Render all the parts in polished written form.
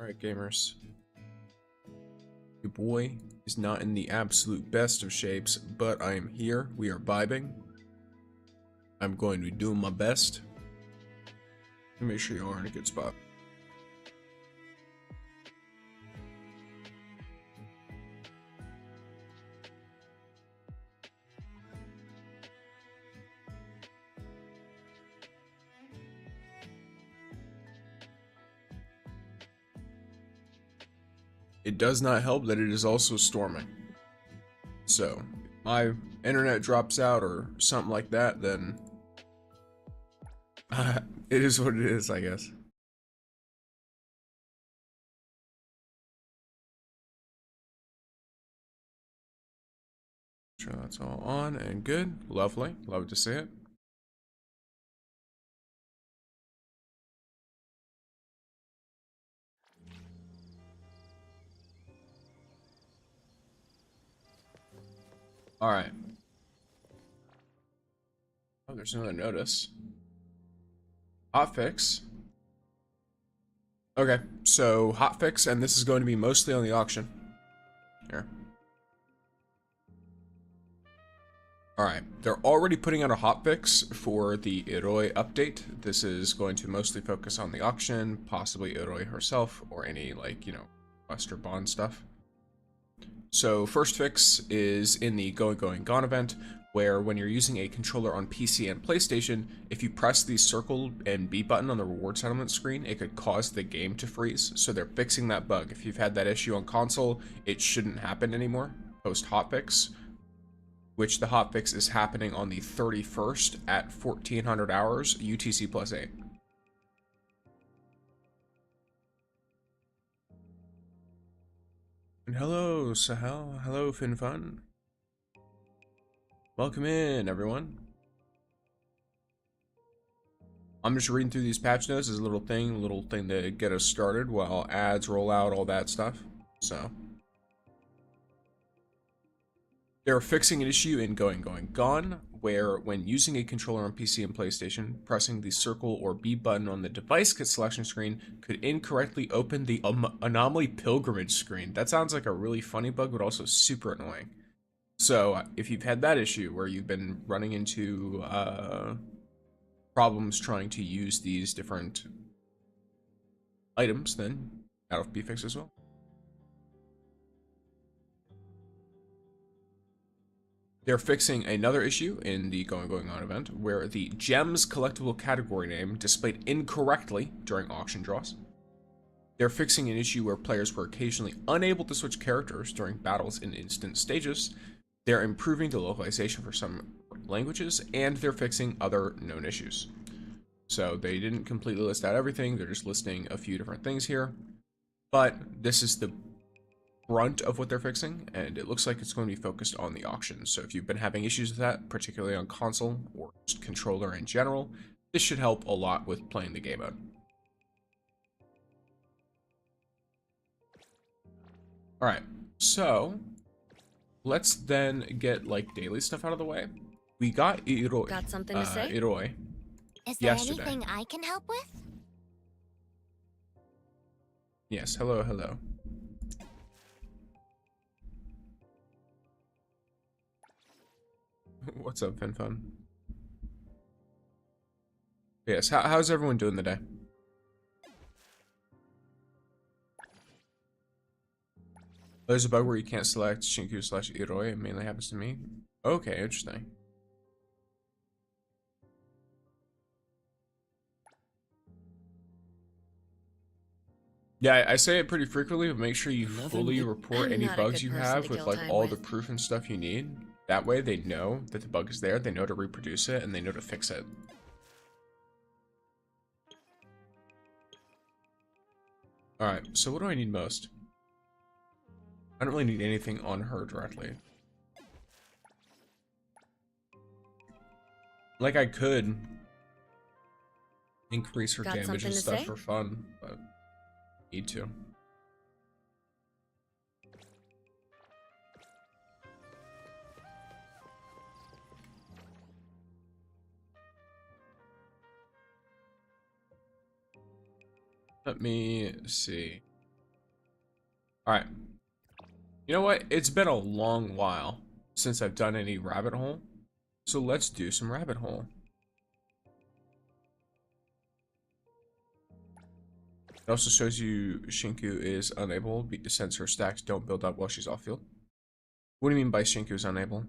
Alright, gamers. Your boy is not in the absolute best of shapes, but I am here. We are vibing. I'm going to be doing my best to make sure you are in a good spot. It does not help that it is also storming. So, if my internet drops out or something like that, then it is what it is, I guess. Sure, that's all on and good. Lovely. Love to see it. All right. Oh, there's another notice. Hotfix. Okay, so hotfix, and this is going to be mostly on the auction. Here. Alright, they're already putting out a hotfix for the IROI update. This is going to mostly focus on the auction, possibly IROI herself, or any, like, you know, Buster Bond stuff. So, first fix is in the Going Gone event, where when you're using a controller on PC and PlayStation, if you press the circle and B button on the reward settlement screen, it could cause the game to freeze. So they're fixing that bug. If you've had that issue on console, it shouldn't happen anymore post hotfix, which the hotfix is happening on the 31st at 1400 hours UTC plus 8. And hello, Sahel. Hello, FinFun. Welcome in, everyone. I'm just reading through these patch notes as a little thing to get us started while ads roll out, all that stuff. So they're fixing an issue in Going Gone, where when using a controller on PC and PlayStation, pressing the circle or B button on the device kit selection screen could incorrectly open the anomaly pilgrimage screen. That sounds like a really funny bug, but also super annoying. So if you've had that issue where you've been running into problems trying to use these different items, then that'll be fixed as well. They're fixing another issue in the Going On event where the gems collectible category name displayed incorrectly during auction draws. They're fixing an issue where players were occasionally unable to switch characters during battles in instant stages. They're improving the localization for some languages, and they're fixing other known issues. So they didn't completely list out everything, they're just listing a few different things here. But this is the brunt of what they're fixing, and it looks like it's going to be focused on the auction. So if you've been having issues with that, particularly on console or just controller in general, this should help a lot with playing the game mode. Alright, so let's then get like daily stuff out of the way. We got IROI. Got something to say? IROI. Is there yesterday. anything I can help with? Yes, hello, hello. What's up, FinFun? Yes, how's everyone doing today? There's a bug where you can't select Shinku/IROI. It mainly happens to me. Okay, interesting. Yeah, I say it pretty frequently, but make sure you fully report I'm any not a bugs good you person have to with kill like time all the with. proof and stuff you need. That way they know that the bug is there, they know to reproduce it, and they know to fix it. Alright, so what do I need most? I don't really need anything on her directly. Like, I could increase her Got damage and something to stuff say? for fun, but need to. Let me see. Alright. You know what? It's been a long while since I've done any rabbit hole. So let's do some rabbit hole. It also shows you Shinku is unable since her stacks don't build up while she's off field. What do you mean by Shinku is unable?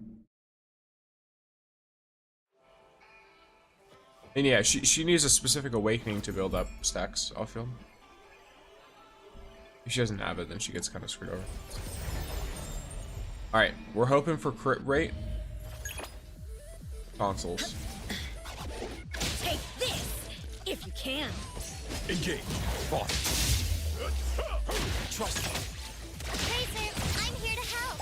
And yeah, she needs a specific awakening to build up stacks off field. If she doesn't have it, then she gets kind of screwed over. Alright, we're hoping for crit rate. Consoles. Take this, if you can. Engage. Trust me. Tracer, I'm here to help.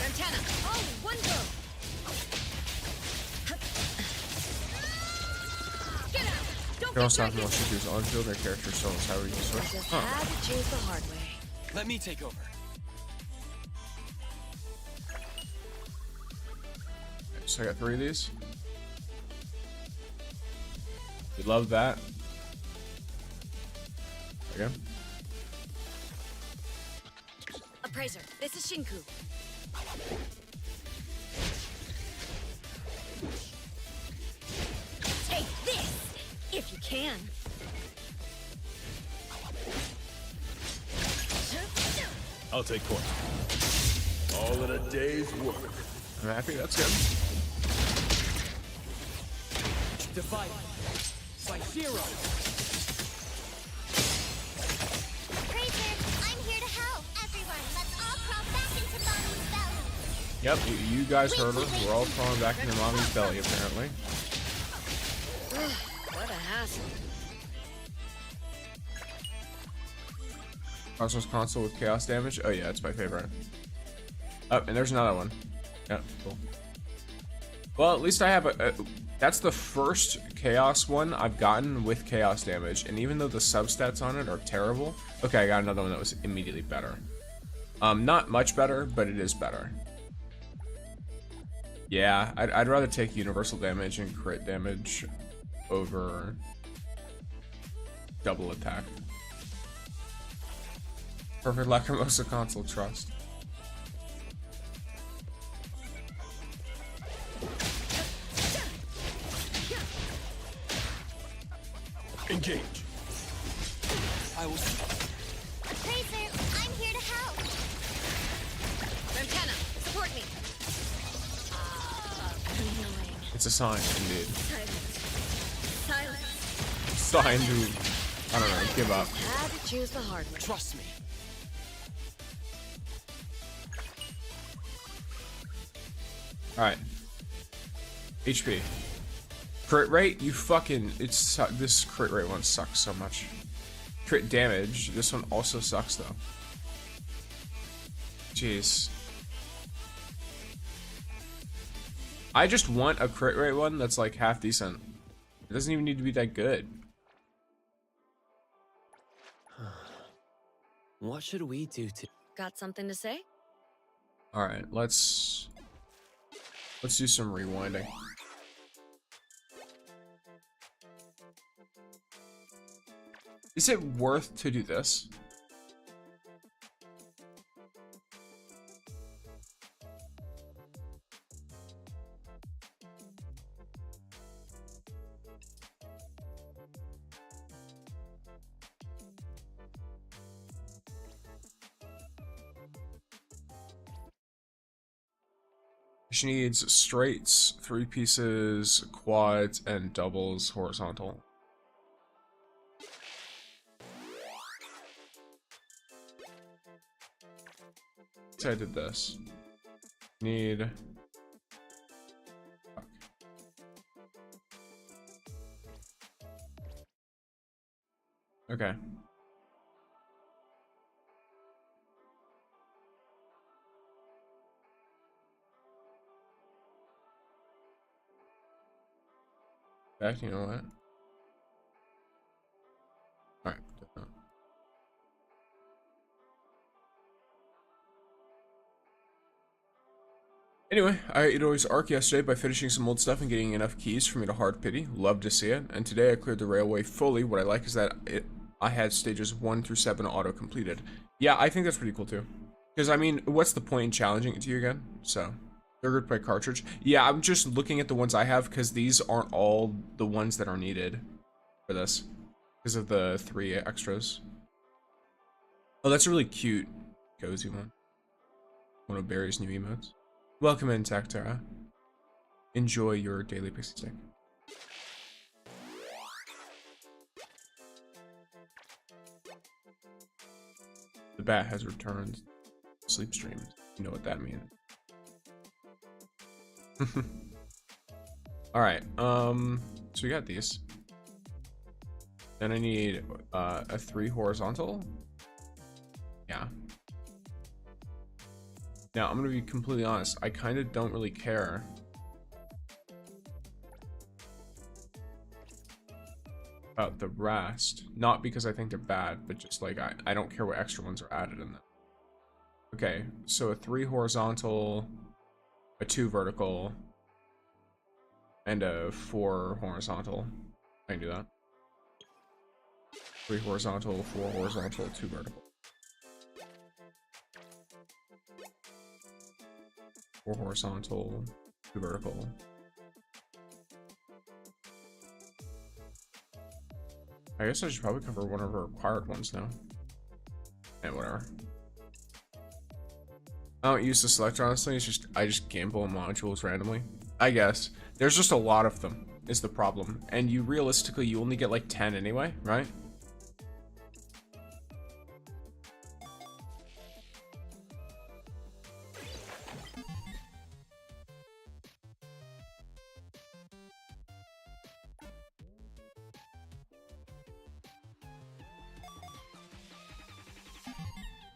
Antenna. Oh, one go. Get out. Don't Girl get stop dragged while in. she goes on field, her character souls. How are you switch? Just Huh. had to choose the hard way. Let me take over. So I got 3 of these. We love that. Okay. Appraiser, this is Shinku. Take this, if you can. I'll take point. All in a day's work. I'm happy, that's good. Divide by 0. Tracer, I'm here to help. Everyone, let's all crawl back into Mommy's belly. Yep, you guys heard her. We're all crawling back into mommy's belly, apparently. What a hassle. Console's console with chaos damage. Oh yeah, it's my favorite. Oh, and there's another one. Yeah, cool. Well, at least I have a that's the first chaos one I've gotten with chaos damage, and even though the substats on it are terrible, okay, I got another one that was immediately better. Not much better, but it is better. Yeah, I'd rather take universal damage and crit damage over double attack. Perfect Lacrimosa console trust. Engage. I will. Tracer, I'm here to help. Antenna, support me. Annoying. It's a sign, indeed. Silence. Sign to, I don't know, give up. Had to choose the hard way. Trust me. Alright. HP. Crit rate, you fucking, this crit rate one sucks so much. Crit damage, this one also sucks though. Jeez. I just want a crit rate one that's like half decent. It doesn't even need to be that good. What should we do to... Got something to say? Alright, let's do some rewinding. Is it worth to do this? She needs straights, 3 pieces, quads, and doubles horizontal. So I did this. Need. Fuck. Okay. Back, you know what? Alright. Anyway, I ate always arc yesterday by finishing some old stuff and getting enough keys for me to hard pity. Love to see it. And today I cleared the railway fully. What I like is that I had stages 1 through 7 auto completed. Yeah, I think that's pretty cool too. Because I mean, what's the point in challenging it to you again? So, triggered by cartridge. Yeah, I'm just looking at the ones I have because these aren't all the ones that are needed for this because of the 3 extras. Oh, that's a really cute cozy one. One of Barry's new emotes. Welcome in, Tactera. Enjoy your daily pixie stick. The bat has returned. Sleep stream. You know what that means. Alright, so we got these. Then I need a 3 horizontal. Yeah. Now, I'm gonna be completely honest. I kind of don't really care about the rest. Not because I think they're bad, but just like I don't care what extra ones are added in them. Okay, so a 3 horizontal, a 2 vertical, and a 4 horizontal. I can do that. 3 horizontal, 4 horizontal, 2 vertical. 4 horizontal, 2 vertical. I guess I should probably cover one of our required ones now. And whatever. I don't use the selector honestly, it's just I just gamble on modules randomly. I guess. There's just a lot of them, is the problem. And you realistically you only get like 10 anyway, right?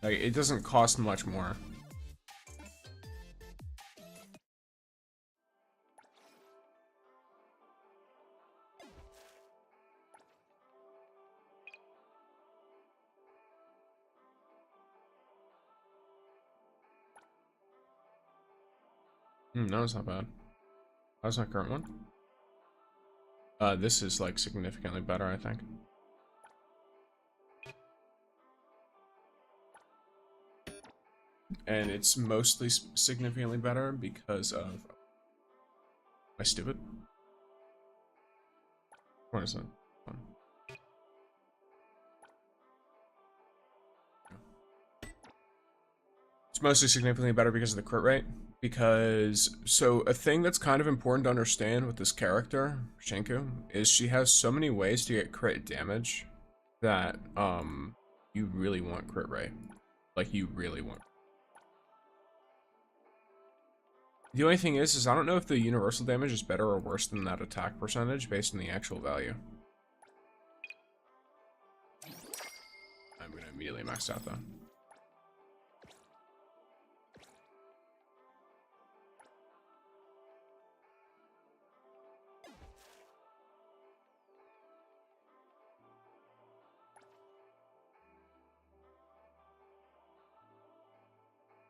Like, it doesn't cost much more. No, it's not bad. That's my current one. This is like significantly better, I think. And it's mostly significantly better because of... Am I stupid? What is it? It's mostly significantly better because of the crit rate. Because, so a thing that's kind of important to understand with this character, Shinku, is she has so many ways to get crit damage that, you really want crit rate. Like, you really want. The only thing is I don't know if the universal damage is better or worse than that attack percentage based on the actual value. I'm gonna immediately max out though.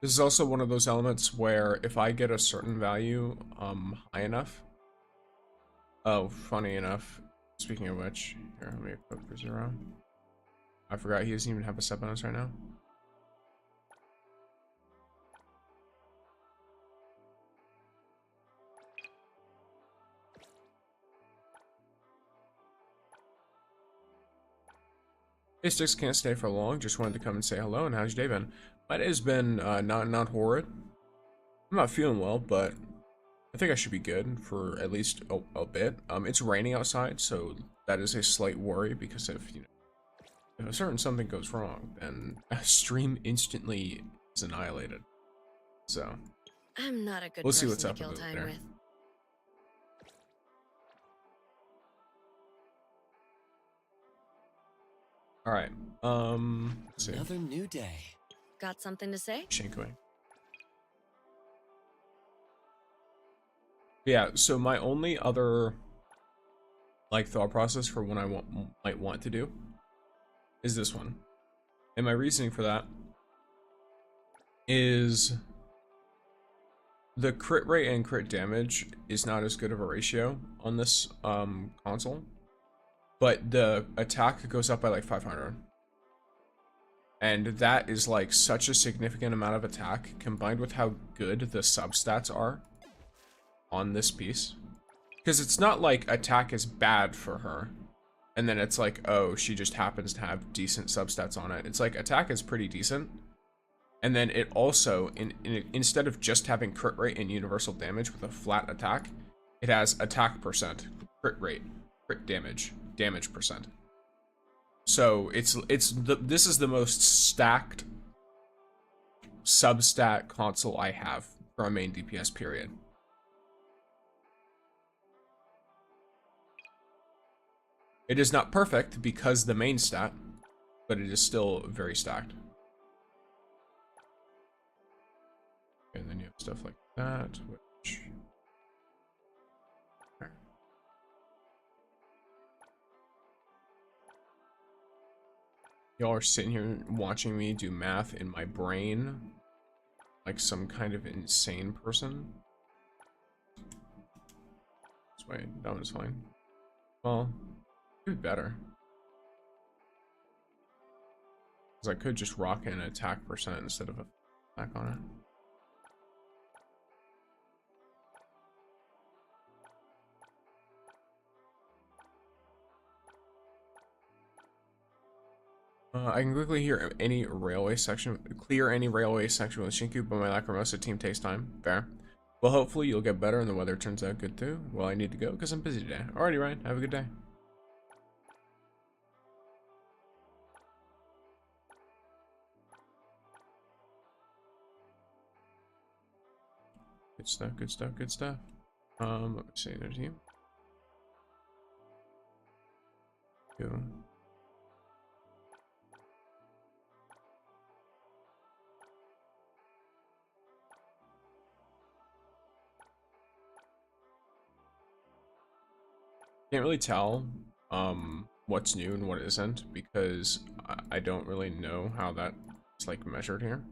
This is also one of those elements where if I get a certain value high enough. Oh, funny enough. Speaking of which, here, let me equip for 0. I forgot he doesn't even have a set bonus right now. Hey, Sticks, can't stay for long. Just wanted to come and say hello. And how's your day been? My day has been not horrid. I'm not feeling well, but I think I should be good for at least a bit. It's raining outside, so that is a slight worry because if if a certain something goes wrong, then a stream instantly is annihilated. So I'm not a good we'll see person what's to up kill with it time there. with. All right. Let's see. Another new day. Got something to say? Shinkui. Yeah, so my only other like thought process for what I might want to do is this one. And my reasoning for that is the crit rate and crit damage is not as good of a ratio on this console. but the attack goes up by like 500. And that is like such a significant amount of attack combined with how good the substats are on this piece. Because it's not like attack is bad for her and then it's like, oh, she just happens to have decent substats on it. It's like attack is pretty decent. And then it also, instead of just having crit rate and universal damage with a flat attack, it has attack percent, crit rate, crit damage, damage percent. So this is the most stacked substat console I have for a main DPS period. It is not perfect because the main stat, but it is still very stacked. And then you have stuff like that, which... Y'all are sitting here watching me do math in my brain like some kind of insane person. This way, that one's fine. Well, it'd be better. Because I could just rock in attack percent instead of a attack on it. I can quickly clear any railway section with Shinku, but my Lacrimosa team takes time. Fair. Well, hopefully you'll get better and the weather turns out good too. Well, I need to go because I'm busy today. Alrighty, Ryan. Have a good day. Good stuff, good stuff, good stuff. Let me see their team. Go. Can't really tell what's new and what isn't because I don't really know how that's like measured here.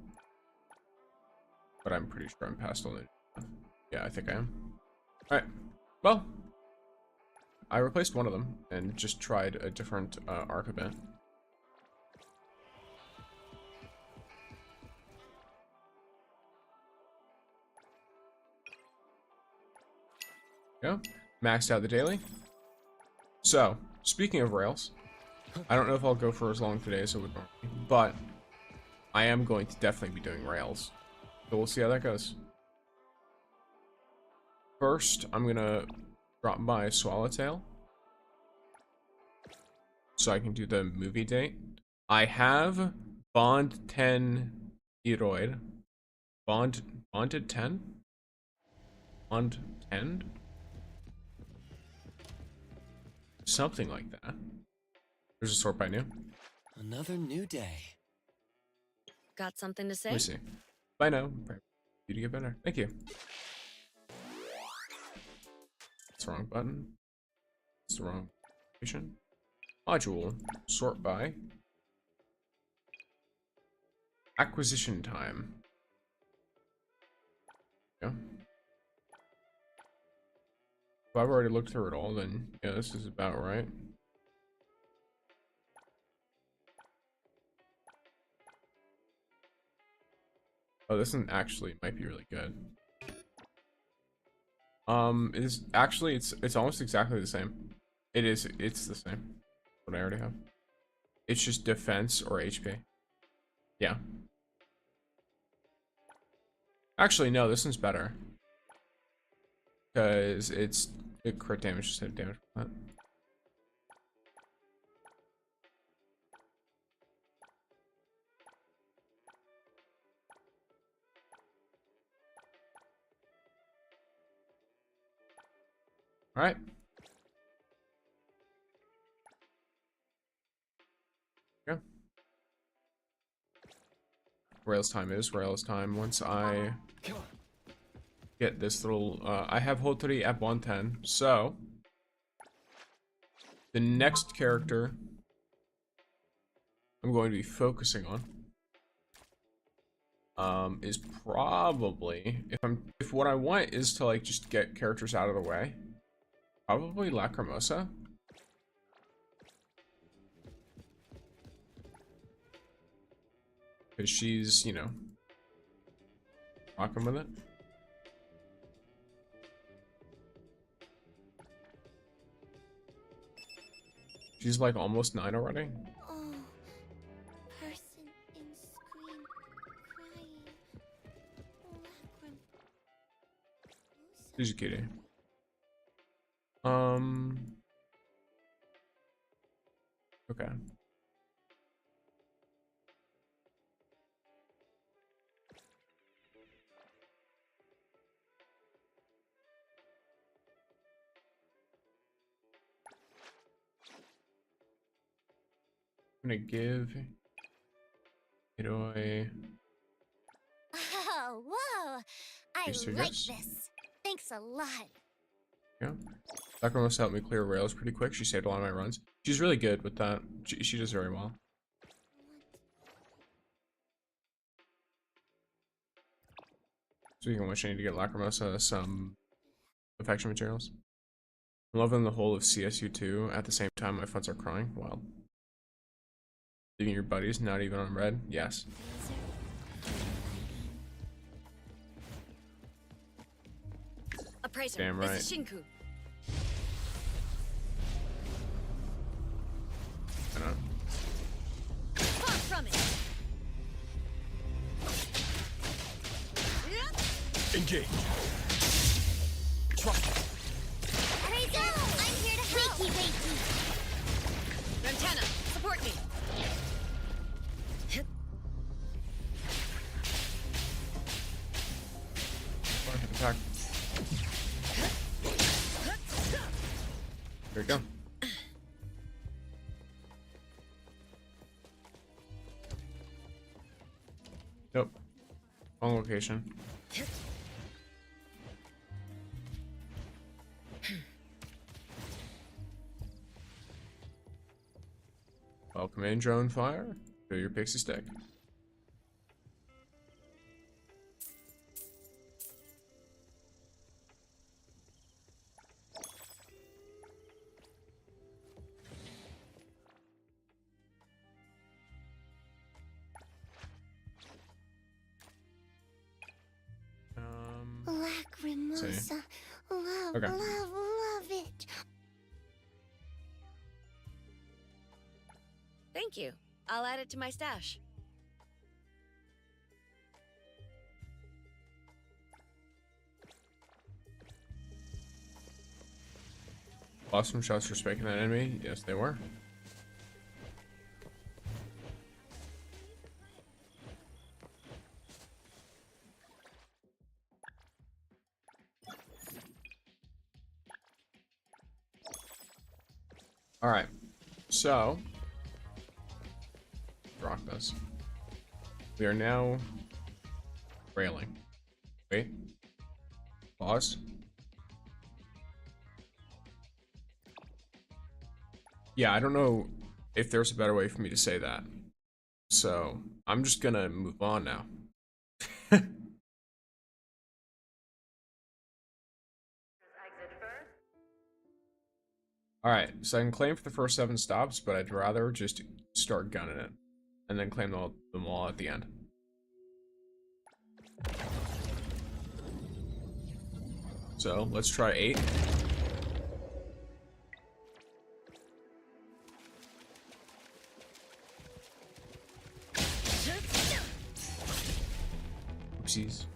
But I'm pretty sure I'm past all the... Yeah, I think I am. Alright, well, I replaced one of them and just tried a different arc event. Yeah, maxed out the daily. So, speaking of rails, I don't know if I'll go for as long today as I would normally, but I am going to definitely be doing rails. So we'll see how that goes. First, I'm gonna drop by Swallowtail so I can do the movie date. I have Bond 10 IROI. Bonded 10? Bond 10? Something like that. There's a sort by new. Another new day. Got something to say? Let me see. Bye now. You to get better. Thank you. That's the wrong button. It's the wrong location. Module. Sort by. Acquisition time. Yeah. If I've already looked through it all, then yeah, this is about right. Oh, this one actually might be really good. It's actually it's almost exactly the same. It's the same. What I already have. It's just defense or HP. Yeah. Actually, no, this one's better. Because it's crit damage instead of damage. All right. Yeah. Rails time is Rails time. Once I get this little, I have Hotori at 110. So the next character I'm going to be focusing on is probably if what I want is to like just get characters out of the way. Probably Lacrimosa. Because she's, you know, rocking with it. She's like almost 9 already. Oh, person in screen crying. Lacrim. She's a cutie. Okay. I'm gonna give IROI. Oh, whoa! I These two like guys? this. Thanks a lot. Yeah. That girl must help me clear rails pretty quick. She saved a lot of my runs. She's really good with that. She does very well. Speaking of which, I need to get Lacrimosa some affection materials. I'm loving the whole of CSU2 at the same time my fronts are crying. Wild. Leaving your buddies not even on red? Yes. Appraiser, Damn right. this is Shinku. I know. Far from it. Engage. Appraiser, I'm here to help. Wakey. Rantana, support me. Attack. There we go. Nope. Wrong location. Welcome in, drone fire. Show your pixie stick. Lacrimosa. Love, Okay. love it. Thank you. I'll add it to my stash. Awesome shots for spiking that enemy. Yes, they were. All right, so rock this. We are now railing. Wait. Pause. Yeah, I don't know if there's a better way for me to say that. So I'm just gonna move on now. Alright, so I can claim for the first 7 stops, but I'd rather just start gunning it. And then claim them all at the end. So, let's try 8. Oopsies.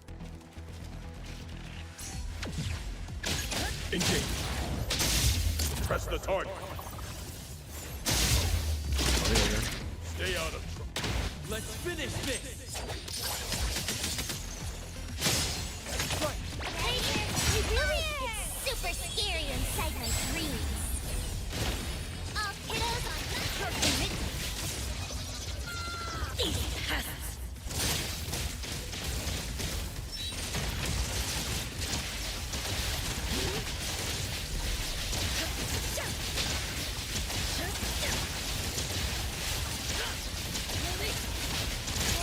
Engage. Press the target. Oh, there we go. Stay out of trouble. Let's finish this. Appraiser, you really get super scary inside my dreams. All kiddos on These peasants.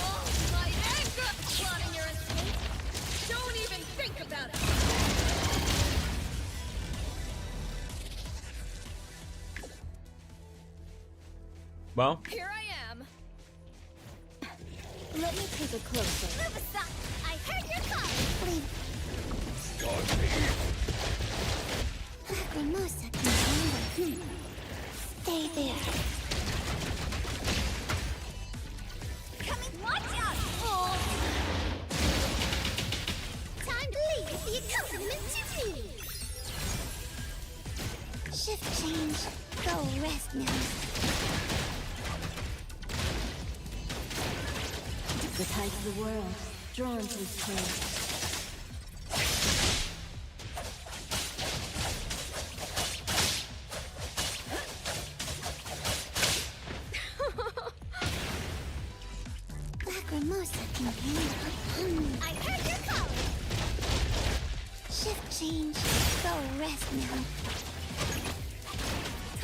Oh, my anger! Plotting your escape? Don't even think about it! Well, Here I am. Let me take a closer. I heard your call. Please. Lacrimosa can handle. Stay there. Coming, watch out! Oh. Time to leave the accompaniment to me. Shift change. Go rest now. The tides of the world, drawn to this place. Lacrimosa can handle. I heard your call. Shift change. Go rest now.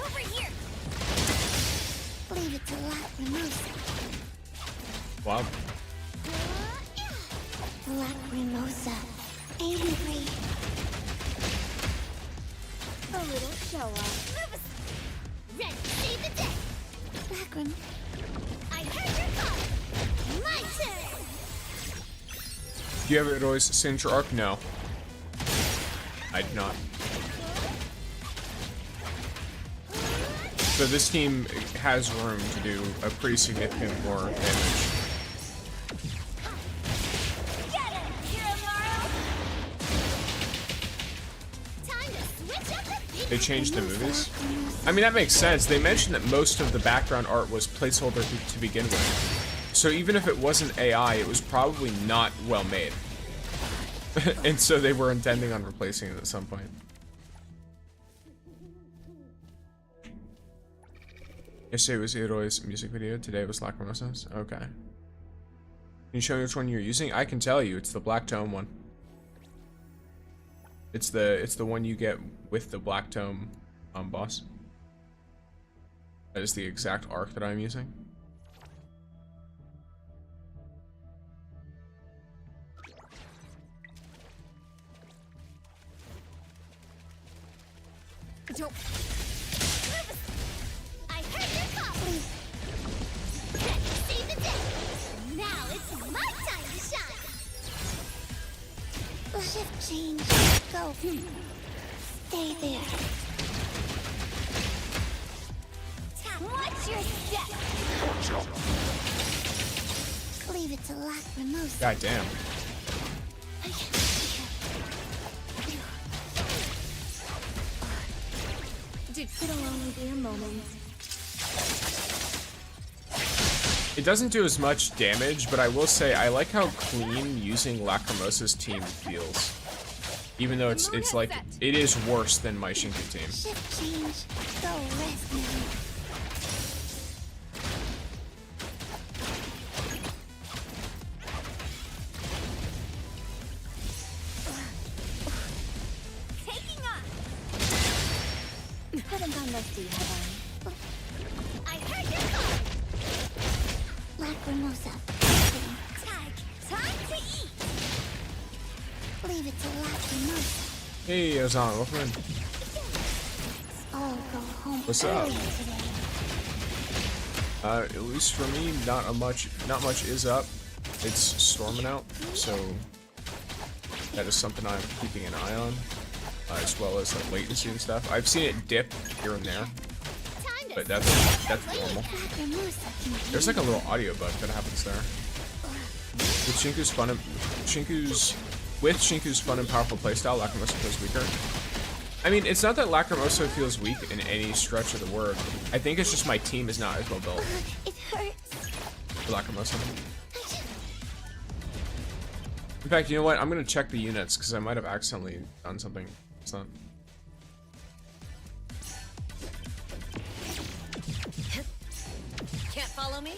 Over here. Leave it to Lacrimosa. Wow. Lacrimosa. Angry. A little show off. Ready to save the day. Lacrim. I heard your call. My turn. Do you have IROI's signature arc? No. I do not. So this team has room to do a pretty significant more damage. Get it, Kiramaro. Time to switch up the They changed the movies. I mean, that makes sense. They mentioned that most of the background art was placeholder to begin with. So even if it wasn't AI, it was probably not well made. And so they were intending on replacing it at some point. Yesterday was IROI's music video, today was Lacrimosa's. Okay. Can you show me which one you're using? I can tell you, it's the Black Tome one. It's the one you get with the Black Tome boss. That is the exact arc that I'm using. Don't. I heard your call. Ready to save the day. Now it's my time to shine. Shift change. Go. Stay there. Watch your step. Leave it to Lacrimosa. God damn. It'll only be a moment. It doesn't do as much damage, but I will say I like how clean using Lacrimosa's team feels. Even though it's like it is worse than my Shinku team. Shift change. Go rest now. Taking off. Haven't gone rusty, have I heard your call. Lacrimosa. Tag. Time to eat. Leave it to Lacrimosa. Hey, Ozan, welcome in. I'll go home What's early up? today. At least for me, not much is up. It's storming out, so that is something I'm keeping an eye on, as well as like latency and stuff. I've seen it dip here and there, but that's normal. Lacrimosa can There's like a little audio bug that happens there. With Shinku's fun and powerful playstyle, Lacrimosa feels weaker. I mean, it's not that Lacrimosa feels weak in any stretch of the word. I think it's just my team is not as well built It hurts. for Lacrimosa. In fact, you know what? I'm gonna check the units because I might have accidentally done something. It's not. Can't follow me?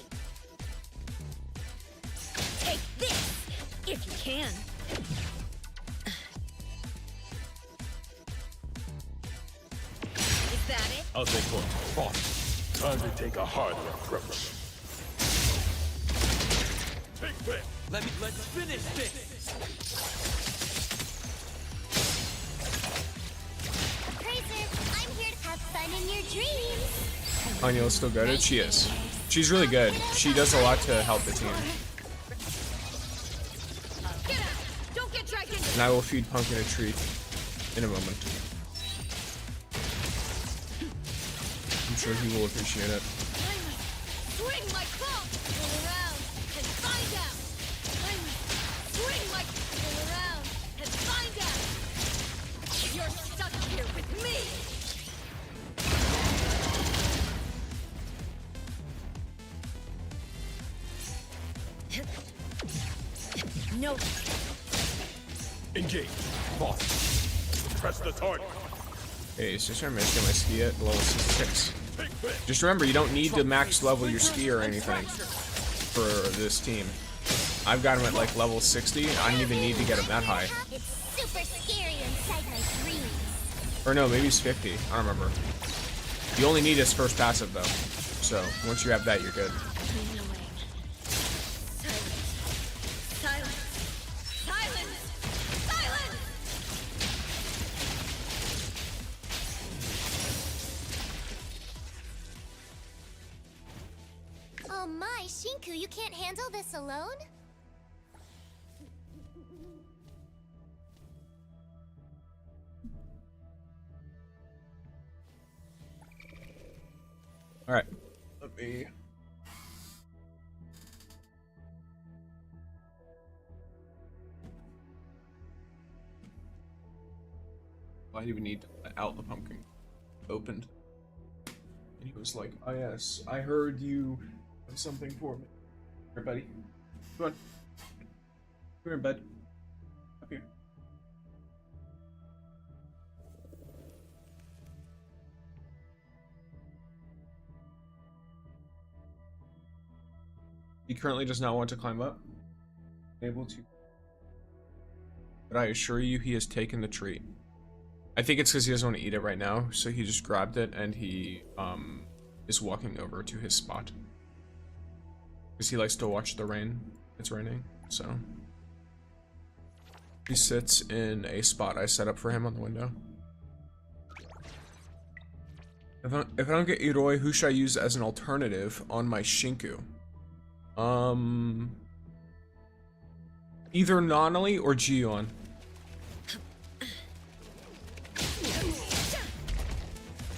Take this, if you can. Is that it? I'll take point. Fons. Time to take a harder approach. Take that. Let's finish this. Appraiser, I'm here to have fun in your dreams. Anya's still good. She is. She's really good. She does a lot to help the team. and I will feed Pumpkin a treat in a moment. I'm sure he will appreciate it. Swing my claw! Pull around and find out! Swing my pull around and find out! You're stuck here with me! No. Engage. Boss. Press the target. Hey, so just remember to get my ski at level 66. Just remember, you don't need to max level your ski or anything for this team. I've got him at like level 60. I don't even need to get him that high. It's super scary inside my dreams. Or no, maybe it's 50. I don't remember. You only need his first passive though. So once you have that, you're good. Silence! Silence! Silence! Oh my, Shinku, you can't handle this alone? All right. Let me. I didn't even need to let out the pumpkin. Opened. And he was like, "Oh yes, I heard you have something for me." Here, buddy. Come on. Come here in bed. Up here. He currently does not want to climb up. Able to. But I assure you he has taken the treat. I think it's because he doesn't want to eat it right now, so he just grabbed it and he is walking over to his spot. Because he likes to watch the rain. It's raining, so. He sits in a spot I set up for him on the window. If I don't get IROI, who should I use as an alternative on my Shinku? Either Nonali or Gion.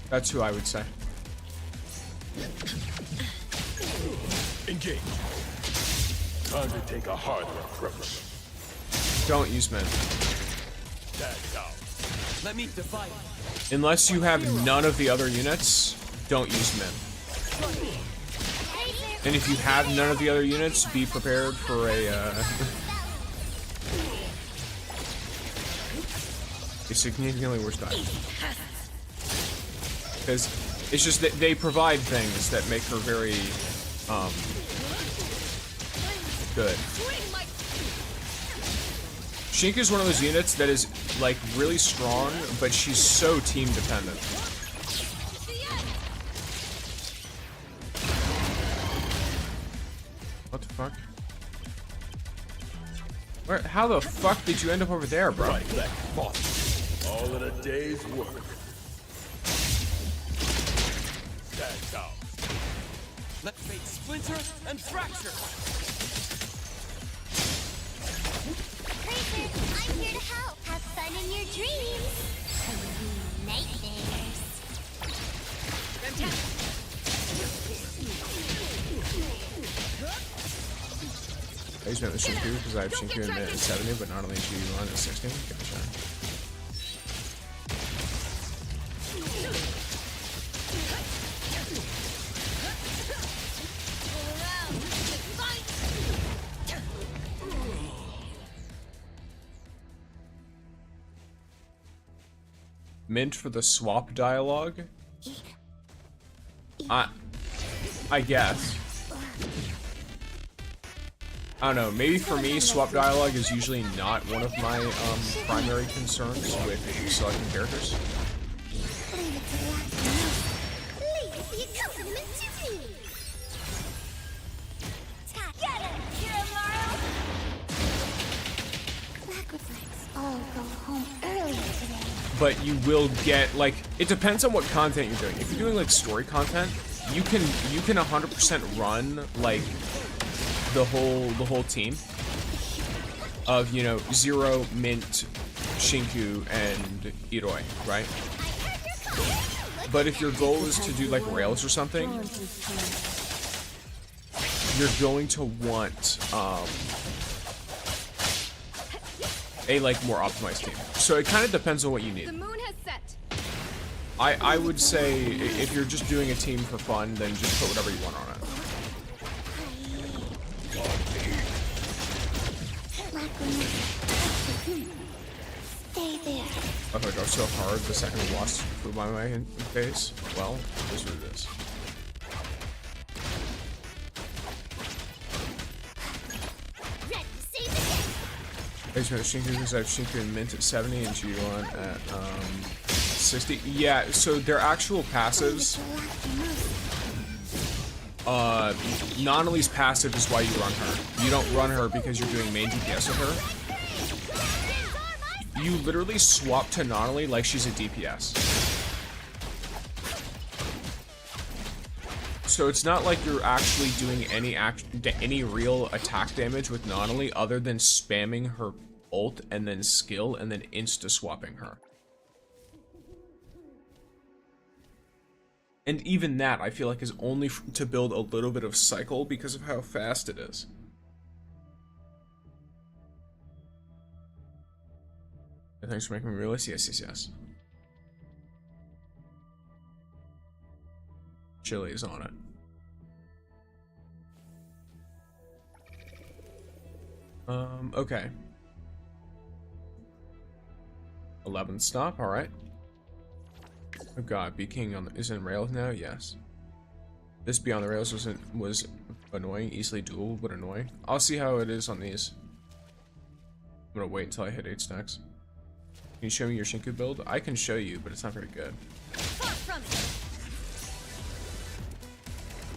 That's who I would say. Engage. Time to take a harder approach. Don't use men. That's out. Let me defy you. Unless you have none of the other units, don't use men. And if you have none of the other units, be prepared for a significantly worse die. Because it's just that they provide things that make her very good. Shinku's one of those units that is like really strong, but she's so team dependent. What the fuck? Where? How the fuck did you end up over there, bro? Right back, boss. All in a day's work. That's out. Let fate splinter and fracture. Crazy, I'm here to help. Have fun in your dreams. Nightmares. I just went with Shinku because I have Shinku in at 70, but not only G1 at 60. Gotcha. Mint for the swap dialogue? I guess. I don't know, maybe for me, swap dialogue is usually not one of my primary concerns with selecting characters. Leave it to the afternoon. Leave it for your compliment to me. Get him! Hear him, Laurel? Backward legs all go home early today. But you will get, like, it depends on what content you're doing. If you're doing like story content, you can 100% run like the whole team. of, you know, Zero, Mint, Shinku, and IROI, right? But if your goal is to do like rails or something, Drawn to his tail. you're going to want a like more optimized team. So it kind of depends on what you The need. moon has set. I would say if you're just doing a team for fun, then just put whatever you want on it. Stay there. If I go so hard the second I lost through my way in face, well, this is what it is. Ready to save the day. Based on Shinku, because I have Shinku and Mint at 70 and G1 at 60. Yeah, so their actual passives, Nonali's passive is why you run her. You don't run her because you're doing main DPS with her. You literally swap to Nonali like she's a DPS. So it's not like you're actually doing any real attack damage with Nonali other than spamming her ult and then skill and then insta-swapping her. And even that, I feel like, is only to build a little bit of cycle because of how fast it is. Thanks for making me realize. Yes, yes, yes. Chili is on it. Okay. 11 stop, alright. Oh god, be king on the, is in rails now? Yes. This beyond the rails was annoying, easily doable, but annoying. I'll see how it is on these. I'm gonna wait until I hit 8 stacks. Can you show me your Shinku build? I can show you, but it's not very good. Far from it.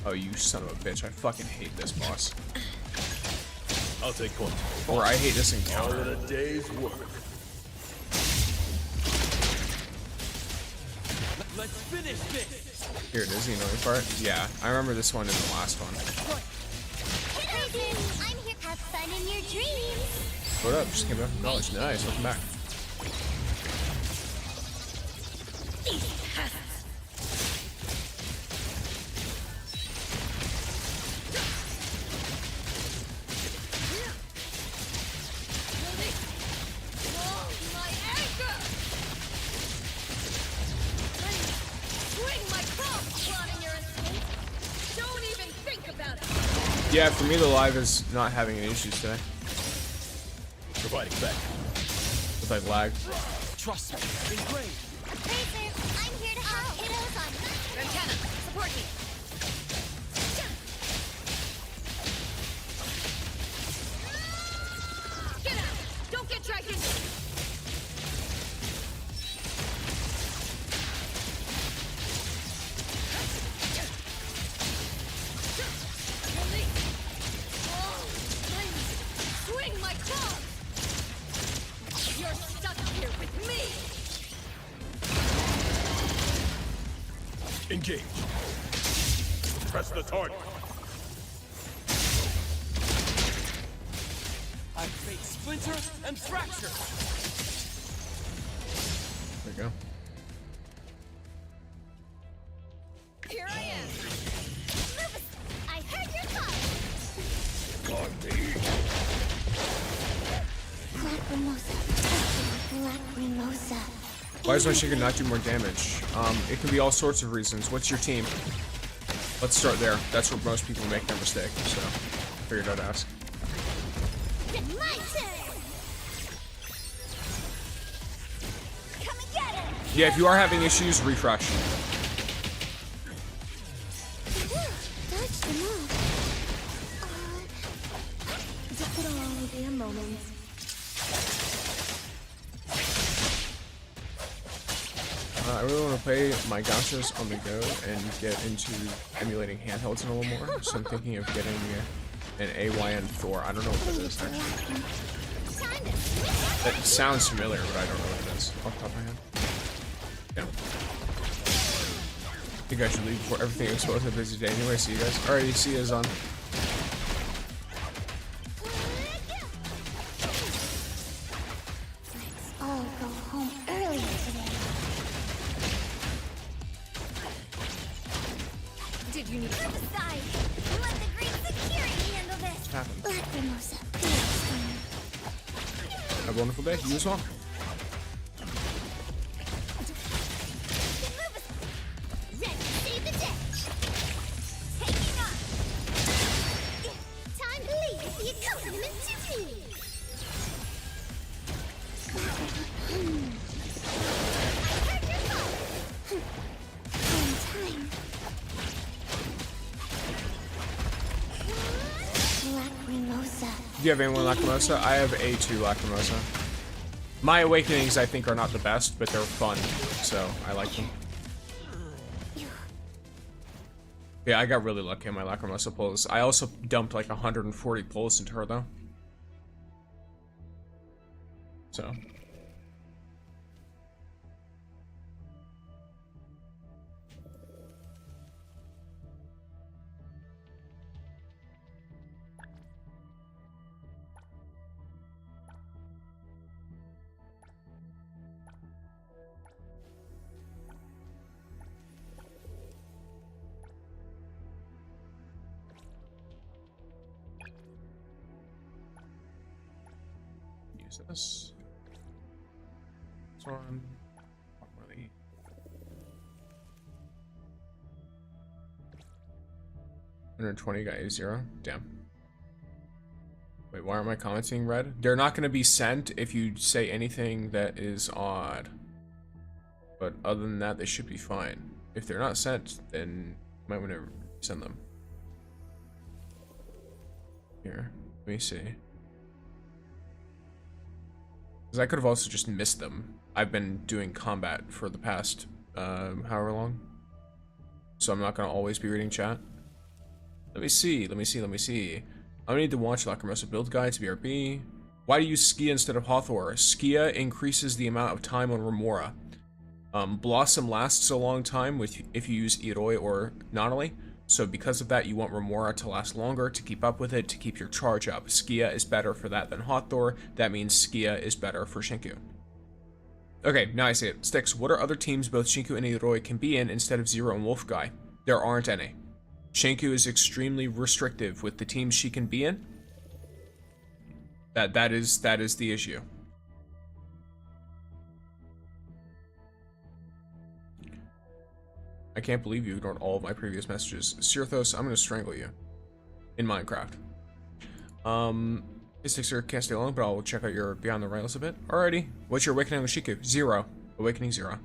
Oh, you son of a bitch. I fucking hate this boss. I'll take point. Or I hate this All encounter. in a day's work. Let's finish this. Here it is, the annoying part. Yeah, I remember this one in the last one. Kiddos, I'm here. Have fun in your dreams. What up? Just came back from college. Nice, welcome back. Oh, my anger! Swing my club, plotting your escape. Don't even think about it. Yeah, for me the live is not having any issues today. Providing back. With like lag. Trust me. Ingrained. Racer, I'm here to help kiddos on Antenna, support me. Get out! Don't get dragged into it. Swing my claws! You're stuck here with me! Engage. Press the target. I fake splinter and fracture. There we go. Here I am! I heard your call. Black Mimosa. Why does my Shinku not do more damage? It can be all sorts of reasons. What's your team? Let's start there. That's where most people make their mistake, so figured I'd ask. My turn. Come and get him. Yeah, if you are having issues, refresh. Dodge them off. Just it all will be a moment. I really want to play my gachas on the go and get into emulating handhelds in a little more. So I'm thinking of getting an AYN Thor. I don't know what that is actually. Time to switch. That sounds familiar, but I don't know what it is off the top of my head. Yeah. I think I should leave before everything explodes. A busy day anyway. See you guys. Alright, see you guys on. Have a wonderful day. You as well. Ready to save the day. Taking off. Time to leave the accompaniment to me. I heard your call. On time. Lacrimosa. Do you have anyone Lacrimosa? I have A2 Lacrimosa. My Awakenings, I think, are not the best, but they're fun, so I like them. Yeah, I got really lucky on my Lacrimosa pulls. I also dumped like 140 pulls into her, though. So. Use this. This one. Money. $120 got A0. Damn. Wait, why aren't my comments being read? They're not going to be sent if you say anything that is odd. But other than that, they should be fine. If they're not sent, then you might want to send them. Here, let me see. Because I could have also just missed them. I've been doing combat for the past, however long. So I'm not going to always be reading chat. Let me see. I'm gonna need to watch Lacrimosa build guides, BRB. Why do you use Skia instead of Hathor? Skia increases the amount of time on Remora. Blossom lasts a long time if you use IROI or Nanali. So because of that, you want Remora to last longer, to keep up with it, to keep your charge up. Skia is better for that than Hathor. That means Skia is better for Shinku. Okay, now I see it. Sticks, what are other teams both Shinku and IROI can be in instead of Zero and Wolf Guy? There aren't any. Shinku is extremely restrictive with the teams she can be in. That is the issue. I can't believe you ignored all of my previous messages. Sirthos, I'm gonna strangle you. In Minecraft. Sticks can't stay long, but I'll check out your Beyond the Rails a bit. Alrighty. What's your awakening with Shiku? 0. Awakening 0.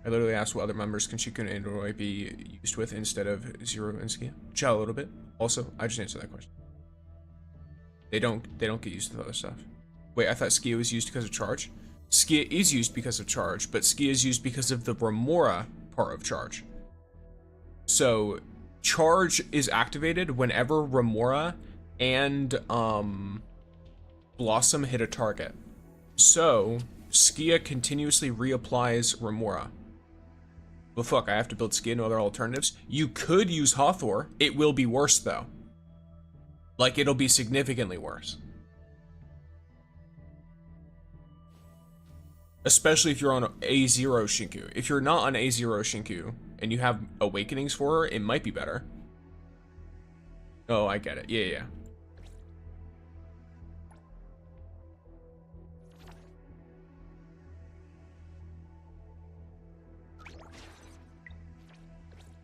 I literally asked what other members can Shiku and IROI be used with instead of Zero and Skia. Chat a little bit. Also, I just answered that question. They don't get used with other stuff. Wait, I thought Skia was used because of charge? Skia is used because of charge, but Skia is used because of the Remora part of charge. So, charge is activated whenever Remora and Blossom hit a target. So, Skia continuously reapplies Remora. Well, fuck, I have to build Skia and other alternatives. You could use Hathor. It will be worse, though. Like, it'll be significantly worse. Especially if you're on A0 Shinku. If you're not on A0 Shinku, and you have Awakenings for her, it might be better. Oh, I get it. Yeah.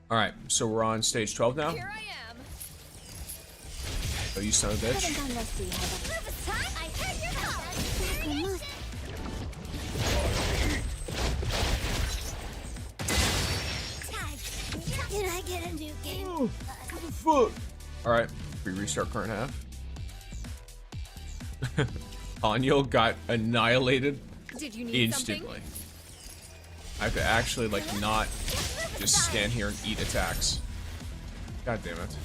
Alright, so we're on stage 12 now. Here I am. Oh, you son of a bitch. I heard your call. Did I get a new game? What the fuck? Alright, we restart current half. Anyo got annihilated Did you need instantly. I have to actually, like, not just stand here and eat attacks. God damn it.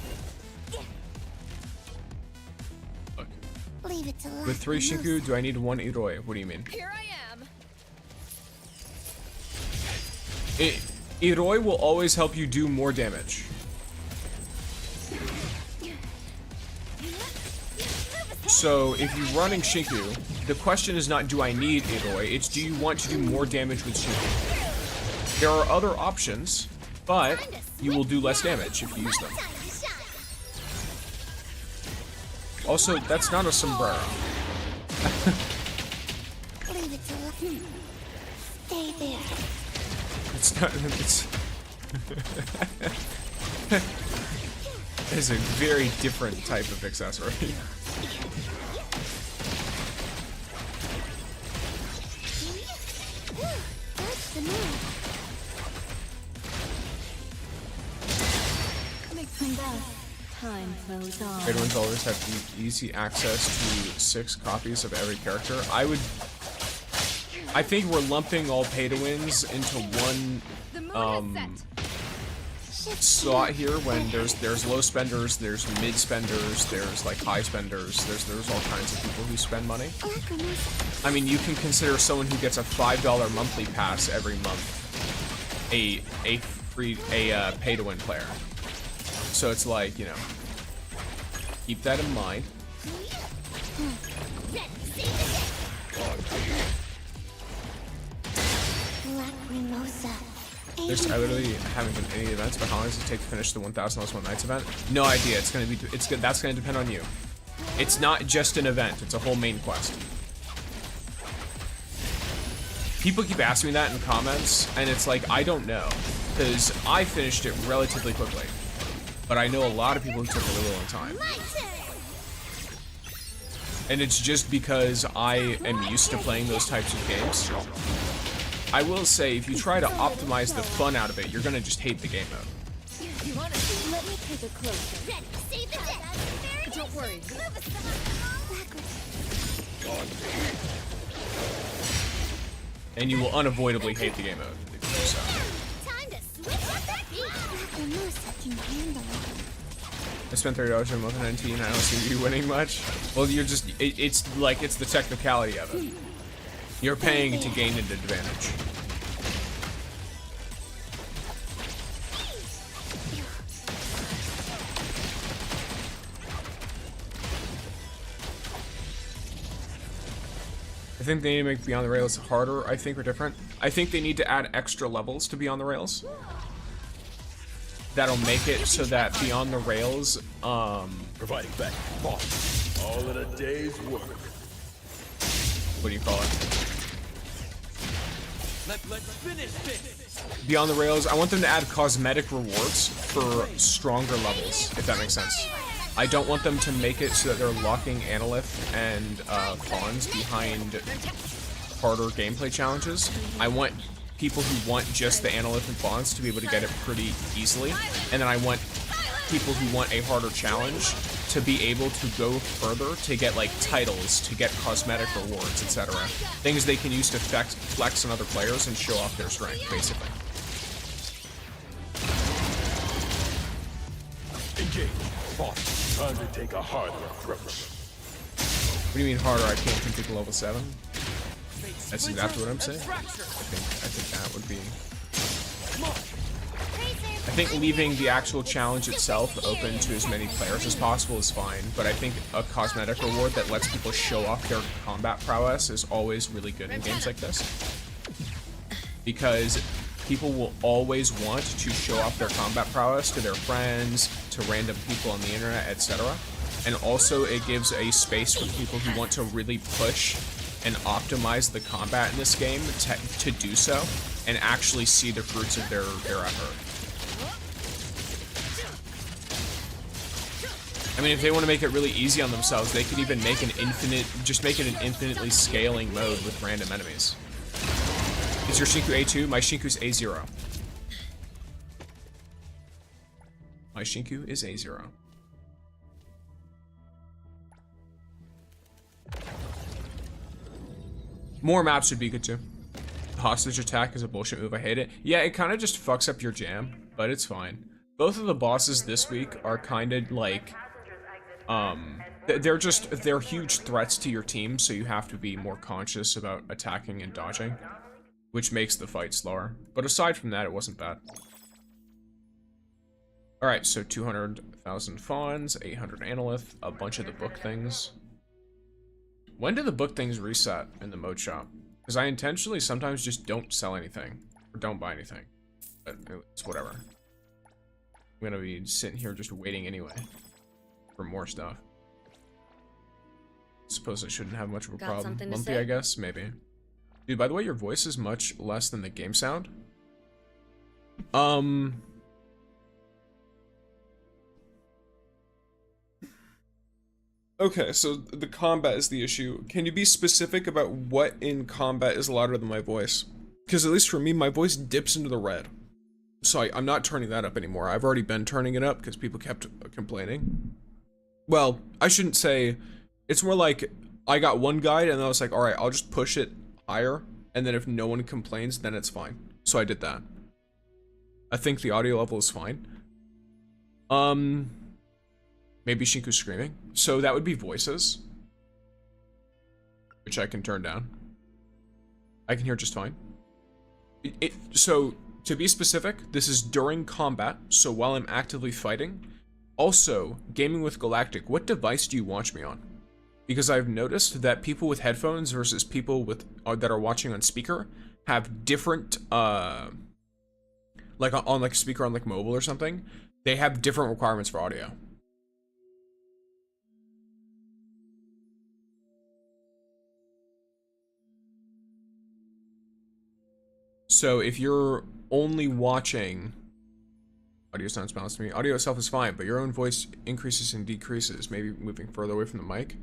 Look. Leave it to With 3 Shinku, do I need 1 IROI? What do you mean? Here I am. IROI will always help you do more damage. So, if you're running Shinku, the question is not do I need IROI, it's do you want to do more damage with Shinku? There are other options, but you will do less damage if you use them. Also, that's not a sombrero. give it to us. Stay there. It's not. It's a very different type of accessory. That's the move. Mixing best. Time flows on. Great ones always have easy access to 6 copies of every character. I think we're lumping all pay-to-wins into one The moon is set. slot here when there's low spenders, there's mid spenders, there's like high spenders, there's all kinds of people who spend money. I mean, you can consider someone who gets a $5 monthly pass every month a pay-to-win player. So it's like, you know, keep that in mind. I literally haven't done any events, but how long does it take to finish the 1,000 Last One Nights event? No idea. That's gonna depend on you. It's not just an event. It's a whole main quest. People keep asking me that in comments, and it's like, I don't know, because I finished it relatively quickly, but I know a lot of people who took a really long time. And it's just because I am used to playing those types of games. I will say, if you try to optimize the fun out of it, you're gonna just hate the game mode. You want to see? Let me take a closer. Ready, save the day. Don't worry. And you will unavoidably hate the game mode if you do so. Time to switch up that beat. Can handle it. I spent $30 a month on NT and I don't see you winning much. Well, you're just, it's the technicality of it. You're paying to gain an advantage. I think they need to make Beyond the Rails harder, I think, or different. I think they need to add extra levels to Beyond the Rails. That'll make it so that Beyond the Rails, Providing back all of the day's work. what do you call it? Let's finish this. Beyond the Rails, I want them to add cosmetic rewards for stronger levels, if that makes sense. I don't want them to make it so that they're locking Analyth and fons behind harder gameplay challenges. I want people who want just the Analyth and fons to be able to get it pretty easily, and then I want people who want a harder challenge to be able to go further to get like titles, to get cosmetic rewards, etc. Things they can use to flex on other players and show off their strength, basically. Engage. Boss. Time to take a harder approach. What do you mean harder? I can't complete the level 7? That's exactly what I'm saying. I think that would be. I think leaving the actual challenge itself open to as many players as possible is fine, but I think a cosmetic reward that lets people show off their combat prowess is always really good in games like this. Because people will always want to show off their combat prowess to their friends, to random people on the internet, etc. And also it gives a space for people who want to really push and optimize the combat in this game to do so and actually see the fruits of their effort. I mean, if they want to make it really easy on themselves, they could even make just make it an infinitely scaling mode with random enemies. Is your Shinku A2? My Shinku's A0. My Shinku is A0. More maps would be good too. Hostage attack is a bullshit move, I hate it. Yeah, it kind of just fucks up your jam, but it's fine. Both of the bosses this week are kind of like, they're huge threats to your team, so you have to be more conscious about attacking and dodging, which makes the fight slower. But aside from that, it wasn't bad. Alright, so 200,000 fawns, 800 analyth, a bunch of the book things. When do the book things reset in the mode shop? Because I intentionally sometimes just don't sell anything, or don't buy anything. But it's whatever. I'm gonna be sitting here just waiting anyway for more stuff. Suppose I shouldn't have much of a Got problem. something to Lumpy, say? I guess, maybe. Dude, by the way, your voice is much less than the game sound. Okay, so the combat is the issue. Can you be specific about what in combat is louder than my voice? Because at least for me, my voice dips into the red. So I'm not turning that up anymore. I've already been turning it up because people kept complaining. Well, I shouldn't say. It's more like I got one guide and I was like, all right, I'll just push it higher. And then if no one complains, then it's fine. So I did that. I think the audio level is fine. Maybe Shinku's screaming. So that would be voices, which I can turn down. I can hear just fine. So to be specific, this is during combat, so while I'm actively fighting. Also, gaming with Galactic, what device do you watch me on? Because I've noticed that people with headphones versus people with that are watching on speaker have different, like on like a speaker on like mobile or something, they have different requirements for audio. So if you're only watching, audio sounds balanced to me. Audio itself is fine, but your own voice increases and decreases, maybe moving further away from the mic.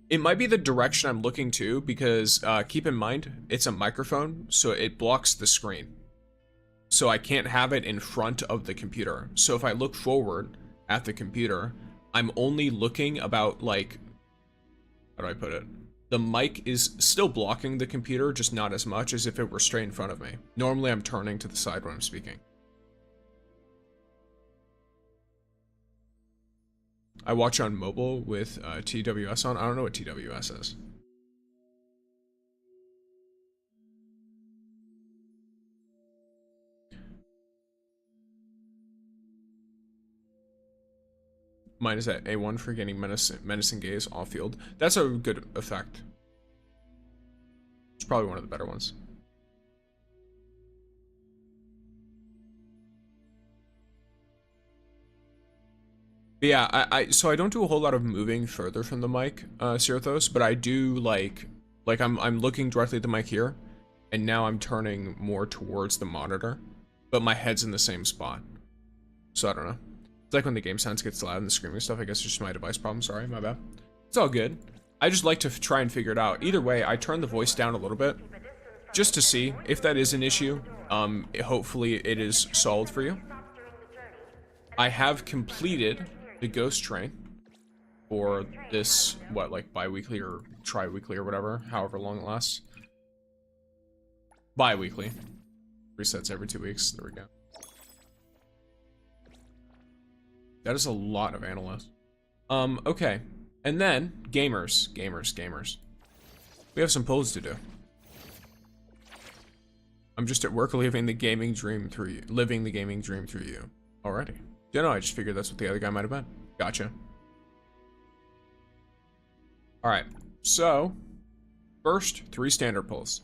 It might be the direction I'm looking to, because keep in mind, it's a microphone, so it blocks the screen. So I can't have it in front of the computer. So if I look forward at the computer, I'm only looking about, like, how do I put it? The mic is still blocking the computer, just not as much as if it were straight in front of me. Normally I'm turning to the side when I'm speaking. I watch on mobile with TWS on. I don't know what TWS is. Mine is at A1 for getting menacing gaze off field. That's a good effect. It's probably one of the better ones. But yeah, so I don't do a whole lot of moving further from the mic, Sirthos, but I do like I'm looking directly at the mic here, and now I'm turning more towards the monitor, but my head's in the same spot. So I don't know. It's like when the game sounds gets loud and the screaming stuff. I guess it's just my device problem. Sorry, my bad. It's all good. I just like to try and figure it out. Either way, I turn the voice down a little bit just to see if that is an issue. Hopefully it is solved for you. I have completed the ghost train for this, what, like bi-weekly or tri-weekly or whatever, however long it lasts. Bi-weekly. Resets every 2 weeks. There we go. That is a lot of analysts. Okay. And then, gamers. We have some polls to do. I'm just at work living the gaming dream through you. Alrighty. Yeah, no, I just figured that's what the other guy might have been. Gotcha. Alright. So, first, 3 standard polls.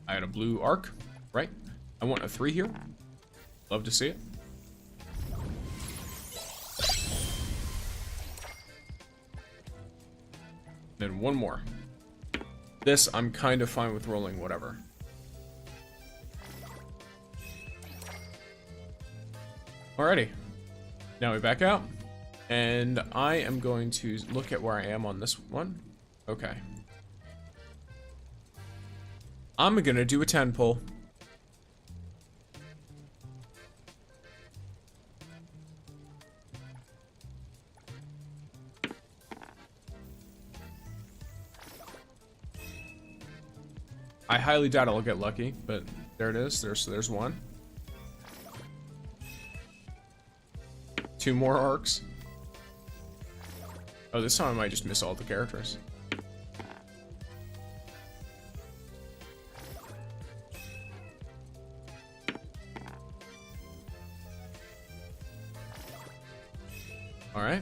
I had a blue arc, right? I want a 3 here. Love to see it. Then 1 more. This, I'm kind of fine with rolling whatever. Alrighty. Now we back out. And I am going to look at where I am on this one. Okay. I'm gonna do a 10 pull. I highly doubt I'll get lucky, but there it is. There's 1. 2 more arcs. Oh, this time I might just miss all the characters. All right.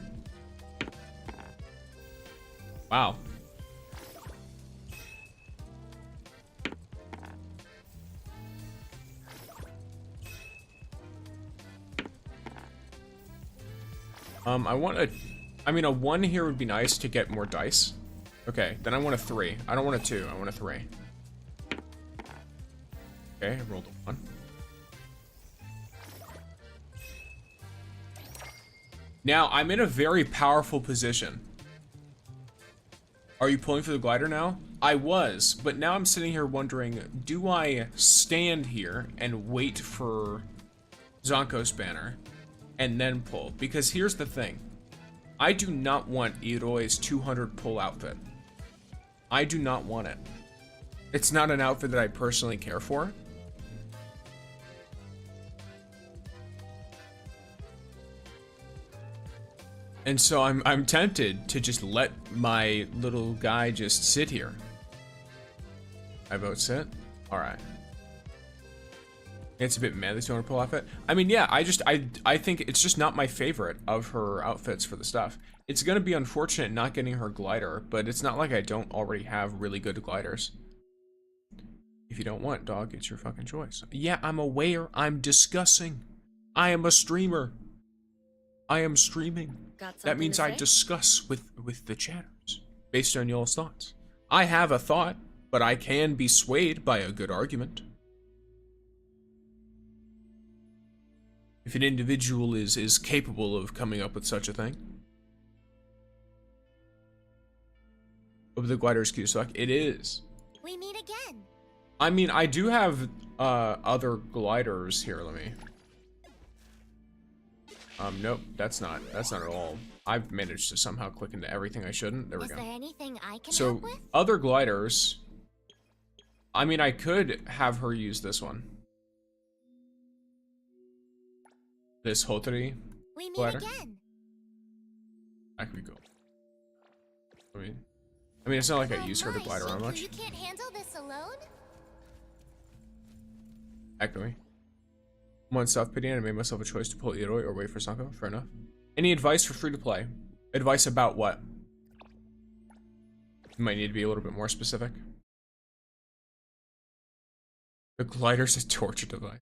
Wow. I want a... I mean, a 1 here would be nice to get more dice. Okay, then I want a 3. I don't want a 2, I want a 3. Okay, I rolled a 1. Now, I'm in a very powerful position. Are you pulling for the glider now? I was, but now I'm sitting here wondering, do I stand here and wait for Zonko's banner and then pull? Because here's the thing. I do not want IROI's 200 pull outfit. I do not want it. It's not an outfit that I personally care for. And so I'm tempted to just let my little guy just sit here. I vote sit. All right. It's a bit mad that you want to pull off it. I mean, yeah, I think it's just not my favorite of her outfits for the stuff. It's gonna be unfortunate not getting her glider, but it's not like I don't already have really good gliders. If you don't want, dog, it's your fucking choice. Yeah, I'm aware. I'm discussing. I am a streamer. I am streaming. That means I discuss with the chatters based on y'all's thoughts. I have a thought, but I can be swayed by a good argument. If an individual is capable of coming up with such a thing. But the glider is cute suck. It is. We meet again. I mean, I do have other gliders here. Let me. Nope, that's not at all. I've managed to somehow click into everything I shouldn't. There we go. Is there anything I can So help with? other gliders. I mean, I could have her use this one. This Hotari We meet glider. again. That could be cool. I mean, it's not like I Oh use her to my, glide around Shinku, much. You can't handle this alone? Actually. I'm on self-pity and I made myself a choice to pull IROI or wait for Sanko. Fair enough. Any advice for free-to-play? Advice about what? You might need to be a little bit more specific. The glider's a torture device.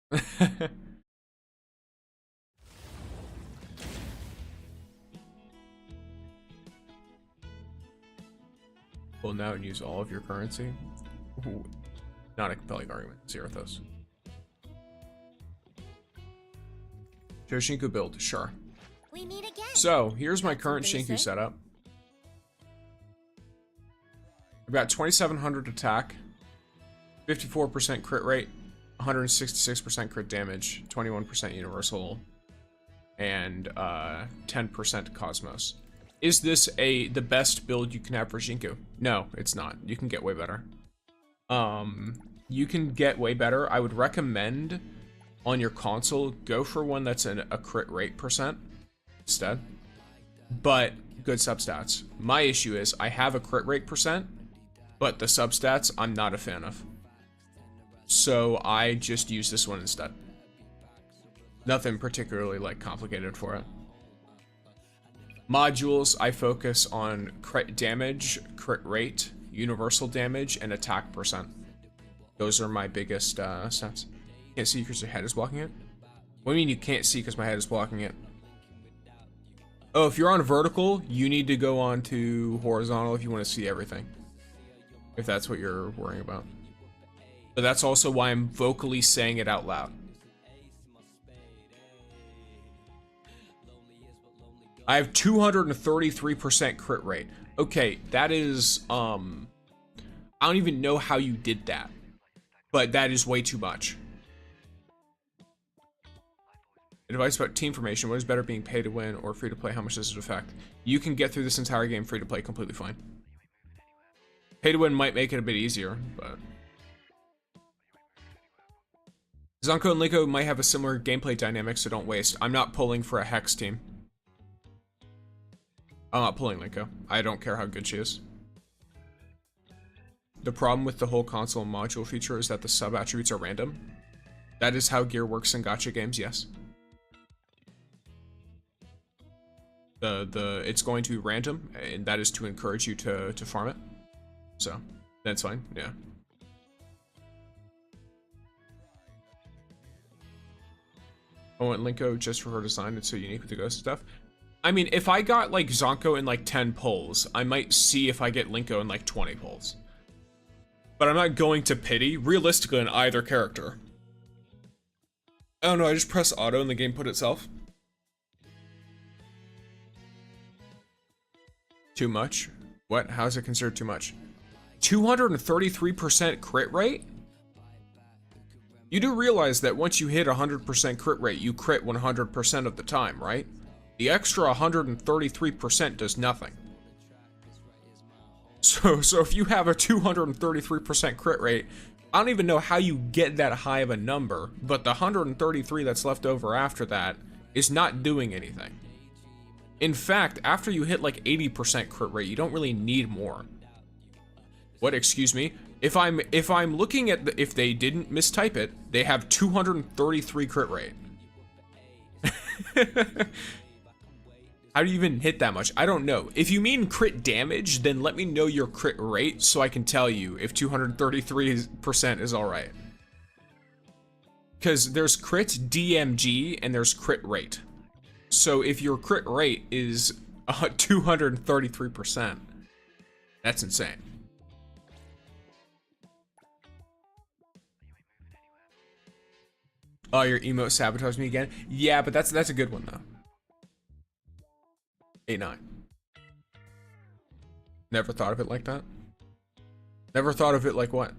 Pull now and use all of your currency. Ooh, not a compelling argument. Zerathos. Shinku build, sure. We meet again. So, here's my Got current something to Shinku say? setup. I've got 2700 attack, 54% crit rate, 166% crit damage, 21% universal, and 10% cosmos. Is this the best build you can have for Shinku? No, it's not. You can get way better. You can get way better. I would recommend on your console, go for one that's a crit rate percent instead, but good substats. My issue is I have a crit rate percent, but the substats I'm not a fan of. So I just use this one instead. Nothing particularly like complicated for it. Modules, I focus on crit damage, crit rate, universal damage, and attack percent. Those are my biggest stats. Can't see because your head is blocking it? What do you mean you can't see because my head is blocking it? Oh, if you're on vertical, you need to go on to horizontal if you want to see everything. If that's what you're worrying about. But that's also why I'm vocally saying it out loud. I have 233% crit rate. Okay, that is, I don't even know how you did that. But that is way too much. Advice about team formation. What is better, being pay to win or free to play? How much does it affect? You can get through this entire game free to play completely fine. Pay to win might make it a bit easier, but... Zonko and Liko might have a similar gameplay dynamic, so don't waste. I'm not pulling for a Hex team. I'm not pulling Liko. I don't care how good she is. The problem with the whole console module feature is that the sub-attributes are random. That is how gear works in gacha games, yes. It's going to be random, and that is to encourage you to farm it. So, that's fine, yeah. I want Linko just for her design, it's so unique with the ghost stuff. I mean, if I got like Zonko in like 10 pulls, I might see if I get Linko in like 20 pulls. But I'm not going to pity, realistically, on either character. I don't know, I just press auto and the game put itself. Too much? What? How is it considered too much? 233% crit rate? You do realize that once you hit 100% crit rate, you crit 100% of the time, right? The extra 133% does nothing. So if you have a 233% crit rate, I don't even know how you get that high of a number, but the 133 that's left over after that is not doing anything. In fact, after you hit like 80% crit rate, you don't really need more. What, excuse me? If I'm looking at if they didn't mistype it, they have 233 crit rate. How do you even hit that much? I don't know. If you mean crit damage, then let me know your crit rate so I can tell you if 233% is alright. Because there's crit DMG and there's crit rate. So if your crit rate is 233%, that's insane. Oh, your emote sabotaged me again? Yeah, but that's a good one though. 8-9. Never thought of it like that. Never thought of it like what?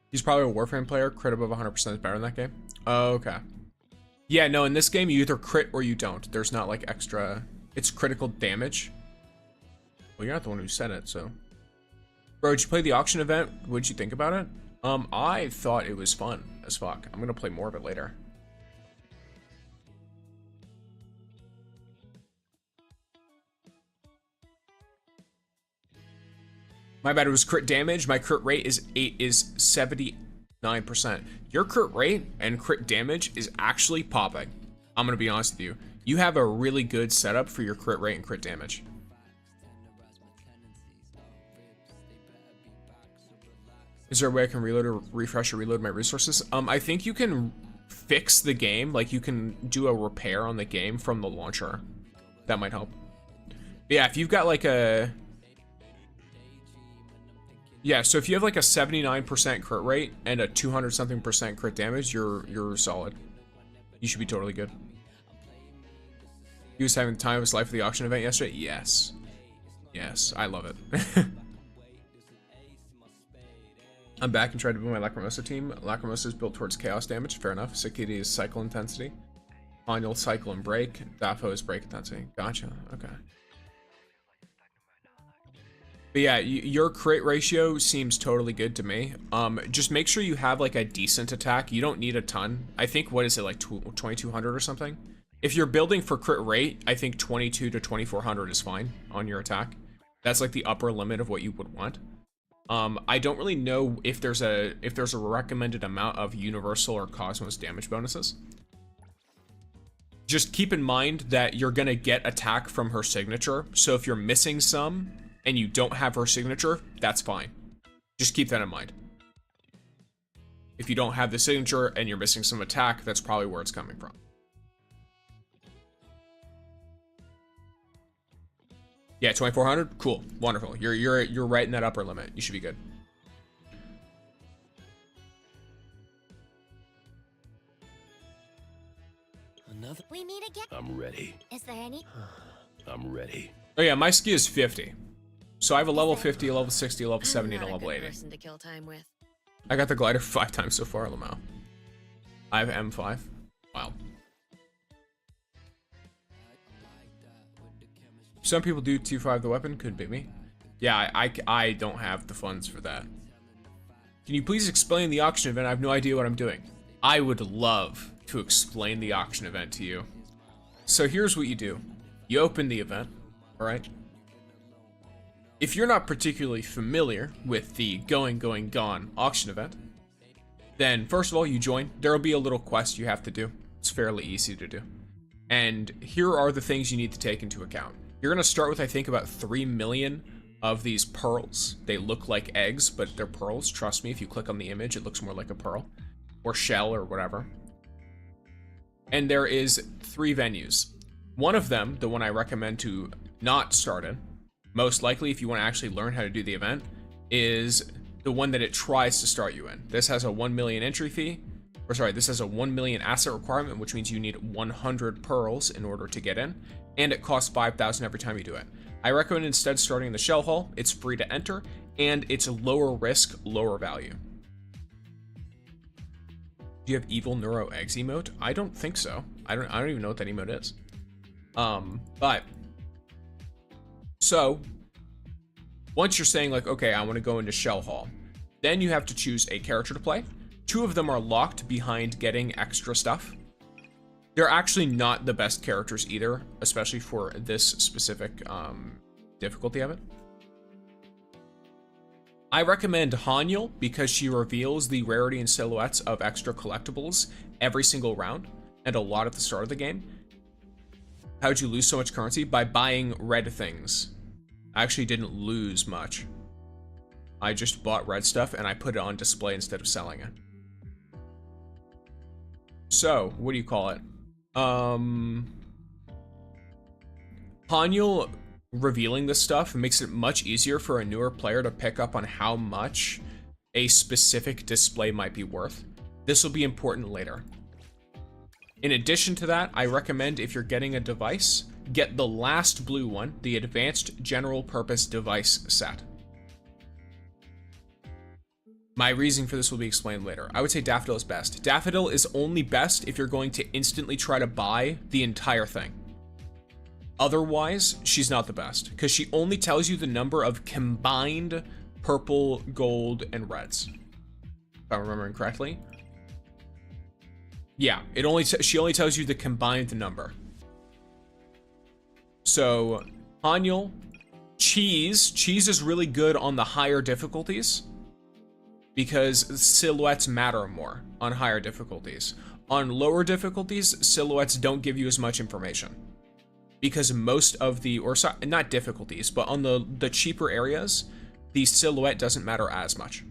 He's probably a Warframe player. Crit above 100% is better in that game. Oh, okay. Yeah, no, in this game, you either crit or you don't. There's not like extra... It's critical damage. Well, you're not the one who said it, so... Bro, did you play the auction event? What'd you think about it? I thought it was fun as fuck. I'm gonna play more of it later. My bad, it was crit damage. My crit rate is 79%. Your crit rate and crit damage is actually popping. I'm gonna be honest with you. You have a really good setup for your crit rate and crit damage. Is there a way I can reload or refresh or reload my resources? I think you can fix the game, like you can do a repair on the game from the launcher. That might help. But yeah, if you've got like a... Yeah, so if you have like a 79% crit rate and a 200-something% crit damage, you're solid. You should be totally good. He was having the time of his life at the auction event yesterday? Yes. Yes, I love it. I'm back and tried to build my Lacrimosa team. Lacrimosa is built towards chaos damage, fair enough. Sakiti is cycle intensity. Annual cycle and break. Dafo is break intensity. Gotcha, okay. But yeah, your crit ratio seems totally good to me. Just make sure you have like a decent attack. You don't need a ton. I think, what is it, like 2200 or something? If you're building for crit rate, I think 22 to 2400 is fine on your attack. That's like the upper limit of what you would want. I don't really know if there's a recommended amount of universal or cosmos damage bonuses. Just keep in mind that you're gonna get attack from her signature. So if you're missing some and you don't have her signature, that's fine. Just keep that in mind. If you don't have the signature and you're missing some attack, that's probably where it's coming from. Yeah, 2400, cool, wonderful. You're right in that upper limit. You should be good. Another. We meet again. I'm ready. Is there any? I'm ready. Oh yeah, my ski is 50. So I have a level 50, a level 60, a level 70, and a level 80. Person to kill time with. I got the glider 5 times so far, Lamau. I have M5. Wow. Some people do 2.5 the weapon, could be me. Yeah, I don't have the funds for that. Can you please explain the auction event? I have no idea what I'm doing. I would love to explain the auction event to you. So here's what you do. You open the event, alright? If you're not particularly familiar with the Going Gone auction event, then first of all, you join. There will be a little quest you have to do. It's fairly easy to do. And here are the things you need to take into account. You're going to start with, I think, about 3 million of these pearls. They look like eggs, but they're pearls. Trust me, if you click on the image, it looks more like a pearl or shell or whatever. And there is 3 venues. One of them, the one I recommend to not start in, most likely if you want to actually learn how to do the event, is the one that it tries to start you in. This has a 1 million entry fee. Or sorry, this has a 1 million asset requirement, which means you need 100 pearls in order to get in, and it costs 5,000 every time you do it. I recommend instead starting in the Shell Hall. It's free to enter, and it's lower risk, lower value. Do you have Evil Neuro Eggs emote? I don't think so. I don't even know what that emote is. But so once you're saying like, okay, I want to go into Shell Hall, then you have to choose a character to play. 2 of them are locked behind getting extra stuff. They're actually not the best characters either, especially for this specific difficulty of it. I recommend Hanyul because she reveals the rarity and silhouettes of extra collectibles every single round and a lot at the start of the game. How did you lose so much currency? By buying red things. I actually didn't lose much. I just bought red stuff and I put it on display instead of selling it. So, what do you call it? Hanyul revealing this stuff makes it much easier for a newer player to pick up on how much a specific display might be worth. This will be important later. In addition to that, I recommend if you're getting a device, get the last blue one, the Advanced General Purpose Device set. My reasoning for this will be explained later. I would say Daffodil is best. Daffodil is only best if you're going to instantly try to buy the entire thing. Otherwise, she's not the best, because she only tells you the number of combined purple, gold, and reds. If I'm remembering correctly. Yeah, she only tells you the combined number. So, Hanyul, Cheese is really good on the higher difficulties, because silhouettes matter more on higher difficulties. On lower difficulties, silhouettes don't give you as much information. Because most of the, or not difficulties, but on the cheaper areas, the silhouette doesn't matter as much.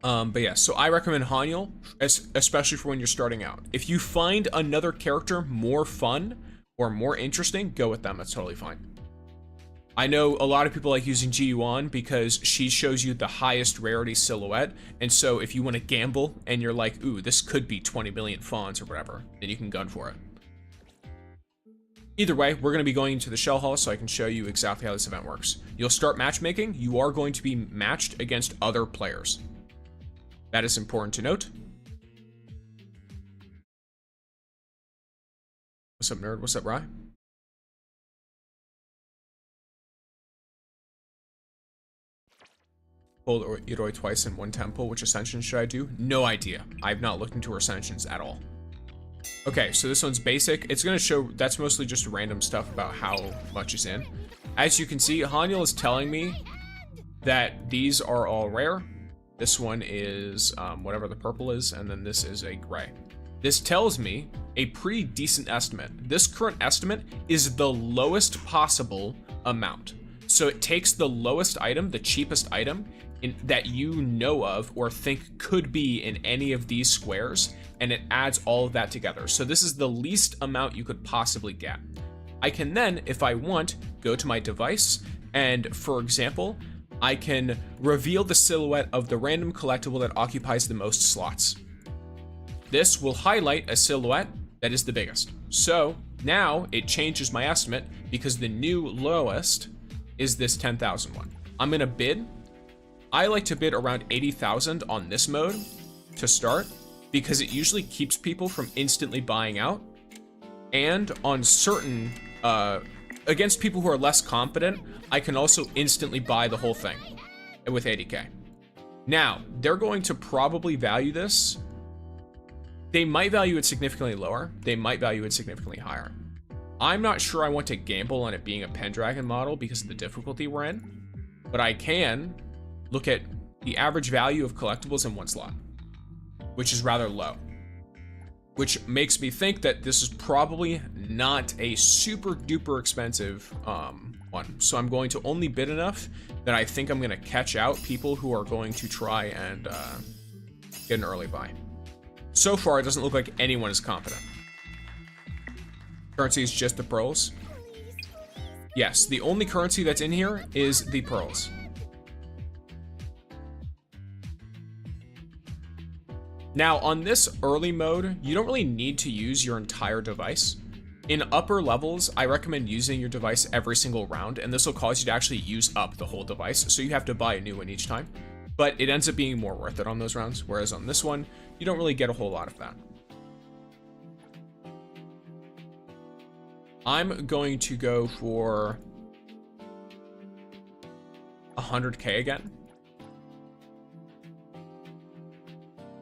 But yeah, so I recommend Hanyul, especially for when you're starting out. If you find another character more fun or more interesting, go with them. That's totally fine. I know a lot of people like using Ji-Yuan because she shows you the highest rarity silhouette. And so if you want to gamble and you're like, ooh, this could be 20 million fons or whatever, then you can gun for it. Either way, we're going to be going into the Shell Hall so I can show you exactly how this event works. You'll start matchmaking. You are going to be matched against other players. That is important to note. What's up, nerd? What's up, Rye? Pulled IROI twice in one temple. Which ascension should I do? No idea. I've not looked into her ascensions at all. Okay, so this one's basic. It's going to show, that's mostly just random stuff about how much is in. As you can see, Hanyul is telling me that these are all rare. This one is whatever the purple is, and then this is a gray. This tells me a pretty decent estimate. This current estimate is the lowest possible amount. So it takes the lowest item, the cheapest item that you know of or think could be in any of these squares, and it adds all of that together. So this is the least amount you could possibly get. I can then, if I want, go to my device, and for example, I can reveal the silhouette of the random collectible that occupies the most slots. This will highlight a silhouette that is the biggest. So now it changes my estimate because the new lowest is this 10,000 one. I'm gonna bid. I like to bid around 80,000 on this mode to start because it usually keeps people from instantly buying out. And on certain, against people who are less confident, I can also instantly buy the whole thing with 80K. Now, they're going to probably value this. They might value it significantly lower. They might value it significantly higher. I'm not sure I want to gamble on it being a Pendragon model because of the difficulty we're in, but I can look at the average value of collectibles in one slot, which is rather low, which makes me think that this is probably not a super duper expensive one. So I'm going to only bid enough that I think I'm going to catch out people who are going to try and get an early buy. So far, it doesn't look like anyone is confident. Currency is just the pearls. Yes, the only currency that's in here is the pearls. Now, on this early mode, you don't really need to use your entire device. In upper levels, I recommend using your device every single round, and this will cause you to actually use up the whole device, so you have to buy a new one each time. But it ends up being more worth it on those rounds, whereas on this one, you don't really get a whole lot of that. I'm going to go for 100K again.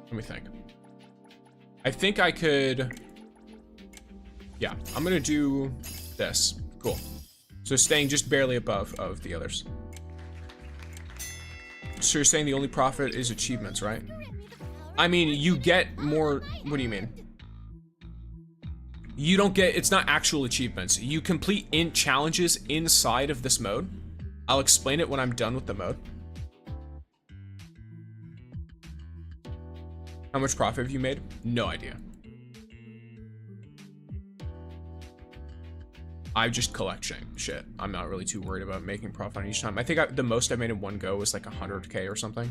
Let me think. I think I could... Yeah, I'm gonna do this. Cool. So staying just barely above of the others. So you're saying the only profit is achievements, right? I mean, you get more... What do you mean? You don't get... It's not actual achievements. You complete challenges inside of this mode. I'll explain it when I'm done with the mode. How much profit have you made? No idea. I just collect shit. I'm not really too worried about making profit on each time. I think the most I made in one go was like 100K or something.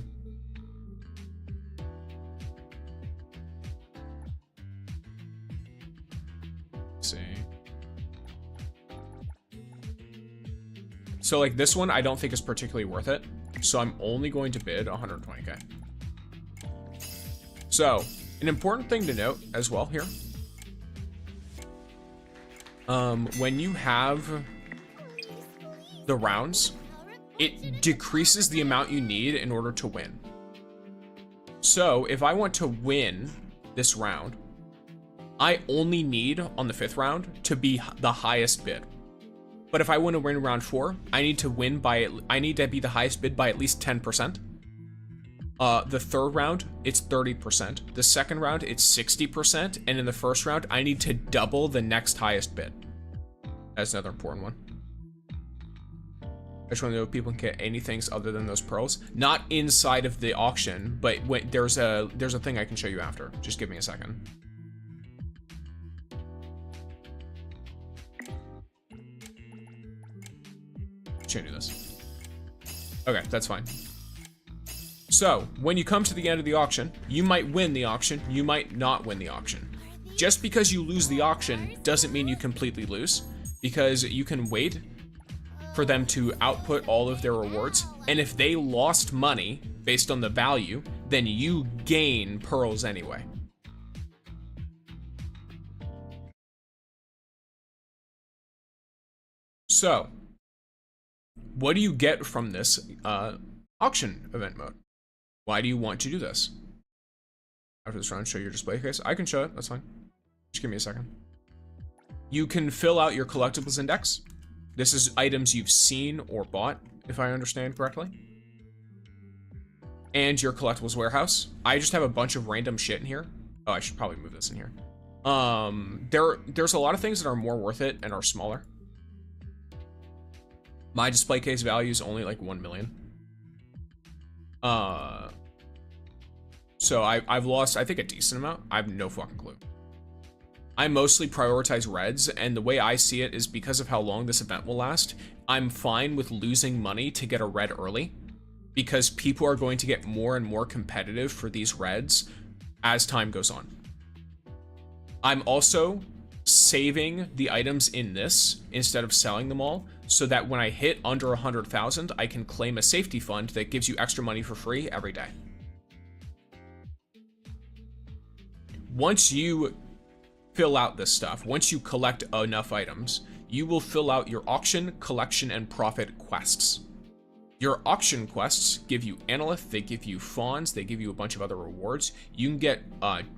Let's see. So like this one, I don't think is particularly worth it. So I'm only going to bid 120K. So, an important thing to note as well here. When you have the rounds, it decreases the amount you need in order to win. So, if I want to win this round, I only need, on the 5th round, to be the highest bid. But if I want to win round 4, I need to be the highest bid by at least 10%. The 3rd round, it's 30%. The 2nd round, it's 60%. And in the 1st round, I need to double the next highest bid. That's another important one. I just want to know if people can get anything other than those pearls. Not inside of the auction, but there's a thing I can show you after. Just give me a second. Should do this. Okay, that's fine. So, when you come to the end of the auction, you might win the auction, you might not win the auction. Just because you lose the auction doesn't mean you completely lose, because you can wait for them to output all of their rewards, and if they lost money based on the value, then you gain pearls anyway. So, what do you get from this auction event mode? Why do you want to do this? After this round, show your display case. I can show it, that's fine. Just give me a second. You can fill out your collectibles index. This is items you've seen or bought, if I understand correctly. And your collectibles warehouse. I just have a bunch of random shit in here. Oh, I should probably move this in here. There's a lot of things that are more worth it and are smaller. My display case value is only like 1 million. So I've lost, I think, a decent amount. I have no fucking clue. I mostly prioritize reds, and the way I see it is because of how long this event will last, I'm fine with losing money to get a red early, because people are going to get more and more competitive for these reds as time goes on. I'm also saving the items in this instead of selling them all, so that when I hit under 100,000, I can claim a safety fund that gives you extra money for free every day. Once you fill out this stuff, once you collect enough items, you will fill out your auction, collection, and profit quests. Your auction quests give you Analyth, they give you fons, they give you a bunch of other rewards. You can get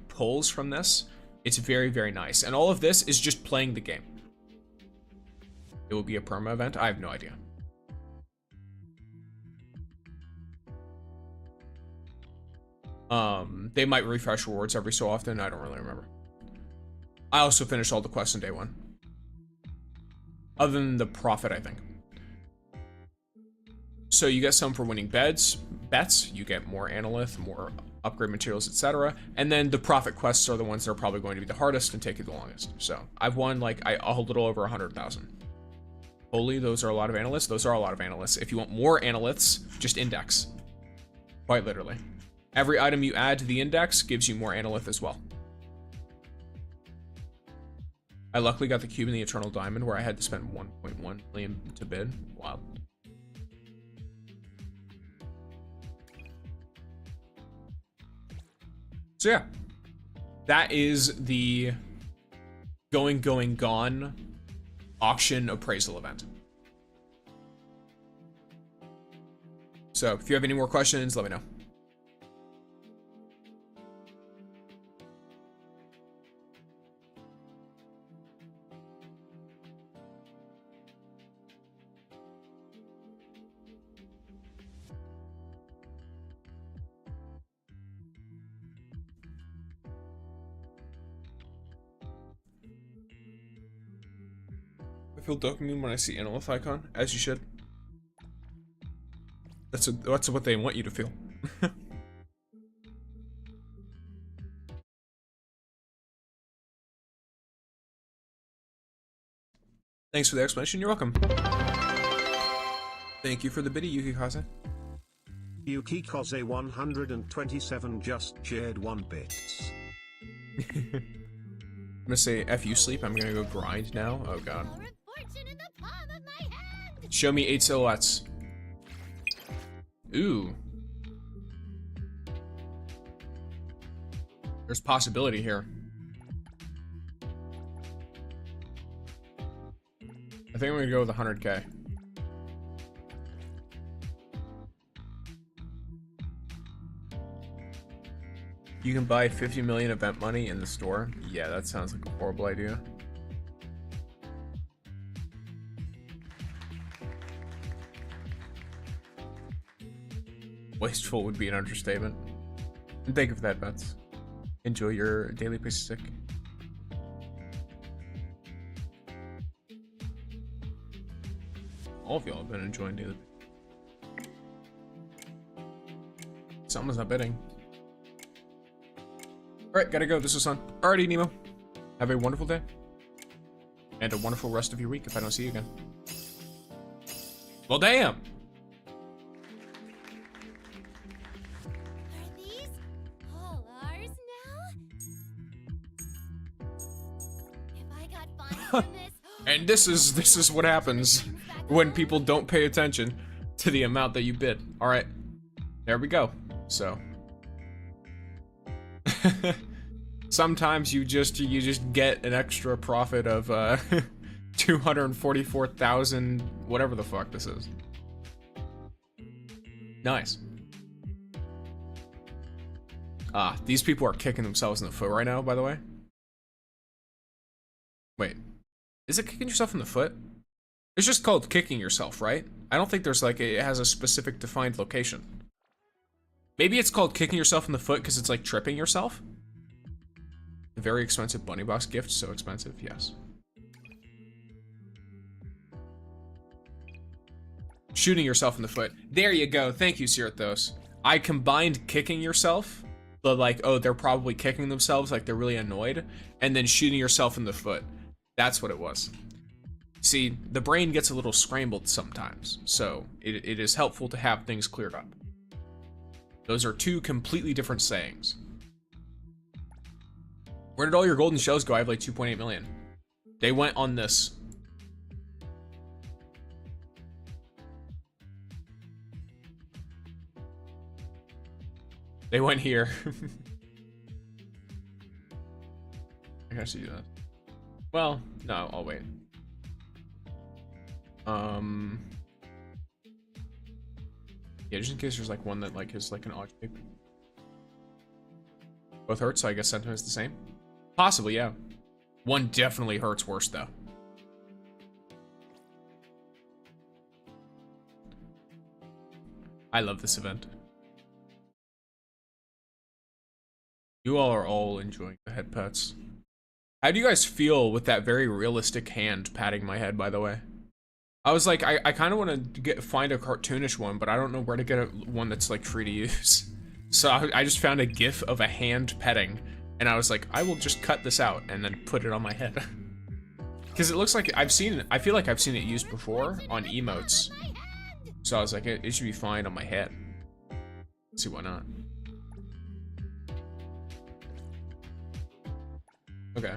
pulls from this. It's very, very nice. And all of this is just playing the game. it will be a perma event. I have no idea. They might refresh rewards every so often. I don't really remember. I also finished all the quests on day 1. Other than the profit, I think. So you get some for winning bets. You get more analyth, more upgrade materials, etc. And then the profit quests are the ones that are probably going to be the hardest and take you the longest. So I've won like a little over 100,000. Holy, those are a lot of analysts. Those are a lot of analysts. If you want more analysts, just index. Quite literally. Every item you add to the index gives you more analyth as well. I luckily got the cube and the eternal diamond where I had to spend 1.1 million to bid. Wild. So yeah, that is the gone auction appraisal event. So if you have any more questions, let me know. I feel dopamine when I see analyth icon, as you should. That's what they want you to feel. Thanks for the explanation. You're welcome. Thank you for the biddy, Yukikaze. Yukikaze 127 just shared 1 bits. I'm gonna say F you sleep. I'm gonna go grind now. Oh god. Show me 8 silhouettes. Ooh. There's possibility here. I think I'm gonna go with 100K. You can buy 50 million event money in the store. Yeah, that sounds like a horrible idea. Wasteful would be an understatement. And thank you for that, Bets. Enjoy your daily piece of sick. All of y'all have been enjoying daily. Someone's not bidding. Alright, gotta go. This was fun. Alrighty, Nemo. Have a wonderful day. And a wonderful rest of your week if I don't see you again. Well, damn! Are these all ours now? If I got fined from this, And this is what happens when people don't pay attention to the amount that you bid. Alright. There we go. So. Sometimes you just get an extra profit of 244,000 whatever the fuck this is. Nice. Ah, these people are kicking themselves in the foot right now, by the way. Wait. Is it kicking yourself in the foot? It's just called kicking yourself, right? I don't think there's like it has a specific defined location. Maybe it's called kicking yourself in the foot because it's like tripping yourself. A very expensive bunny box gift, so expensive, yes. Shooting yourself in the foot. There you go. Thank you, Sirthos. I combined kicking yourself, but like, oh, they're probably kicking themselves, like they're really annoyed, and then shooting yourself in the foot. That's what it was. See, the brain gets a little scrambled sometimes, so it is helpful to have things cleared up. Those are two completely different sayings. Where did all your golden shells go? I have like 2.8 million. They went on this. They went here. I gotta see that. Well, no, I'll wait. Yeah, just in case there's like one that like is like an odd shape. Both hurt, so I guess sentiment's the same. Possibly, yeah. One definitely hurts worse though. I love this event. You all are all enjoying the head pets. How do you guys feel with that very realistic hand patting my head, by the way? I was like, I kind of want to find a cartoonish one, but I don't know where to get one that's like free to use. So I just found a GIF of a hand petting, and I was like, I will just cut this out and then put it on my head. Because it looks like I feel like I've seen it used before on emotes. So I was like, it should be fine on my head. Let's see, why not? Okay.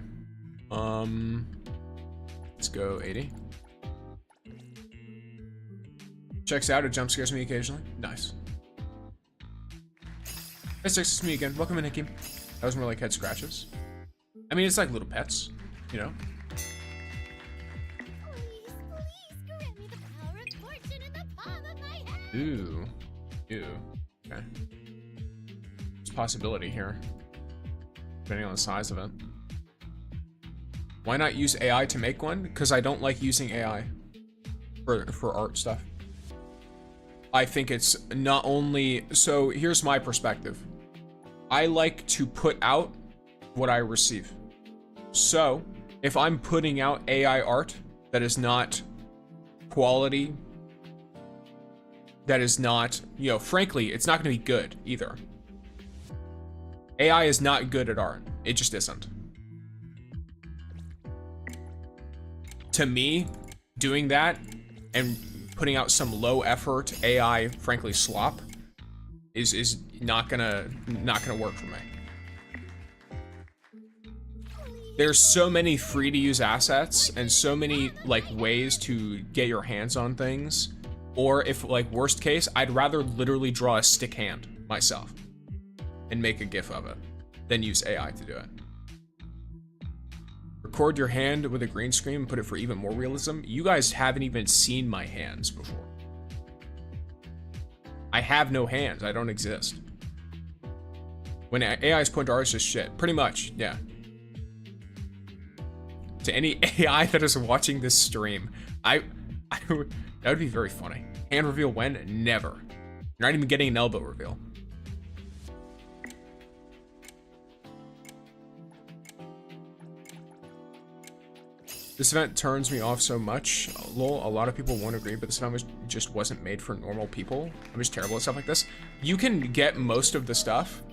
Let's go 80. Checks out, it jump scares me occasionally. Nice. Hey Six, it's me again. Welcome in, Nikki. That was more like head scratches. I mean, it's like little pets, you know? Ooh. Ooh. Okay. There's possibility here. Depending on the size of it. Why not use AI to make one? Because I don't like using AI for art stuff. I think it's not only... So here's my perspective. I like to put out what I receive. So if I'm putting out AI art that is not quality, that is not, you know, frankly, it's not going to be good either. AI is not good at art. It just isn't. To me, doing that and putting out some low effort AI, frankly, slop is not gonna work for me. There's so many free to use assets and so many like ways to get your hands on things. Or if like worst case, I'd rather literally draw a stick hand myself and make a GIF of it than use AI to do it. Record your hand with a green screen and put it for even more realism. You guys haven't even seen my hands before. I have no hands. I don't exist. When AI's point to art is just shit. Pretty much, yeah. To any AI that is watching this stream, that would be very funny. Hand reveal when? Never. You're not even getting an elbow reveal. This event turns me off so much. Lol, a lot of people won't agree, but this event just wasn't made for normal people. I'm just terrible at stuff like this. You can get most of the stuff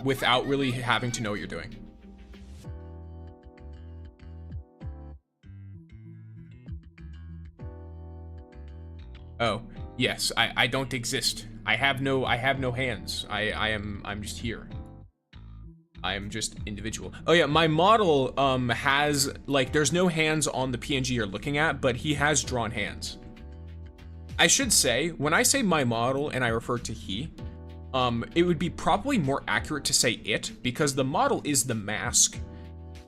without really having to know what you're doing. Oh, yes, I don't exist. I have no hands. I'm just here. I am just individual. Oh yeah, my model has, like, there's no hands on the PNG you're looking at, but he has drawn hands. I should say, when I say my model and I refer to he, it would be probably more accurate to say it, because the model is the mask.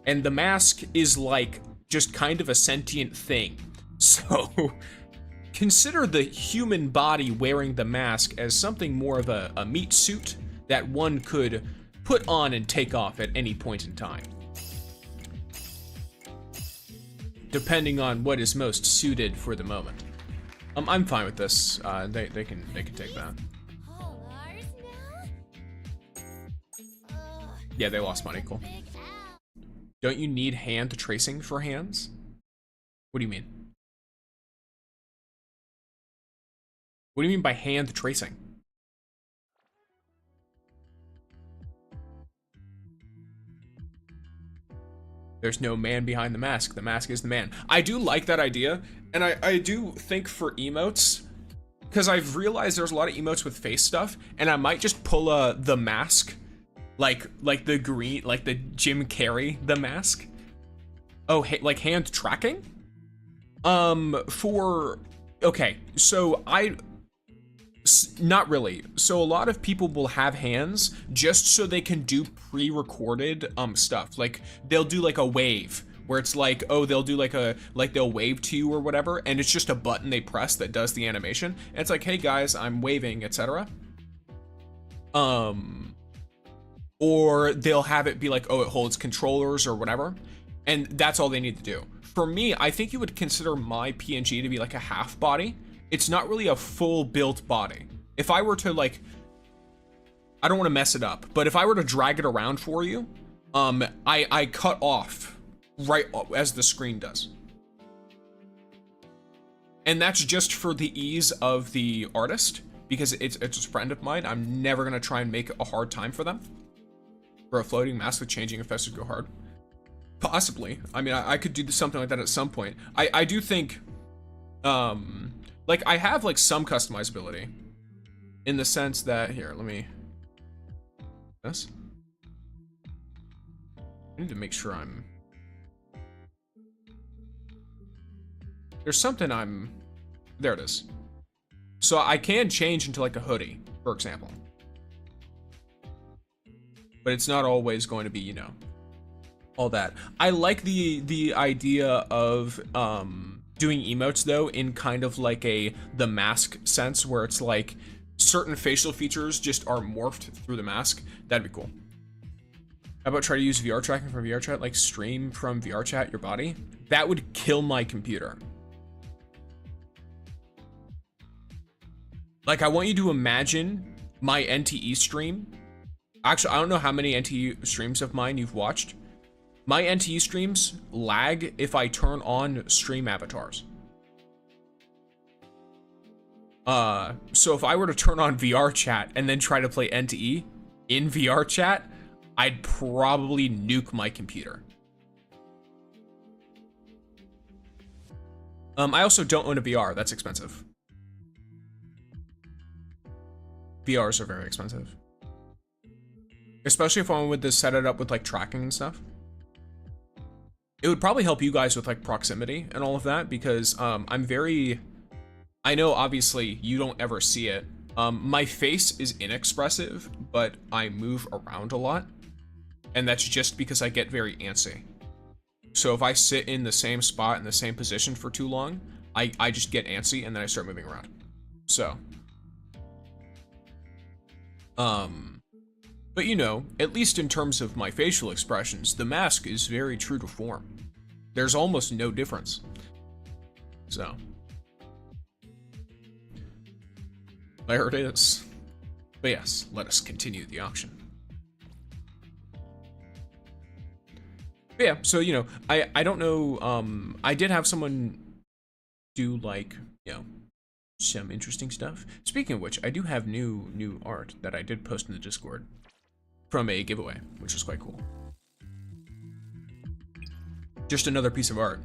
And the mask is like just kind of a sentient thing. So consider the human body wearing the mask as something more of a meat suit that one could put on and take off at any point in time, depending on what is most suited for the moment. I'm fine with this. They can take that. Yeah, they lost money. Cool. Don't you need hand tracing for hands? What do you mean? What do you mean by hand tracing? There's no man behind the mask. The mask is the man. I do like that idea, and I do think for emotes, because I've realized there's a lot of emotes with face stuff, and I might just pull the mask, like the green, like the Jim Carrey, the mask. Oh, like hand tracking? Okay, so not really. So a lot of people will have hands just so they can do pre-recorded stuff. Like they'll do like a wave where it's like, oh, they'll do they'll wave to you or whatever, and it's just a button they press that does the animation. And it's like, hey guys, I'm waving, etc. Or they'll have it be like, oh, it holds controllers or whatever, and that's all they need to do. For me, I think you would consider my PNG to be like a half body, it's not really a full built body. If I were to like, I don't want to mess it up, but if I were to drag it around for you, I cut off right as the screen does. And that's just for the ease of the artist, because it's a friend of mine. I'm never gonna try and make it a hard time for them. For a floating mask with changing effects would go hard. Possibly. I mean, I could do something like that at some point. I do think, like I have like some customizability in the sense that, here, let me, this. I need to make sure there's something there it is. So I can change into like a hoodie, for example. But it's not always going to be, you know, all that. I like the idea of doing emotes though in kind of like the mask sense, where it's like certain facial features just are morphed through the mask. That'd be cool. How about try to use VR tracking from VR chat, like stream from VR chat your body? That would kill my computer. Like, I want you to imagine my NTE stream. Actually, I don't know how many NTE streams of mine you've watched. My NTE streams lag if I turn on stream avatars. So if I were to turn on VR chat and then try to play NTE in VR chat, I'd probably nuke my computer. I also don't own a VR. That's expensive. VRs are very expensive. Especially if I wanted to set it up with like tracking and stuff. It would probably help you guys with like proximity and all of that, because I know obviously you don't ever see it. My face is inexpressive, but I move around a lot. And that's just because I get very antsy. So if I sit in the same spot in the same position for too long, I just get antsy and then I start moving around. So. But you know, at least in terms of my facial expressions, the mask is very true to form. There's almost no difference. So. There it is. But yes, let us continue the auction. But yeah, so you know, I don't know, I did have someone do like, you know, some interesting stuff. Speaking of which, I do have new art that I did post in the Discord from a giveaway, which is quite cool. Just another piece of art.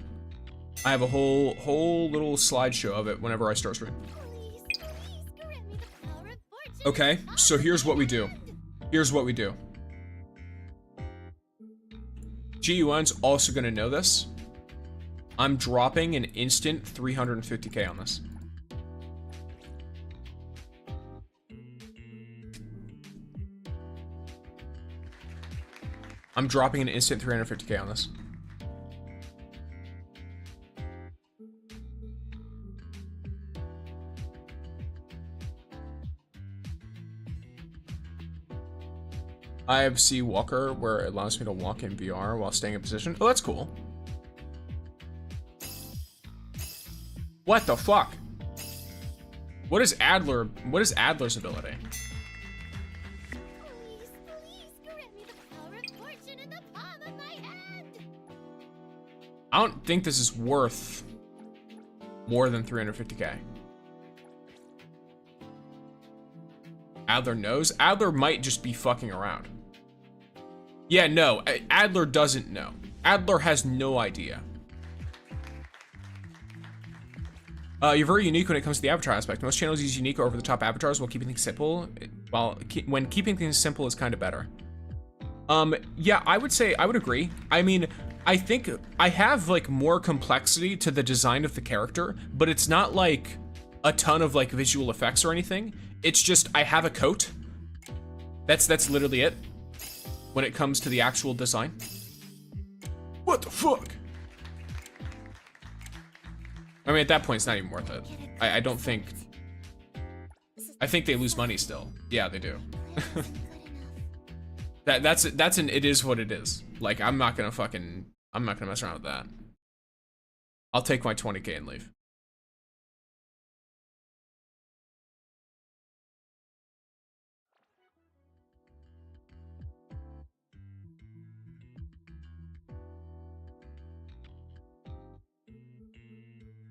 I have a whole little slideshow of it whenever I start stream. Okay, so here's what we do. Here's what we do. GUN's also gonna know this. I'm dropping an instant 350k on this. I'm dropping an instant 350k on this. I have C Walker, where it allows me to walk in VR while staying in position. Oh, that's cool. What the fuck? What is Adler's ability? I don't think this is worth more than 350k. Adler knows? Adler might just be fucking around. Yeah, no, Adler doesn't know. Adler has no idea. You're very unique when it comes to the avatar aspect. Most channels use unique or over-the-top avatars while keeping things simple. When keeping things simple is kind of better. Yeah, I would agree. I mean, I think I have like more complexity to the design of the character, but it's not like a ton of like visual effects or anything. It's just I have a coat. That's literally it when it comes to the actual design. What the fuck? I mean, at that point, it's not even worth it. I don't think. I think they lose money still. Yeah, they do. That's it is what it is. Like, I'm not gonna mess around with that. I'll take my 20k and leave.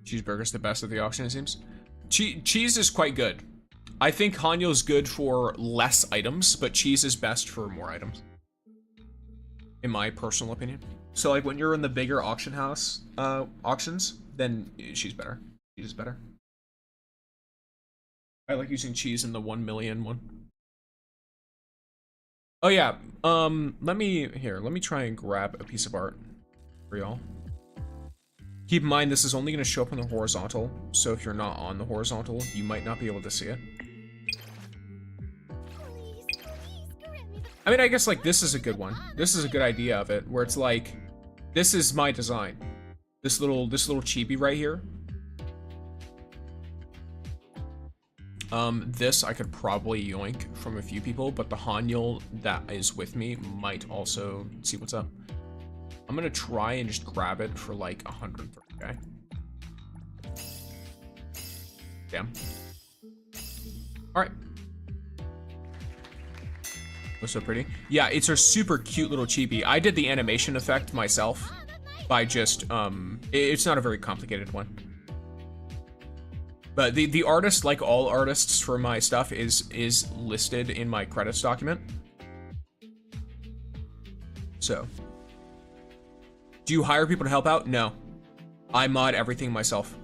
Cheeseburger's the best at the auction, it seems. Cheese is quite good. I think Hanyo's good for less items, but cheese is best for more items. In my personal opinion. So like when you're in the bigger auction house auctions, then she's better. Cheese is better. I like using cheese in the 1 million one. Oh yeah, let me try and grab a piece of art for y'all. Keep in mind, this is only going to show up on the horizontal, so if you're not on the horizontal, you might not be able to see it. I mean, I guess, like, this is a good one. This is a good idea of it, where it's like, this is my design. This little chibi right here. This I could probably yoink from a few people, but the Hanyul that is with me might also see what's up. I'm gonna try and just grab it for like 130, okay? Damn. Alright. Looks so pretty. Yeah, it's a super cute little chibi. I did the animation effect myself by just, it's not a very complicated one. But the artist, like all artists for my stuff, is listed in my credits document. So. Do you hire people to help out? No. I mod everything myself.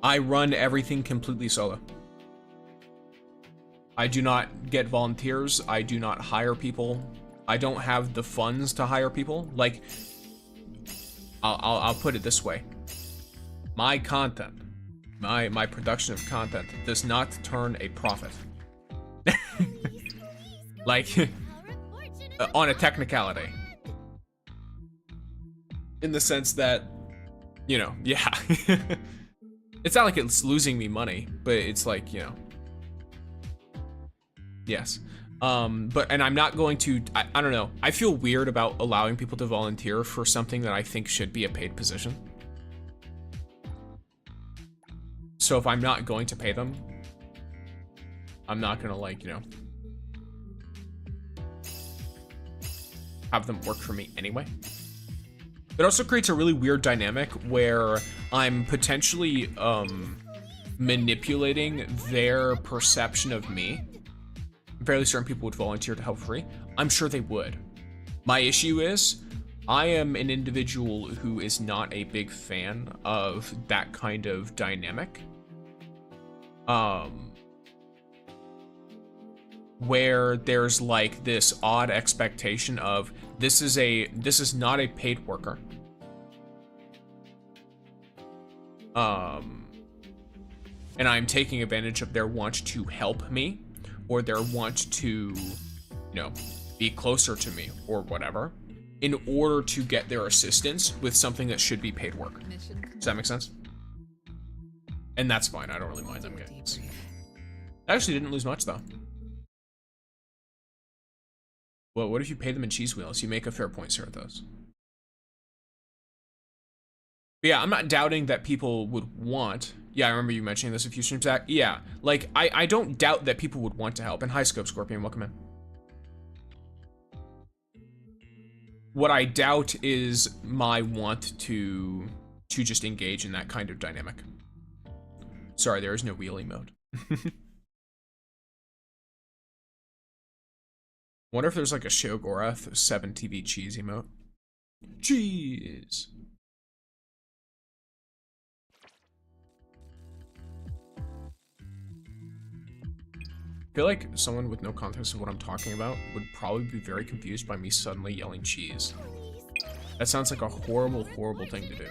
I run everything completely solo. I do not get volunteers. I do not hire people. I don't have the funds to hire people. Like, I'll put it this way. My content, my production of content does not turn a profit. Like, on a technicality. In the sense that, you know, yeah. It's not like it's losing me money, but it's like, you know. Yes. And I'm not going to, I don't know. I feel weird about allowing people to volunteer for something that I think should be a paid position. So if I'm not going to pay them, I'm not gonna, like, you know, have them work for me anyway. It also creates a really weird dynamic where I'm potentially manipulating their perception of me. I'm fairly certain people would volunteer to help for free. I'm sure they would. My issue is I am an individual who is not a big fan of that kind of dynamic. Where there's like this odd expectation of this is not a paid worker. And I'm taking advantage of their want to help me or their want to, you know, be closer to me or whatever in order to get their assistance with something that should be paid work. Does that make sense? And that's fine. I don't really mind them getting this. I actually didn't lose much though. Well, what if you pay them in cheese wheels? You make a fair point, sir, at those. But yeah, I'm not doubting that people would want. Yeah, I remember you mentioning this a few streams back. Yeah, like, I don't doubt that people would want to help. And hi, Scope Scorpion, welcome in. What I doubt is my want to just engage in that kind of dynamic. Sorry, there is no wheelie mode. Wonder if there's like a Shogorath 7TV cheese emote. Cheese! I feel like someone with no context of what I'm talking about would probably be very confused by me suddenly yelling cheese. That sounds like a horrible, horrible thing to do.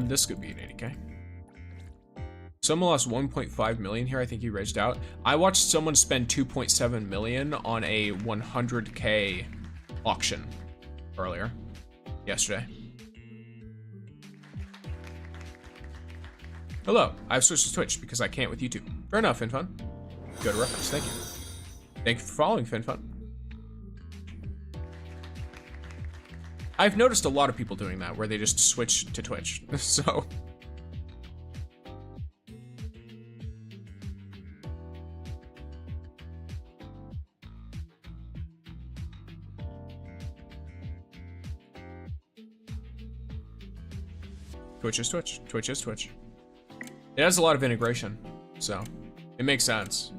This could be an 80k. Someone lost 1.5 million here. I think he raged out. I watched someone spend 2.7 million on a 100k auction earlier, yesterday. Hello, I've switched to Twitch because I can't with YouTube. Fair enough, FinFun. Go to reference, thank you. Thank you for following, FinFun. I've noticed a lot of people doing that, where they just switch to Twitch, so. Twitch is Twitch. Twitch is Twitch. It has a lot of integration, so it makes sense.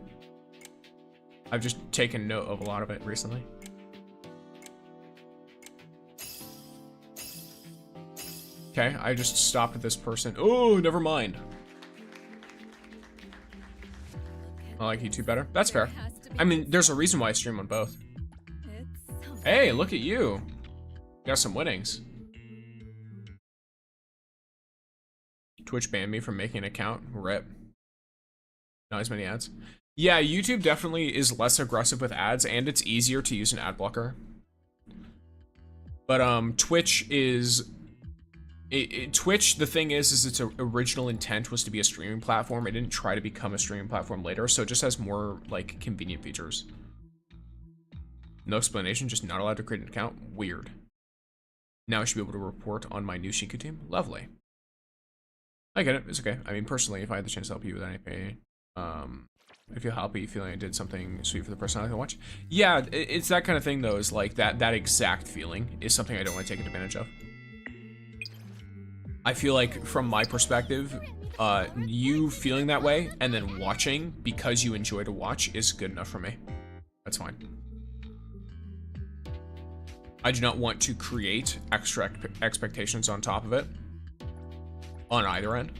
I've just taken note of a lot of it recently. Okay, I just stopped this person. Oh, never mind. I like YouTube better. That's fair. I mean, there's a reason why I stream on both. Hey, look at you. You got some winnings. Twitch banned me from making an account. RIP. Not as many ads. Yeah, YouTube definitely is less aggressive with ads, and it's easier to use an ad blocker. But Twitch is... Twitch, the thing is its original intent was to be a streaming platform. It didn't try to become a streaming platform later, so it just has more, like, convenient features. No explanation, just not allowed to create an account? Weird. Now I should be able to report on my new Shinku team? Lovely. I get it, it's okay. I mean, personally, if I had the chance to help you with anything, I feel happy feeling I did something sweet for the person I can watch. Yeah, it's that kind of thing, though, is like, that exact feeling is something I don't want to take advantage of. I feel like, from my perspective, you feeling that way and then watching because you enjoy to watch is good enough for me. That's fine. I do not want to create extra expectations on top of it. On either end.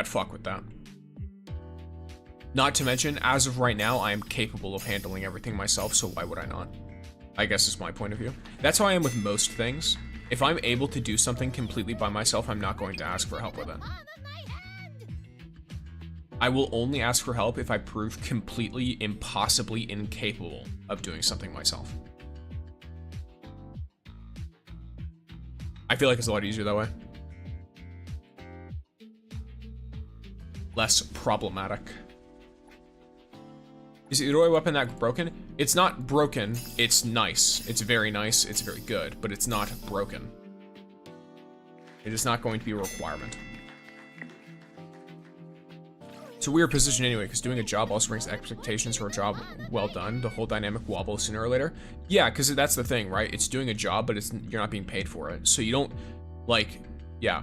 Fuck with that. Not to mention, as of right now, I am capable of handling everything myself, so why would I not? I guess is my point of view. That's how I am with most things. If I'm able to do something completely by myself, I'm not going to ask for help with it. I will only ask for help if I prove completely, impossibly incapable of doing something myself. I feel like it's a lot easier that way. Less problematic. Is the IROI weapon that broken? It's not broken, it's nice. It's very nice, it's very good, but it's not broken. It is not going to be a requirement. It's a weird position anyway, because doing a job also brings expectations for a job well done. The whole dynamic wobbles sooner or later. Yeah, because that's the thing, right? It's doing a job, but you're not being paid for it. So you don't, like, yeah.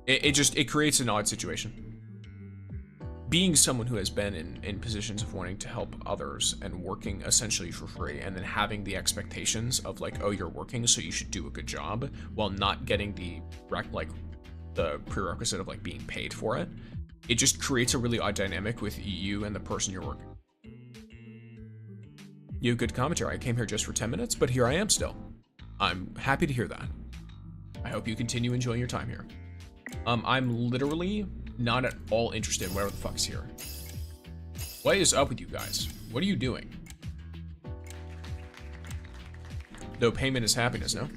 It creates an odd situation. Being someone who has been in positions of wanting to help others and working essentially for free, and then having the expectations of like, oh, you're working, so you should do a good job, while not getting the prerequisite of like being paid for it, it just creates a really odd dynamic with you and the person you're working. You have good commentary. I came here just for 10 minutes, but here I am still. I'm happy to hear that. I hope you continue enjoying your time here. I'm literally not at all interested in whatever the fuck's here. What is up with you guys? What are you doing? Though payment is happiness, no?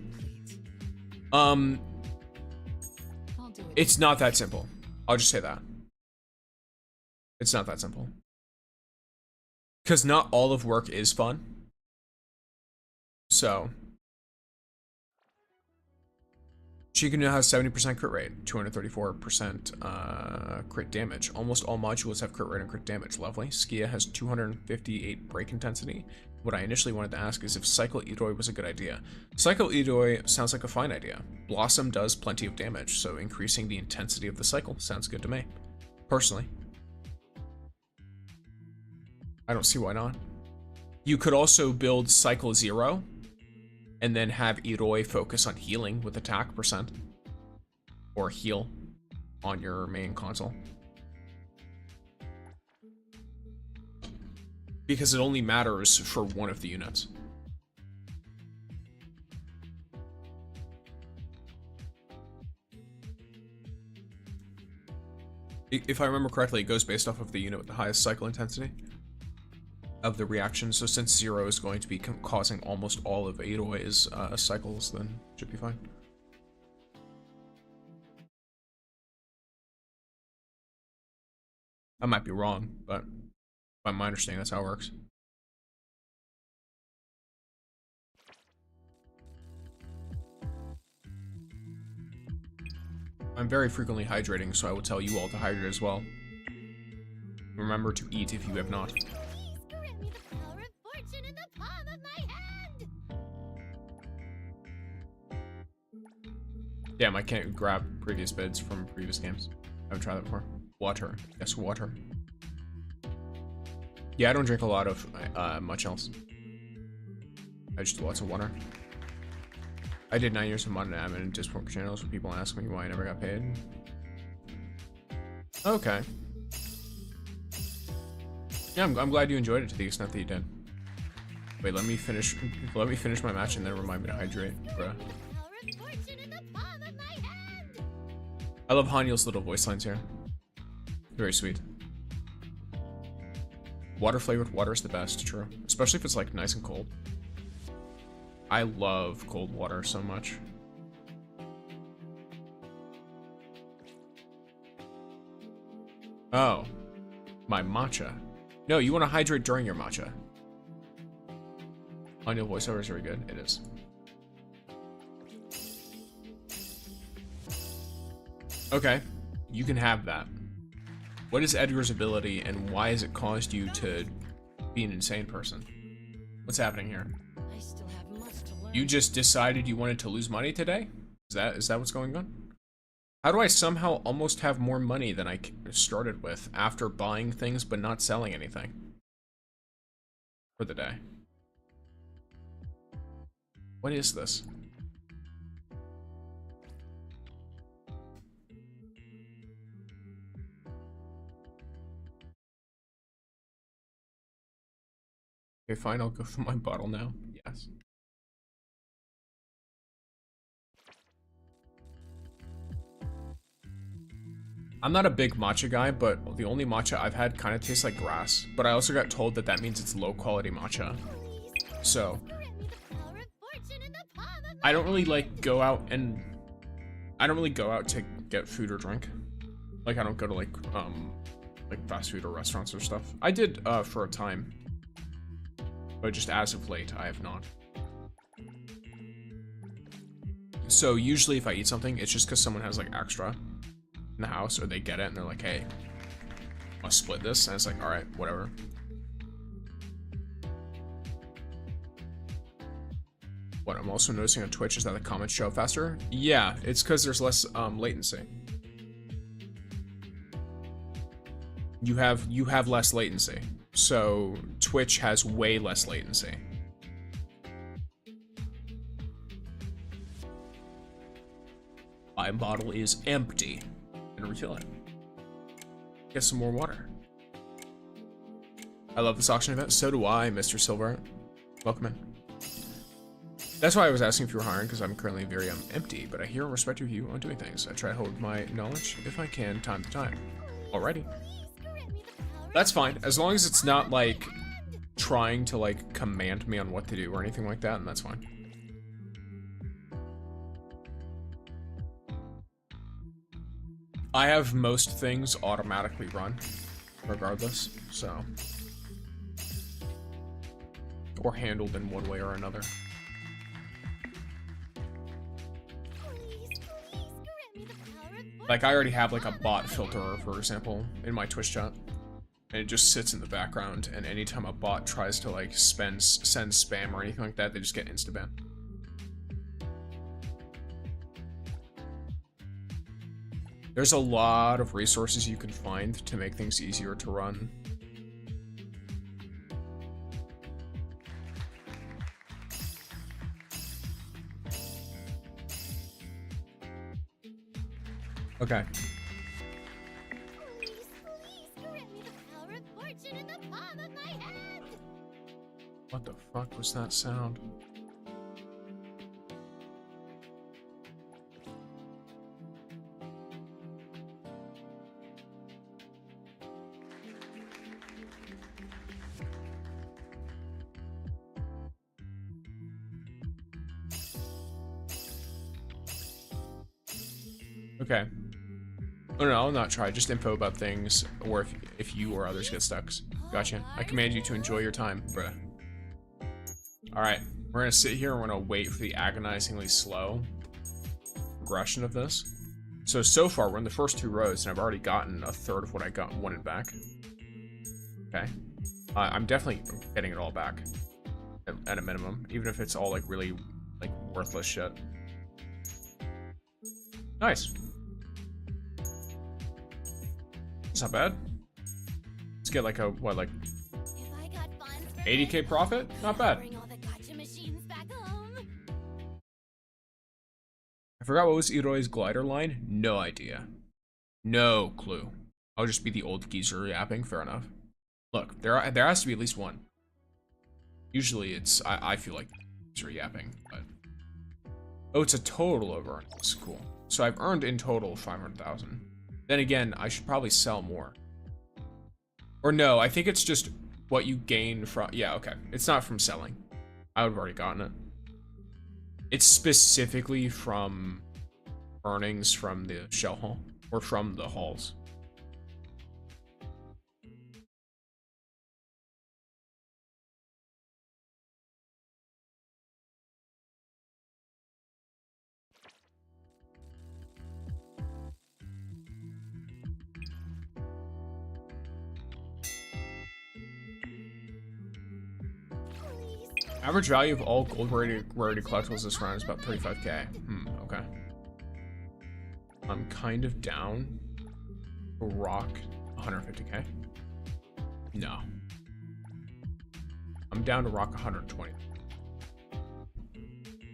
It's not that simple. I'll just say that. It's not that simple. Because not all of work is fun. So Shinku now has 70% crit rate, 234% crit damage. Almost all modules have crit rate and crit damage. Lovely. Skia has 258 break intensity. What I initially wanted to ask is if Cycle IROI was a good idea. Cycle IROI sounds like a fine idea. Blossom does plenty of damage, so increasing the intensity of the cycle sounds good to me. Personally. I don't see why not. You could also build Cycle 0 and then have IROI focus on healing with attack percent. Or heal on your main console. Because it only matters for one of the units. If I remember correctly, it goes based off of the unit with the highest cycle intensity of the reaction. So since 0 is going to be causing almost all of IROI's cycles, then it should be fine. I might be wrong, but by my understanding, that's how it works. I'm very frequently hydrating, so I will tell you all to hydrate as well. Remember to eat if you have not. Please grant me the power of fortune in the palm of my hand! Damn, I can't grab previous bids from previous games. I haven't tried that before. Water. Yes, water. Yeah, I don't drink a lot of much else. I just do lots of water. I did 9 years of modern admin and Discord channels where people ask me why I never got paid. Okay. Yeah, I'm glad you enjoyed it to the extent that you did. Wait, let me finish my match and then remind me to hydrate, bruh. I love Haniel's little voice lines here. Very sweet. Water flavored water is the best, true. Especially if it's like nice and cold. I love cold water so much. Oh, my matcha. No, you want to hydrate during your matcha. Haniel voiceover is very good. It is. Okay, you can have that. What is Edgar's ability and why has it caused you to be an insane person? What's happening here? I still have much to learn. You just decided you wanted to lose money today? Is that what's going on? How do I somehow almost have more money than I started with after buying things but not selling anything for the day? What is this? Okay, fine, I'll go for my bottle now. Yes. I'm not a big matcha guy, but the only matcha I've had kind of tastes like grass. But I also got told that that means it's low quality matcha. So, I don't really like go out to get food or drink. Like I don't go to like fast food or restaurants or stuff. I did for a time. But just as of late, I have not. So usually if I eat something, it's just because someone has like extra in the house or they get it and they're like, hey, I'll split this. And it's like, all right, whatever. What I'm also noticing on Twitch is that the comments show faster. Yeah, it's because there's less latency. You have less latency. So Twitch has way less latency. My bottle is empty. I'm gonna refill it. Get some more water. I love this auction event. So do I, Mr. Silver. Welcome in. That's why I was asking if you were hiring, because I'm currently very empty, but I hear and respect your view on doing things. I try to hold my knowledge if I can, time to time. Alrighty. That's fine, as long as it's not like trying to like command me on what to do or anything like that, and that's fine. I have most things automatically run, regardless, so. Or handled in one way or another. Like I already have like a bot filter, for example, in my Twitch chat. And it just sits in the background, and anytime a bot tries to like send spam or anything like that, they just get insta-ban. There's a lot of resources you can find to make things easier to run. Okay. What the fuck was that sound? Okay. Oh no, I'll not try. Just info about things, or if you or others get stuck. Gotcha. I command you to enjoy your time, bruh. Alright, we're gonna sit here and we're gonna wait for the agonizingly slow progression of this. So far, we're in the first 2 rows, and I've already gotten a third of what I wanted back. Okay. I'm definitely getting it all back, at a minimum, even if it's all, like, really, like, worthless shit. Nice. It's not bad. Let's get like a, what, like If I got funds for 80k profit? Not bad. bring all the gacha machines back home. I forgot what was IROI's glider line. No idea. No clue. I'll just be the old geezer yapping. Fair enough. Look, there has to be at least one. Usually it's, I feel like geezer yapping, but. Oh, it's a total of earnings. Cool. So I've earned in total 500,000. Then again, I should probably sell more. Or no, I think it's just what you gain from, yeah, okay. It's not from selling. I would have already gotten it. It's specifically from earnings from the shell hall, or from the halls. Average value of all gold rarity collectibles this round is about 35k. Okay. I'm kind of down to rock 150k. No. I'm down to rock 120.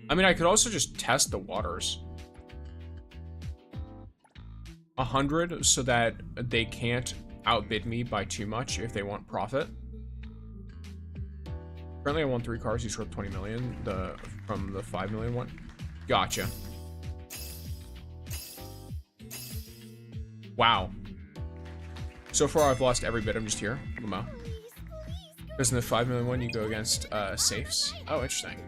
I mean, I could also just test the waters. 100 so that they can't outbid me by too much if they want profit. Currently I won 3 cars, each worth 20 million, from the 5 million one. Gotcha. Wow. So far I've lost every bit, I'm just here. Lamo. Because in the 5 million one you go against safes. Oh, interesting.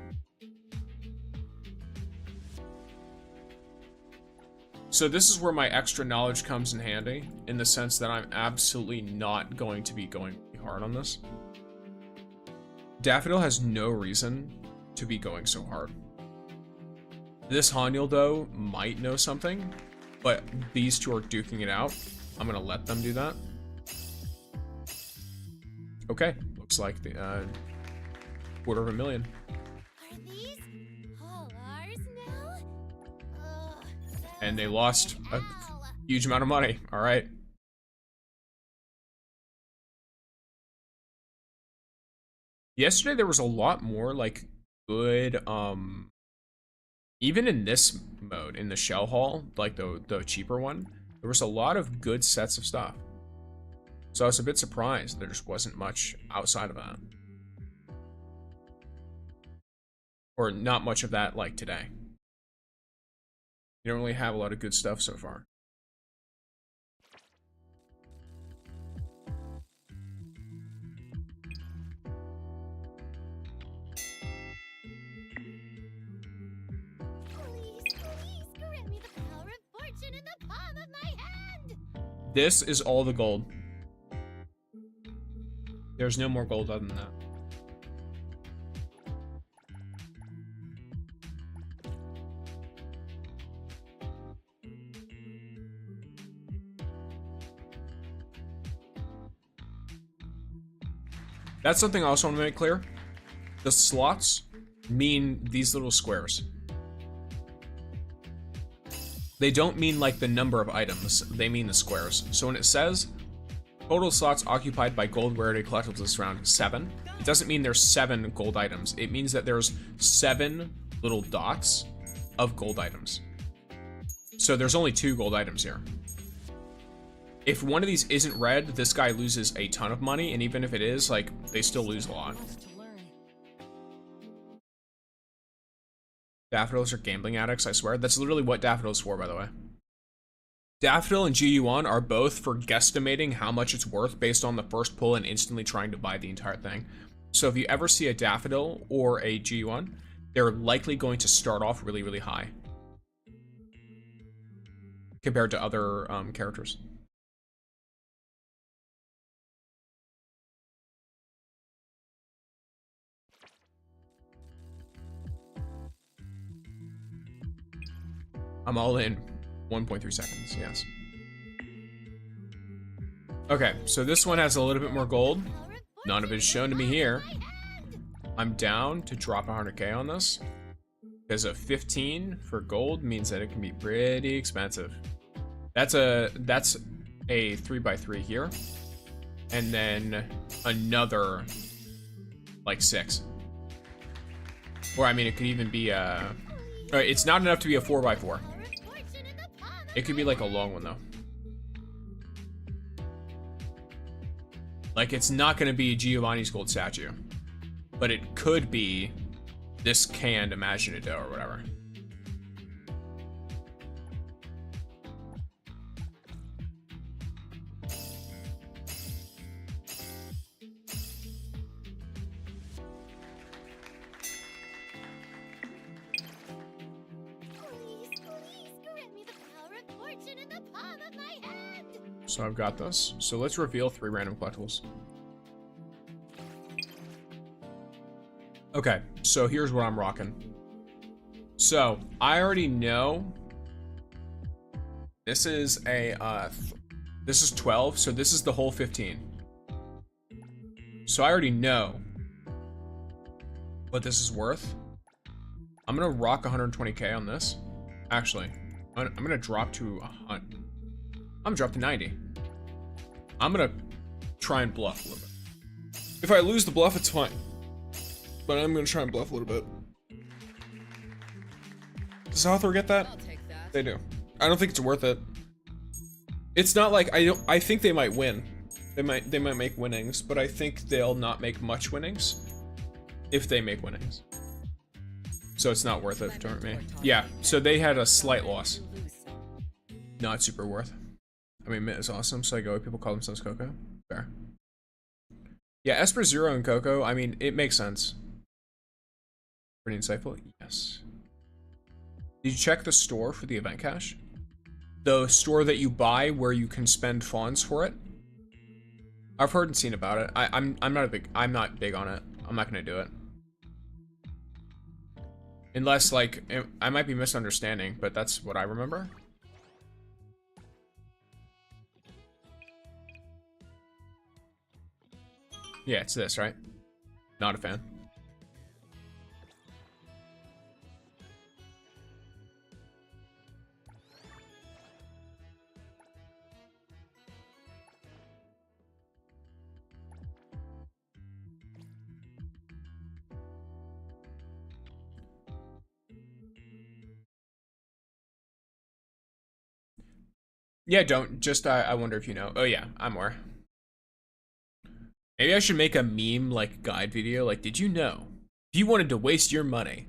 So this is where my extra knowledge comes in handy, in the sense that I'm absolutely not going to be going hard on this. Daffodil has no reason to be going so hard. This Haniel, though, might know something, but these two are duking it out. I'm gonna let them do that. Okay, looks like the $250,000. Are these all ours now? Ugh, And they lost a hell. huge amount of money. All right. Yesterday there was a lot more like good even in this mode, in the shell hall, like the cheaper one, there was a lot of good sets of stuff. So I was a bit surprised there just wasn't much outside of that. Or not much of that like today. You don't really have a lot of good stuff so far. Please grant me the power of fortune in the palm of my hand. This is all the gold. There's no more gold other than that. That's something I also want to make clear. The slots mean these little squares. They don't mean like the number of items, they mean the squares. So when it says total slots occupied by gold rarity collectibles this round 7, it doesn't mean there's 7 gold items. It means that there's 7 little dots of gold items. So there's only 2 gold items here. If one of these isn't red, this guy loses a ton of money, and even if it is, like, they still lose a lot. Daffodils are gambling addicts, I swear. That's literally what Daffodil is for, by the way. Daffodil and GU1 are both for guesstimating how much it's worth based on the first pull and instantly trying to buy the entire thing. So if you ever see a Daffodil or a GU1, they're likely going to start off really, really high compared to other characters. I'm all in. 1.3 seconds, yes. Okay, so this one has a little bit more gold. None of it is shown to me here. I'm down to drop 100k on this, because a 15 for gold means that it can be pretty expensive. That's a 3x3 here, and then another like 6. Or I mean, it could even be it's not enough to be a 4x4. It could be like a long one though. Like it's not going to be Giovanni's gold statue, but it could be this canned Imagine it or whatever. Please, please grant me the power of fortune in the palm of my hand. So I've got this. So let's reveal 3 random collectibles. Okay, so here's what I'm rocking. So I already know this is a this is 12, so this is the whole 15. So I already know what this is worth. I'm gonna rock 120k on this. Actually, I'm gonna drop to I'm gonna drop to 90. I'm gonna try and bluff a little bit. If I lose the bluff, it's fine. But I'm gonna try and bluff a little bit. Does Hawthorne get that? I'll take that. They do. I don't think it's worth it. It's not like I think they might win. They might make winnings, but I think they'll not make much winnings if they make winnings. So it's not worth it to me. Yeah, so they had a slight loss. Not super worth. I mean, Mitt is awesome, so I go, people call themselves Coco. Fair. Yeah, Esper Zero and Coco, I mean, it makes sense. Pretty insightful? Yes. Did you check the store for the event cache? The store that you buy where you can spend fons for it? I've heard and seen about it. I'm not big on it. I'm not gonna do it. Unless, like, I might be misunderstanding, but that's what I remember. Yeah, it's this, right? Not a fan. Yeah, don't. Just, I wonder if you know. Oh, yeah, I'm aware. Maybe I should make a meme, like, guide video. Like, did you know? If you wanted to waste your money.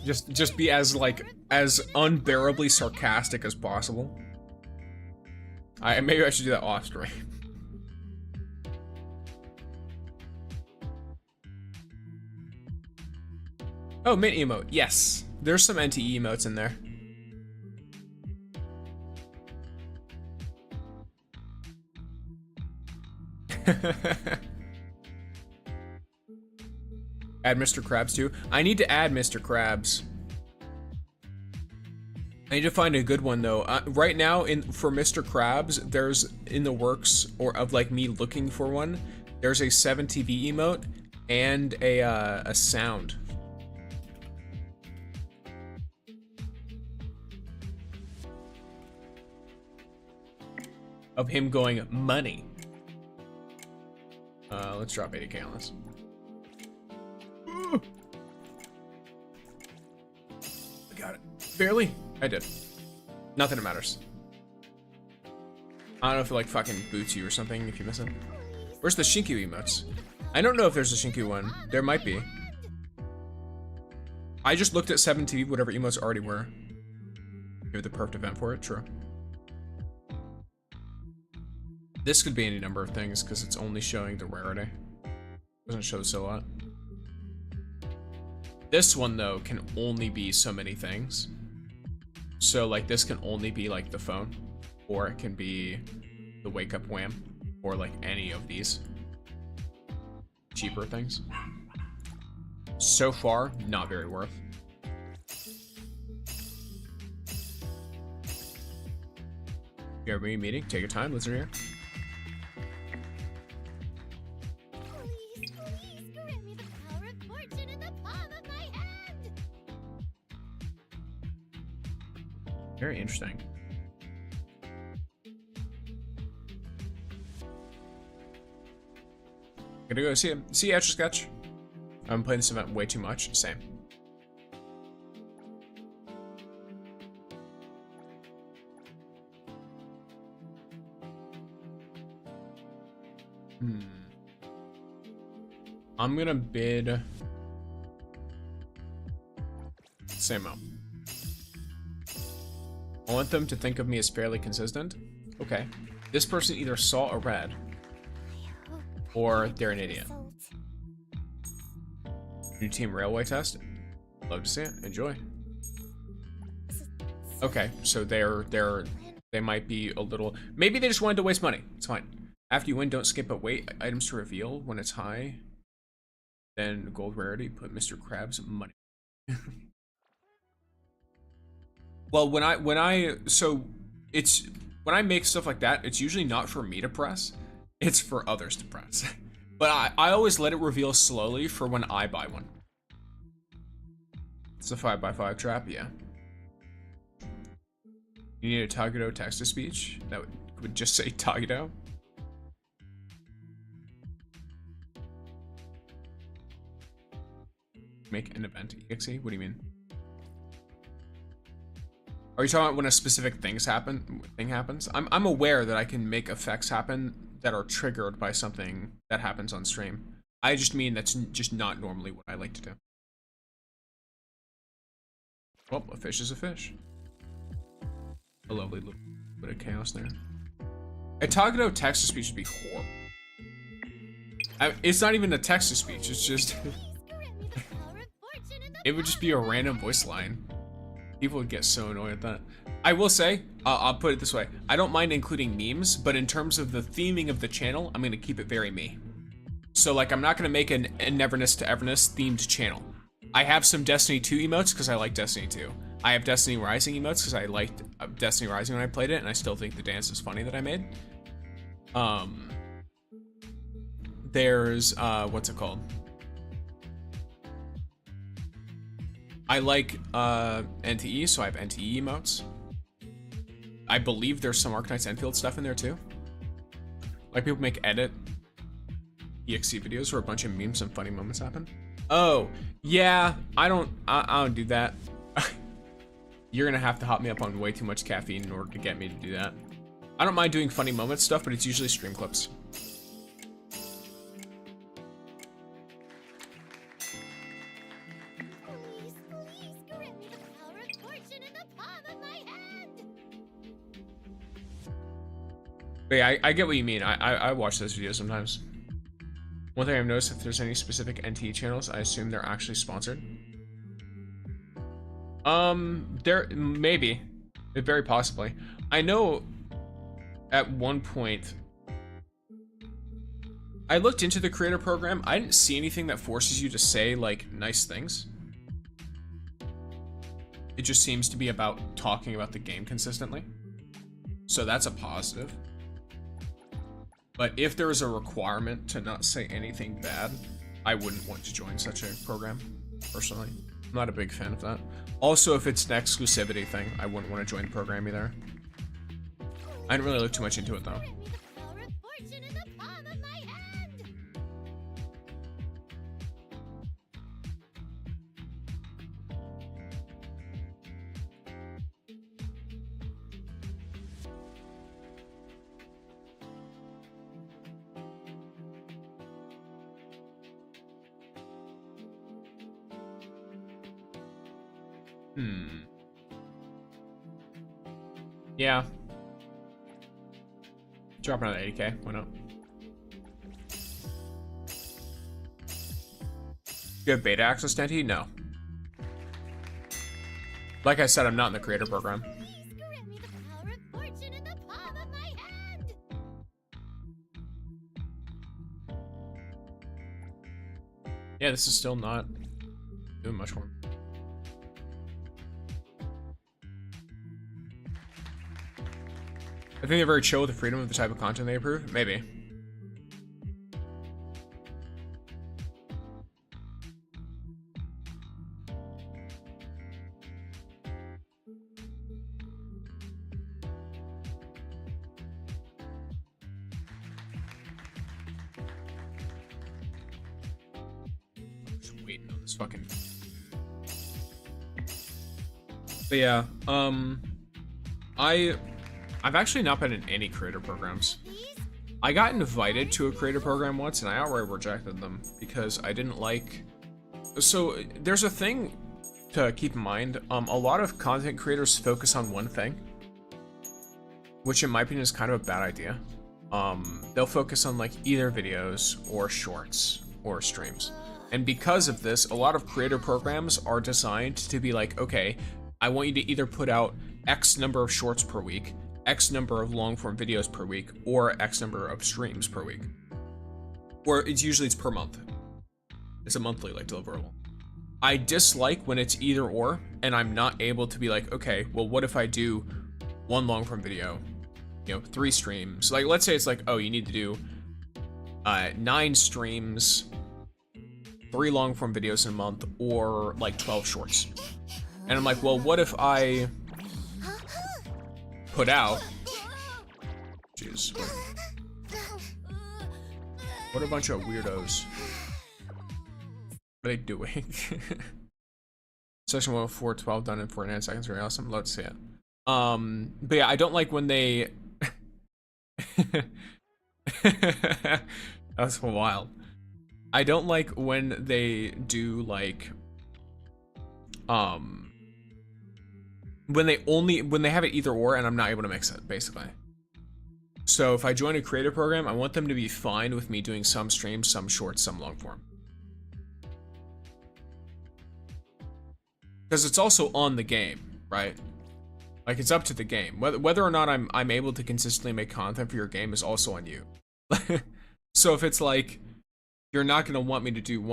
Just be as, like, as unbearably sarcastic as possible. Maybe I should do that off stream. Oh, mint emote. Yes. There's some NTE emotes in there. Add Mr. Krabs too. I need to add Mr. Krabs. I need to find a good one though. Right now, for Mr. Krabs, there's in the works or of like me looking for one. There's a 7TV emote and a sound. Of him going money. Let's drop 80k on this. I got it. Barely? I did. Nothing that matters. I don't know if it like fucking boots you or something if you miss it. Where's the Shinku emotes? I don't know if there's a Shinku one. There might be. I just looked at 7TV, whatever emotes already were. Give the perfect event for it, true. This could be any number of things because it's only showing the rarity. Doesn't show the silhouette. This one though can only be so many things. So like this can only be like the phone, or it can be the wake up wham, or like any of these cheaper things. So far, not very worth. You're meeting. Take your time. Listen here. Please, please grant me the power of fortune in the palm of my hand. Very interesting. Gonna go see him. See you, Etch a Sketch. I'm playing this event way too much. Same. I'm gonna bid same amount. I want them to think of me as fairly consistent. Okay. This person either saw a red or they're an idiot. New team railway test. Love to see it. Enjoy. Okay, so they might be a little, maybe they just wanted to waste money. It's fine. After you win, don't skip but wait items to reveal. When it's high, then gold rarity, put Mr. Krabs money. Well, when I make stuff like that, it's usually not for me to press, it's for others to press. But I always let it reveal slowly for when I buy one. It's a 5x5 trap, yeah. You need a Tagudo text-to-speech that would just say Tagudo. Make an event exe? What do you mean? Are you talking about when a specific thing happens? I'm aware that I can make effects happen that are triggered by something that happens on stream. I just mean that's just not normally what I like to do. Well, a fish is a fish. A lovely little bit of chaos there. A Tagudo text-to-speech would be horrible. It's not even a text-to-speech, it's just... It would just be a random voice line. People would get so annoyed at that. I will say, I'll put it this way. I don't mind including memes, but in terms of the theming of the channel, I'm going to keep it very me. So, like, I'm not going to make an Neverness to Everness themed channel. I have some Destiny 2 emotes because I like Destiny 2. I have Destiny Rising emotes because I liked Destiny Rising when I played it, and I still think the dance is funny that I made. There's, what's it called? I like NTE, so I have NTE emotes. I believe there's some Arknights Enfield stuff in there too. Like people make edit EXE videos where a bunch of memes and funny moments happen. Oh, yeah, I don't do that. You're gonna have to hop me up on way too much caffeine in order to get me to do that. I don't mind doing funny moment stuff, but it's usually stream clips. But yeah, I get what you mean. I watch those videos sometimes. One thing I've noticed, if there's any specific NT channels, I assume they're actually sponsored. There maybe, very possibly. I know at one point I looked into the creator program. I didn't see anything that forces you to say like nice things. It just seems to be about talking about the game consistently. So that's a positive. But if there was a requirement to not say anything bad, I wouldn't want to join such a program, personally. I'm not a big fan of that. Also, if it's an exclusivity thing, I wouldn't want to join the program either. I didn't really look too much into it, though. Yeah. Drop another 80k, why not? You have beta access to NT? No. Like I said, I'm not in the creator program. Yeah, this is still not doing much more. think they're very chill with the freedom of the type of content they approve. Maybe. Just waiting on this fucking. But yeah, I've actually not been in any creator programs. I got invited to a creator program once and I outright rejected them because I didn't like. So there's a thing to keep in mind. A lot of content creators focus on one thing, which in my opinion is kind of a bad idea. They'll focus on like either videos or shorts or streams. And because of this, a lot of creator programs are designed to be like, okay, I want you to either put out X number of shorts per week, X number of long form videos per week, or X number of streams per week. Or it's per month. It's a monthly like deliverable. I dislike when it's either or, and I'm not able to be like, okay, well, what if I do one long form video, 3 streams? Like, let's say it's like, oh, you need to do 9 streams, 3 long form videos in a month, or like 12 shorts. And I'm like, well, what if I put out, jeez, what a bunch of weirdos. What are they doing? Session 104, 12 done in 49 seconds, very awesome, love to see it. But yeah, I don't like when they, that's wild. I don't like when they do like, when they have it either or and I'm not able to mix it, basically. So if I join a creator program, I want them to be fine with me doing some streams, some shorts, some long form. Because it's also on the game, right? Like, it's up to the game. Whether or not I'm able to consistently make content for your game is also on you. So if it's like, you're not gonna want me to do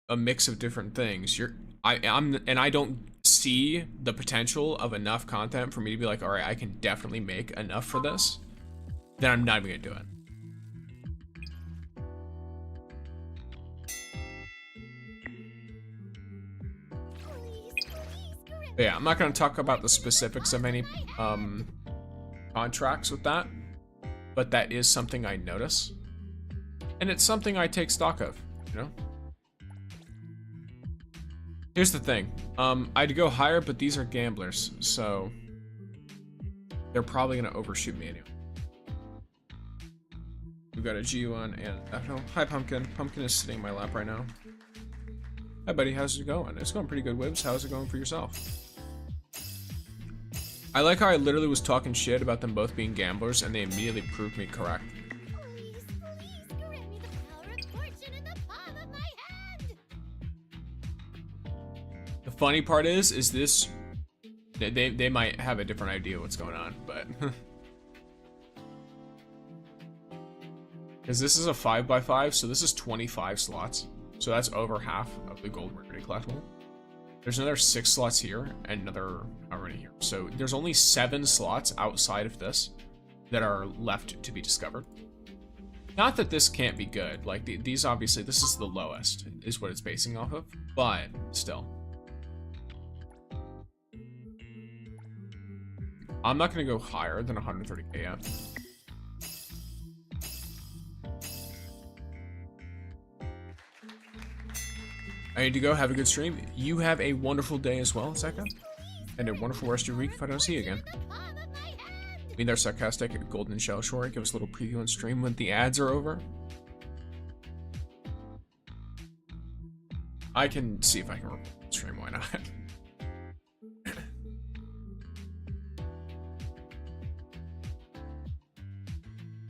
a mix of different things, I don't see the potential of enough content for me to be like, all right, I can definitely make enough for this, then I'm not even gonna do it. But yeah, I'm not gonna talk about the specifics of any contracts with that, but that is something I notice, and it's something I take stock of, Here's the thing, I'd go higher, but these are gamblers, so they're probably gonna overshoot me anyway. We've got a G1 and FNO. Hi, Pumpkin. Pumpkin is sitting in my lap right now. Hi, buddy. How's it going? It's going pretty good, Wibs. How's it going for yourself? I like how I literally was talking shit about them both being gamblers, and they immediately proved me correct. Please, please, grant me the power of fortune in the palm of my hand. The funny part is this, they might have a different idea what's going on, but because this is a 5x5, so this is 25 slots, so that's over half of the gold rarity collectible. There's another 6 slots here and another already here, so there's only 7 slots outside of this that are left to be discovered. Not that this can't be good, like these obviously, this is the lowest is what it's basing off of, but still. I'm not gonna go higher than 130k yet. I need to go. Have a good stream. You have a wonderful day as well, Zeka. And a wonderful rest of your week if I don't see you again. I mean, they're sarcastic. Golden Shell Shore. Give us a little preview on stream when the ads are over. I can see if I can record the stream. Why not?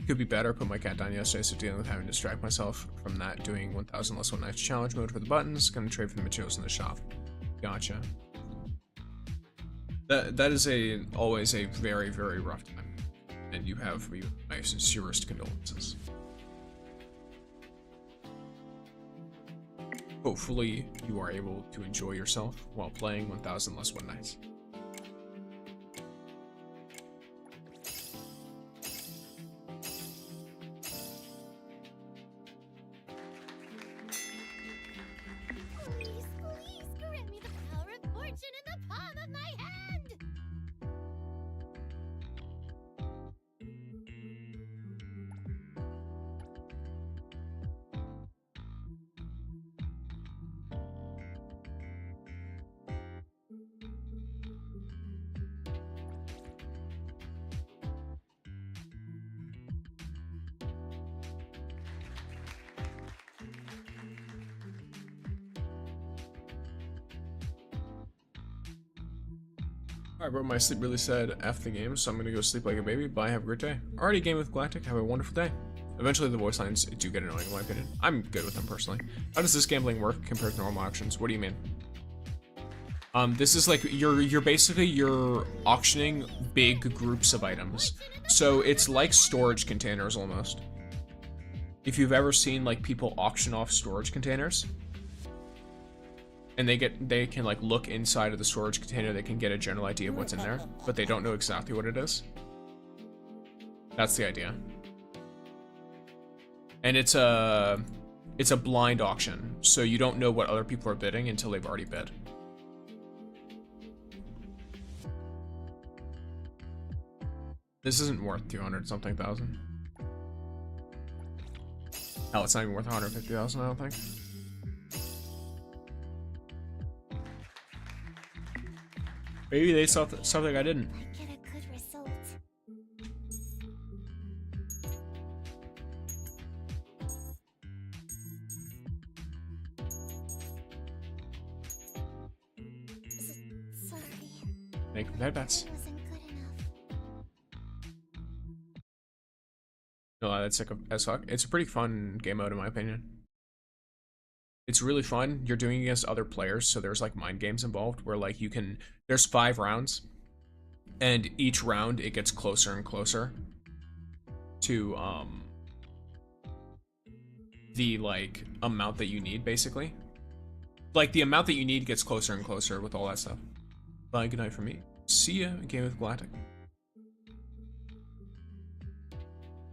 Could be better. Put my cat down yesterday, so dealing with having to distract myself from that. Doing 1000 less one nights challenge mode for the buttons. Gonna trade for the materials in the shop. Gotcha. That is always a very, very rough time, and you have my sincerest condolences. Hopefully, you are able to enjoy yourself while playing 1000 less one nights. Alright, bro, my sleep really said F the game, so I'm gonna go sleep like a baby. Bye, have a great day. Alrighty, game with Galactic, have a wonderful day. Eventually the voice lines do get annoying in my opinion. I'm good with them personally. How does this gambling work compared to normal auctions? What do you mean? This is like, you're basically auctioning big groups of items. So it's like storage containers almost. If you've ever seen like people auction off storage containers, and they can like look inside of the storage container, they can get a general idea of what's in there, but they don't know exactly what it is. That's the idea. And it's a blind auction, so you don't know what other people are bidding until they've already bid. This isn't worth 200 something thousand. Hell, it's not even worth 150,000, I don't think. Maybe they saw something I didn't. Get a good result. Sorry, Make bad bets. it wasn't good enough. No, that's sick as fuck. It's a pretty fun game mode in my opinion. It's really fun. You're doing against other players, so there's like mind games involved where like there's 5 rounds, and each round it gets closer and closer to the like amount that you need basically. Like the amount that you need gets closer and closer with all that stuff. Bye, good night from me. See ya, Game with Galactic.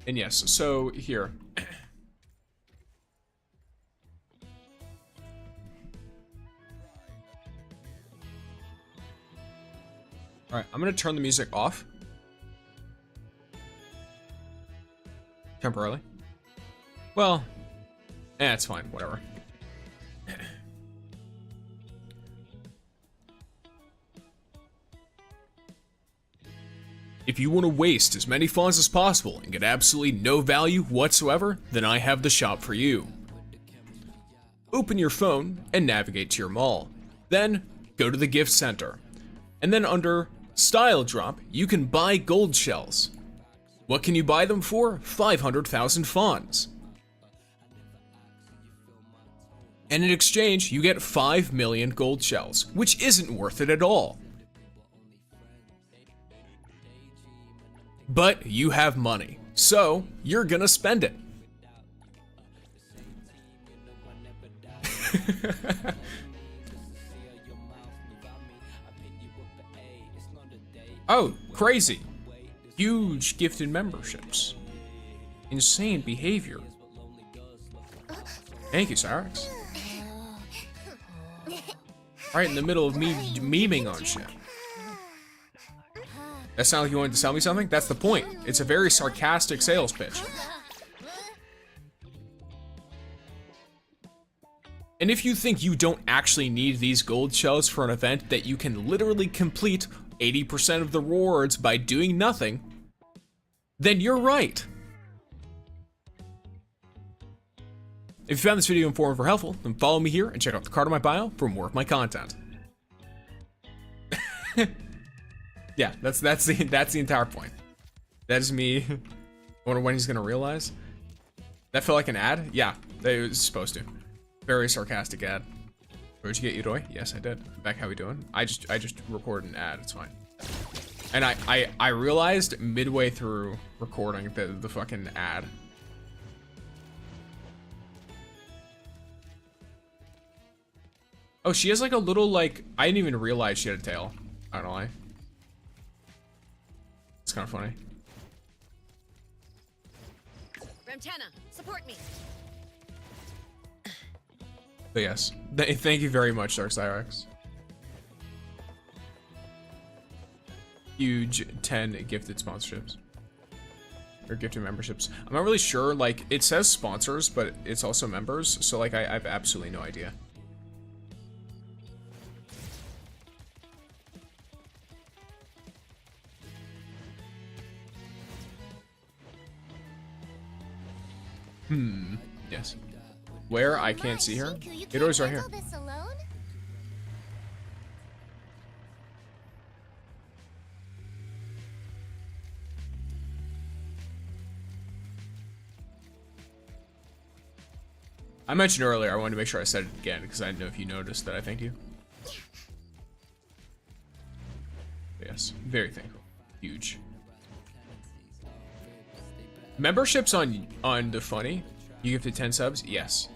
And yes, so here. Alright, I'm gonna turn the music off. Temporarily. Well, it's fine, whatever. If you want to waste as many fons as possible and get absolutely no value whatsoever, then I have the shop for you. Open your phone and navigate to your mall. Then, go to the gift center. And then under Style Drop, you can buy gold shells. What can you buy them for? 500,000 fons. And in exchange, you get 5 million gold shells, which isn't worth it at all. But you have money, so you're gonna spend it. Oh, crazy. Huge gifted memberships. Insane behavior. Thank you, Cyrix. Right in the middle of me memeing on shit. That sounds like you wanted to sell me something? That's the point. It's a very sarcastic sales pitch. And if you think you don't actually need these gold shells for an event that you can literally complete 80% of the rewards by doing nothing, then you're right. If you found this video informative or helpful, then follow me here and check out the card in my bio for more of my content. Yeah, that's the entire point. That is me. I wonder when he's gonna realize. That felt like an ad? Yeah, it was supposed to. Very sarcastic ad. Where'd you get IROI? Yes, I did. Beck, how we doing? I just recorded an ad, it's fine. And I realized midway through recording the fucking ad. Oh, she has like a little like, I didn't even realize she had a tail. I don't know why. It's kind of funny. Ramtana, support me. But yes, thank you very much, Dark Cyrex. Huge 10 gifted sponsorships. Or gifted memberships. I'm not really sure, like, it says sponsors, but it's also members, so like, I have absolutely no idea. Yes. Where? I can't see her. IROI's right here. I mentioned earlier, I wanted to make sure I said it again because I didn't know if you noticed that I thanked you. But yes, very thankful. Huge. Memberships on the Funny. You gifted 10 subs? Yes.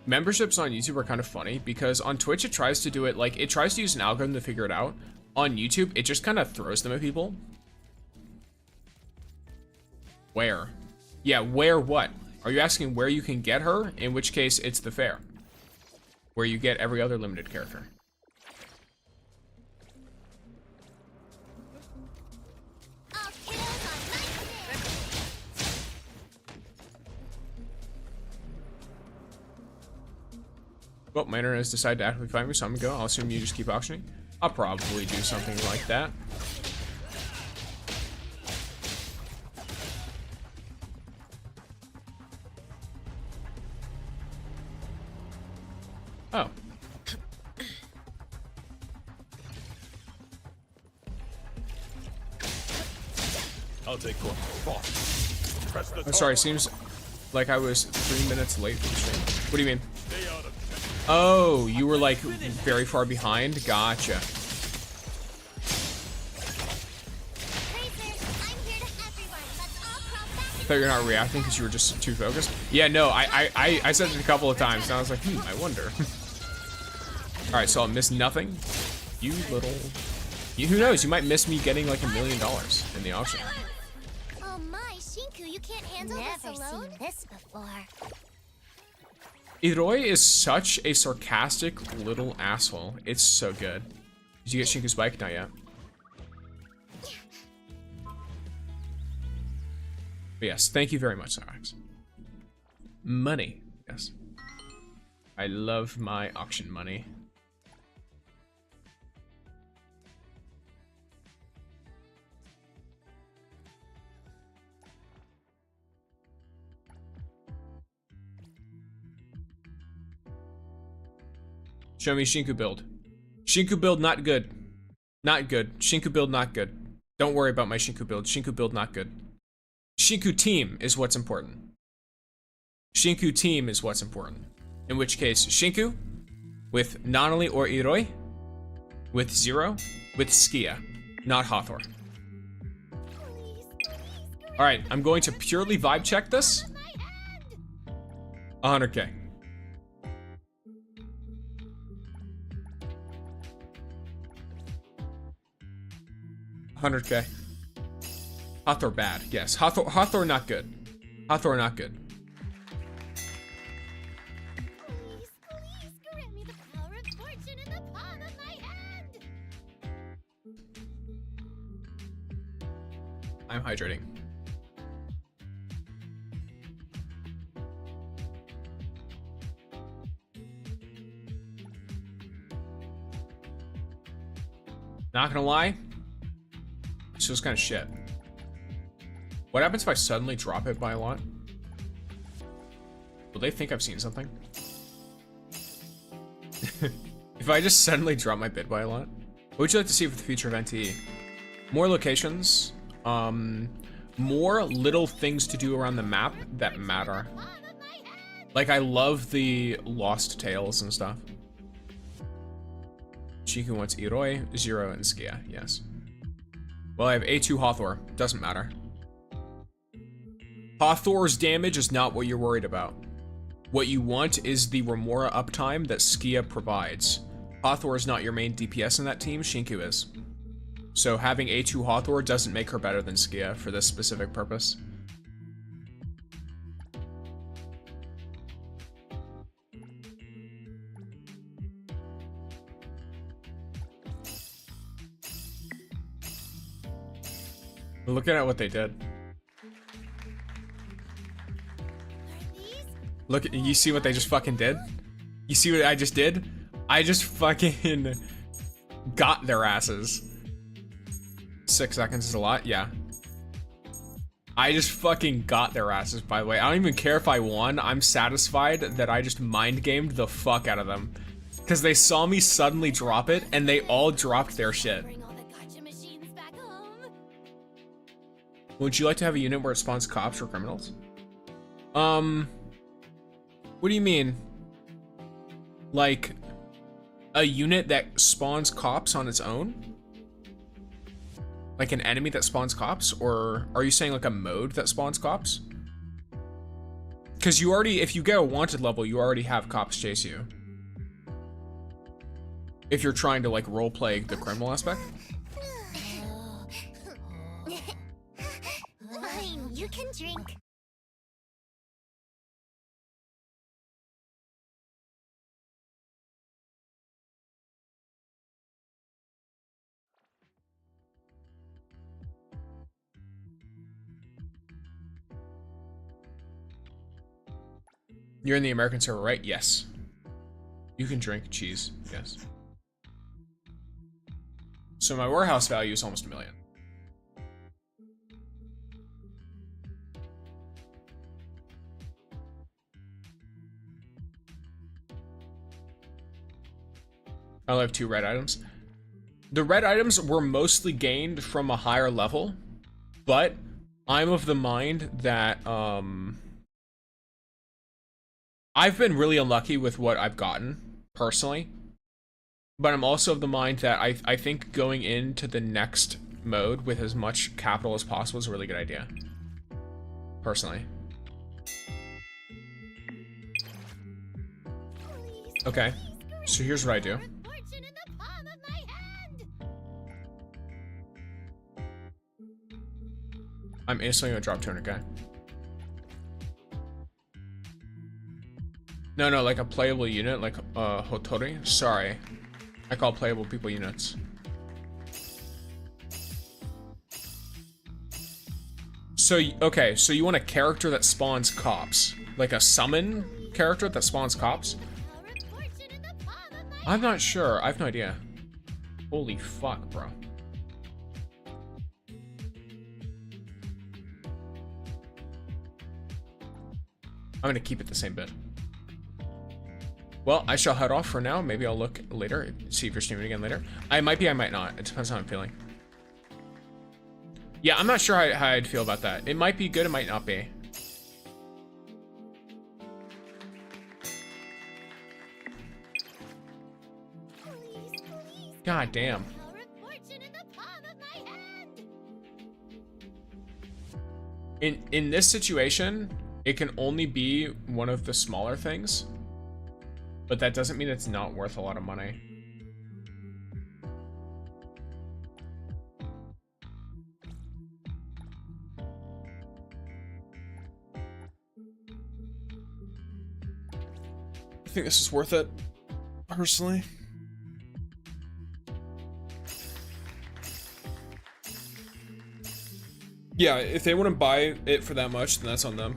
Memberships on YouTube are kind of funny because on Twitch it tries to do it like it tries to use an algorithm to figure it out. On YouTube, it just kind of throws them at people. Where? Yeah, where what? Are you asking where you can get her? In which case, it's the fair. Where you get every other limited character. Well, my internet has decided to actively find me, so I'm gonna go. I'll assume you just keep auctioning. I'll probably do something like that. Oh. I'll take court. Press the I'm sorry, seems like I was 3 minutes late for the stream. What do you mean? Stay out of Oh, you were like very far behind? Gotcha. Racer, I'm here to everyone. Let's all crawl back I thought you're not reacting because you were just too focused. Yeah, no, I said it a couple of times and I was like, I wonder. Alright, so I'll miss nothing. You little... who knows, you might miss me getting like $1 million in the auction. Oh my, Shinku, you can't handle this alone? Never seen this before. IROI is such a sarcastic little asshole. It's so good. Did you get Shinku's bike? Not yet. But yes, thank you very much, Cyrax. Money. Yes. I love my auction money. Show me Shinku build. Shinku build not good. Not good. Shinku build not good. Don't worry about my Shinku build. Shinku build not good. Shinku team is what's important. Shinku team is what's important. In which case, Shinku with Nanali or IROI, with Zero, with Skia, not Hathor. Alright, I'm going to purely vibe check this. 100k. 100k. Hathor bad, yes. Hathor not good. Hathor not good. Please grant me the power of fortune in the palm of my hand. I'm hydrating. Not gonna lie, this feels kind of shit. What happens if I suddenly drop it by a lot? Will they think I've seen something? If I just suddenly drop my bid by a lot? What would you like to see for the future of NTE? More locations, more little things to do around the map that matter. Like, I love the Lost Tales and stuff. Chiku wants IROI, Zero, and Skia, yes. Well, I have A2 Hathor, doesn't matter. Hathor's damage is not what you're worried about. What you want is the Remora uptime that Skia provides. Hathor is not your main DPS in that team, Shinku is. So having A2 Hathor doesn't make her better than Skia for this specific purpose. Looking at what they did. Look, you see what they just fucking did? You see what I just did? I just fucking got their asses. 6 seconds is a lot, yeah. I just fucking got their asses, by the way. I don't even care if I won. I'm satisfied that I just mind gamed the fuck out of them. Because they saw me suddenly drop it, and they all dropped their shit. Bring all the gacha machines back home. Would you like to have a unit where it spawns cops or criminals? What do you mean? Like a unit that spawns cops on its own? Like an enemy that spawns cops? Or are you saying like a mode that spawns cops? Because you already, if you get a wanted level, you already have cops chase you. If you're trying to like roleplay the criminal aspect. Fine, you can drink. You're in the American server, right? Yes. You can drink cheese, yes. So my warehouse value is almost $1 million. I only have 2 red items. The red items were mostly gained from a higher level, but I'm of the mind that I've been really unlucky with what I've gotten, personally. But I'm also of the mind that I think going into the next mode with as much capital as possible is a really good idea. Personally. Okay, so here's what I do. Fortune in the palm of my hand. I'm instantly gonna drop 200k. No, like a playable unit, like Hotori. Sorry, I call playable people units. So, okay, so you want a character that spawns cops. Like a summon character that spawns cops? Fortune in the palm of my I'm not sure, I have no idea. Holy fuck, bro. I'm gonna keep it the same bit. Well, I shall head off for now. Maybe I'll look later, see if you're streaming again later. I might be, I might not. It depends how I'm feeling. Yeah, I'm not sure how I'd feel about that. It might be good, it might not be. God damn. fortune in the palm of my hand. In this situation, it can only be one of the smaller things. But that doesn't mean it's not worth a lot of money. I think this is worth it, personally. Yeah, if they wouldn't buy it for that much, then that's on them.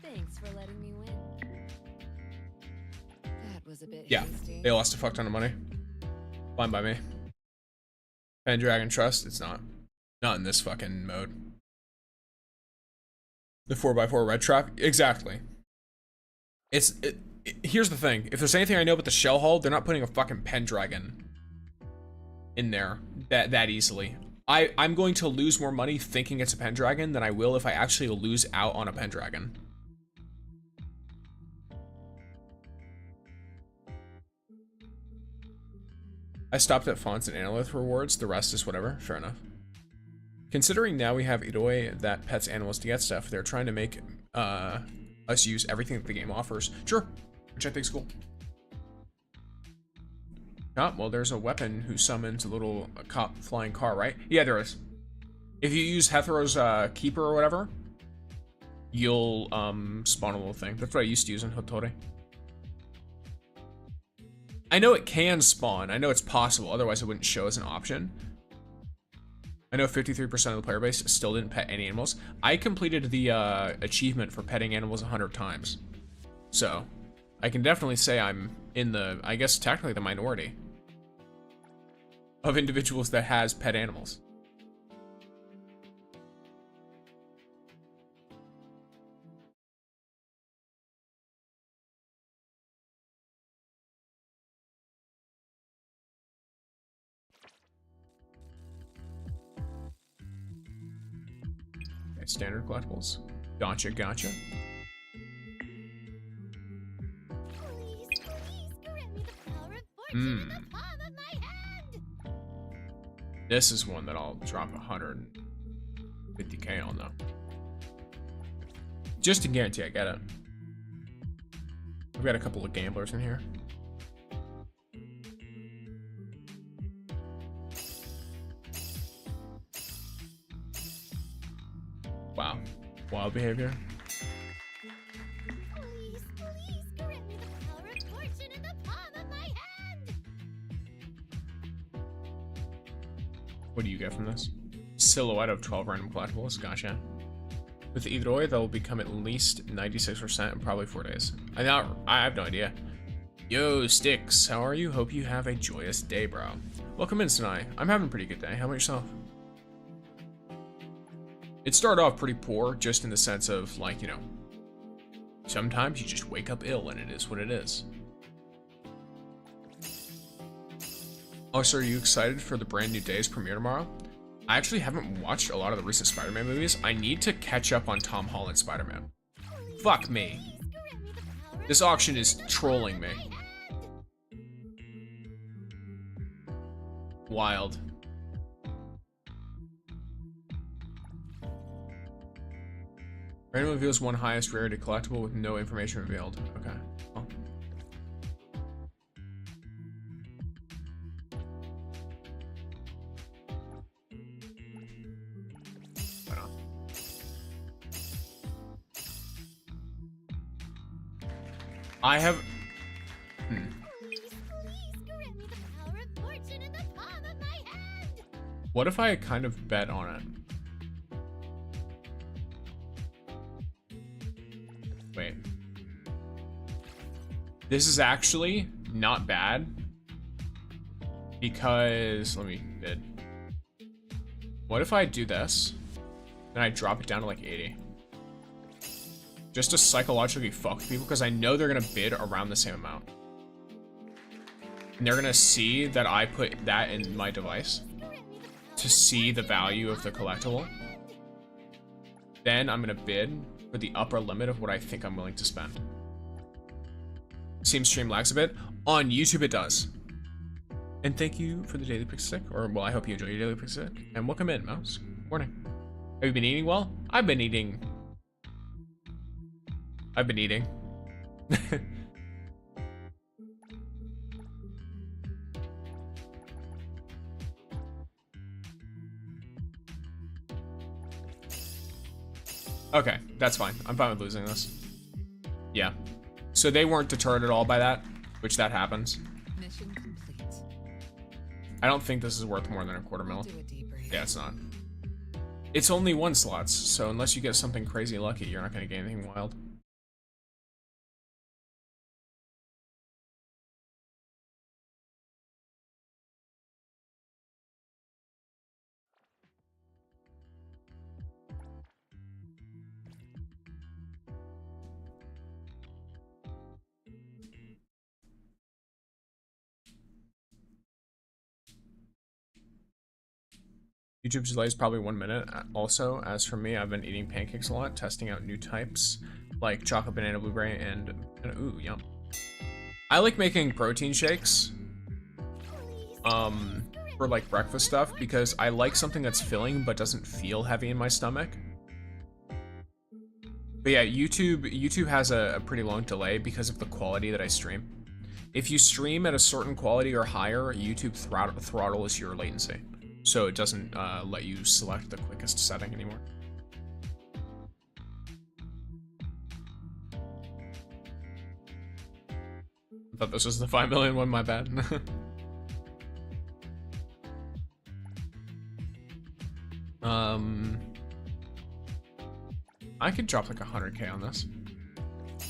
Thanks for letting me win. That was a bit Yeah, hasty. they lost a fuck ton of money. Fine by me. Pendragon Trust, it's not. Not in this fucking mode. The 4x4 red trap? Exactly. Here's the thing. If there's anything I know about the shell hull, they're not putting a fucking Pendragon in there that easily. I'm going to lose more money thinking it's a Pendragon than I will if I actually lose out on a Pendragon. I stopped at fonts and analyth rewards, the rest is whatever, fair enough. Considering now we have IROI that pets animals to get stuff, they're trying to make us use everything that the game offers. Sure, which I think is cool. Ah, well, there's a weapon who summons a little cop flying car, right? Yeah, there is. If you use Hethero's Keeper or whatever, you'll spawn a little thing. That's what I used to use in Hotori. I know it can spawn. I know it's possible. Otherwise, it wouldn't show as an option. I know 53% of the player base still didn't pet any animals. I completed the achievement for petting animals 100 times. So, I can definitely say I'm in the, I guess, technically the minority of individuals that has pet animals. Okay, standard collectibles. Gotcha, gotcha. Please, please grant me the power of fortune in the palm of my hand. This is one that I'll drop 150k on though. Just to guarantee I get it. I've got a couple of gamblers in here. Wow. Wild behavior. Please, please grant me the power of fortune in the palm of my hand. What do you get from this? Silhouette of 12 random collectibles. Gotcha. With the IROI, they'll become at least 96% in probably 4 days. I have no idea. Yo, Sticks, how are you? Hope you have a joyous day, bro. Welcome in tonight. I'm having a pretty good day. How about yourself? It started off pretty poor, just in the sense of, like, you know, sometimes you just wake up ill and it is what it is. Also, are you excited for the brand new Days premiere tomorrow? I actually haven't watched a lot of the recent Spider-Man movies. I need to catch up on Tom Holland's Spider-Man. Fuck me. This auction is trolling me. Wild. Random reveals one highest rarity collectible with no information revealed. Okay. Oh. Right on. I have. Please, please grant me the power of fortune in the palm of my hand. What if I kind of bet on it? Wait. This is actually not bad because let me bid. What if I do this and I drop it down to like 80? Just to psychologically fuck people because I know they're gonna bid around the same amount. And they're gonna see that I put that in my device to see the value of the collectible. Then I'm gonna bid for the upper limit of what I think I'm willing to spend. Seems stream lags a bit. On YouTube it does. And thank you for the daily pixel stick. Or, well, I hope you enjoy your daily pixel stick. And welcome in, Mouse. Morning. Have you been eating well? I've been eating. Okay, that's fine. I'm fine with losing this. Yeah. So they weren't deterred at all by that, which that happens. Mission complete. I don't think this is worth more than a quarter mil. Do a debrief. Yeah, it's not. It's only 1 slots, so unless you get something crazy lucky, you're not going to get anything wild. YouTube's delay is probably 1 minute. Also, as for me, I've been eating pancakes a lot, testing out new types like chocolate, banana, blueberry, and ooh, yum. I like making protein shakes for like breakfast stuff because I like something that's filling but doesn't feel heavy in my stomach. But yeah, YouTube has a pretty long delay because of the quality that I stream. If you stream at a certain quality or higher, YouTube throttles your latency. So it doesn't let you select the quickest setting anymore. I thought this was the 5 million one, my bad. I could drop like 100k on this. I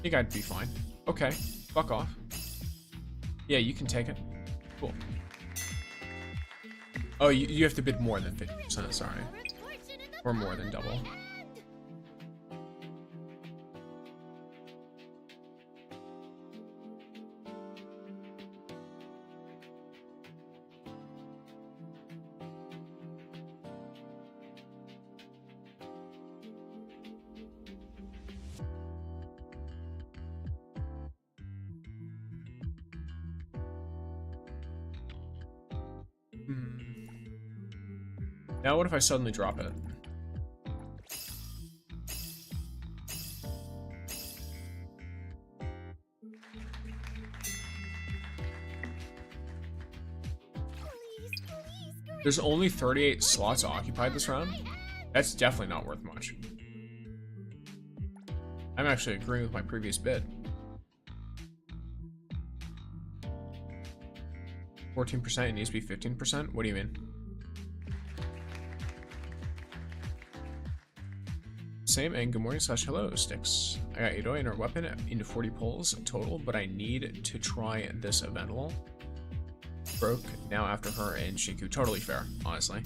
think I'd be fine. Okay, fuck off. Yeah, you can take it. Cool. Oh, you have to bid more than 50%, sorry. Or more than double. Now what if I suddenly drop it? There's only 38 slots occupied this round. That's definitely not worth much. I'm actually agreeing with my previous bid. 14%, it needs to be 15%? What do you mean? Same, and good morning slash hello, Sticks. I got IROI and our weapon into 40 pulls total, but I need to try this event lol. Broke now after her and Shinku. Totally fair, honestly.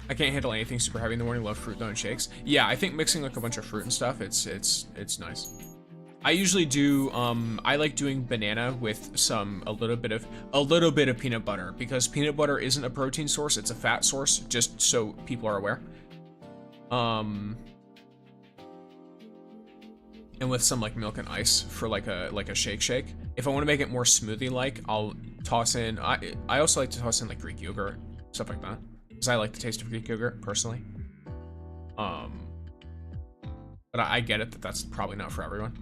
I can't handle anything super heavy in the morning. Love fruit though and shakes. Yeah, I think mixing like a bunch of fruit and stuff, it's nice. I usually do I like doing banana with a little bit of peanut butter, because peanut butter isn't a protein source, it's a fat source, just so people are aware. And with some like milk and ice for like a shake. If I want to make it more smoothie like, I'll toss in I also like to toss in like Greek yogurt, stuff like that, because I like the taste of Greek yogurt personally. But I get it that that's probably not for everyone.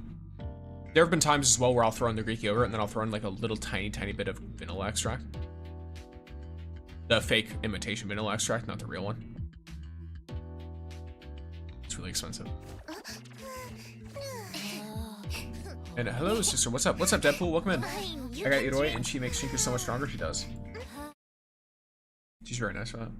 There have been times as well where I'll throw in the Greek yogurt and then I'll throw in like a little tiny bit of vanilla extract. The fake imitation vanilla extract, not the real one. It's really expensive. And hello, sister. What's up? What's up, Deadpool? Welcome in. I got IROI and she makes Shinku so much stronger. She does. She's very nice for that.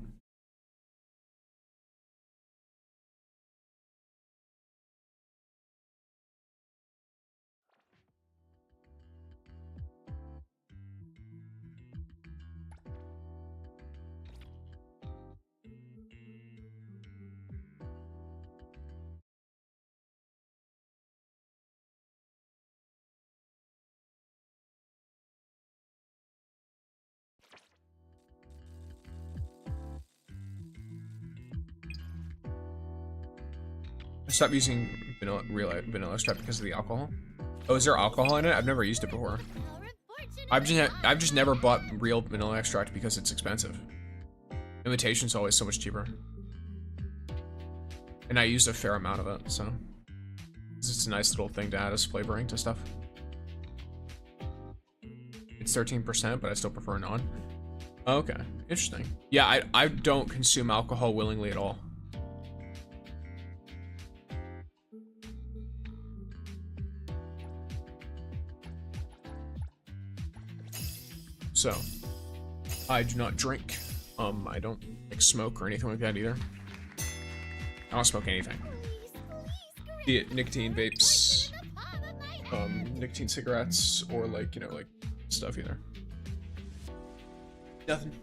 I stopped using vanilla extract because of the alcohol. Oh, is there alcohol in it? I've never used it before. I've just never bought real vanilla extract because it's expensive. Imitation's always so much cheaper. And I used a fair amount of it, so it's a nice little thing to add as flavoring to stuff. It's 13%, but I still prefer non. Okay, interesting. Yeah, I don't consume alcohol willingly at all. So, I do not drink. I don't like smoke or anything like that either. I don't smoke anything. Be it nicotine vapes, nicotine cigarettes, or like, you know, like stuff either. Nothing.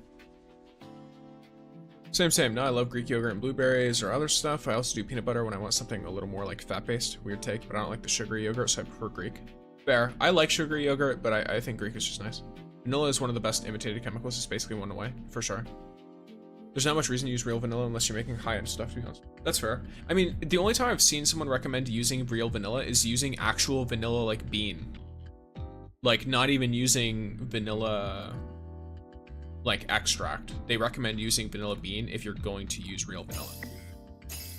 Same. No, I love Greek yogurt and blueberries or other stuff. I also do peanut butter when I want something a little more like fat-based. Weird take, but I don't like the sugary yogurt, so I prefer Greek. Fair. I like sugary yogurt, but I think Greek is just nice. Vanilla is one of the best imitated chemicals. It's basically one away, for sure. There's not much reason to use real vanilla unless you're making high-end stuff, to be honest. That's fair. I mean, the only time I've seen someone recommend using real vanilla is using actual vanilla, like, bean. Like, not even using vanilla, like, extract. They recommend using vanilla bean if you're going to use real vanilla.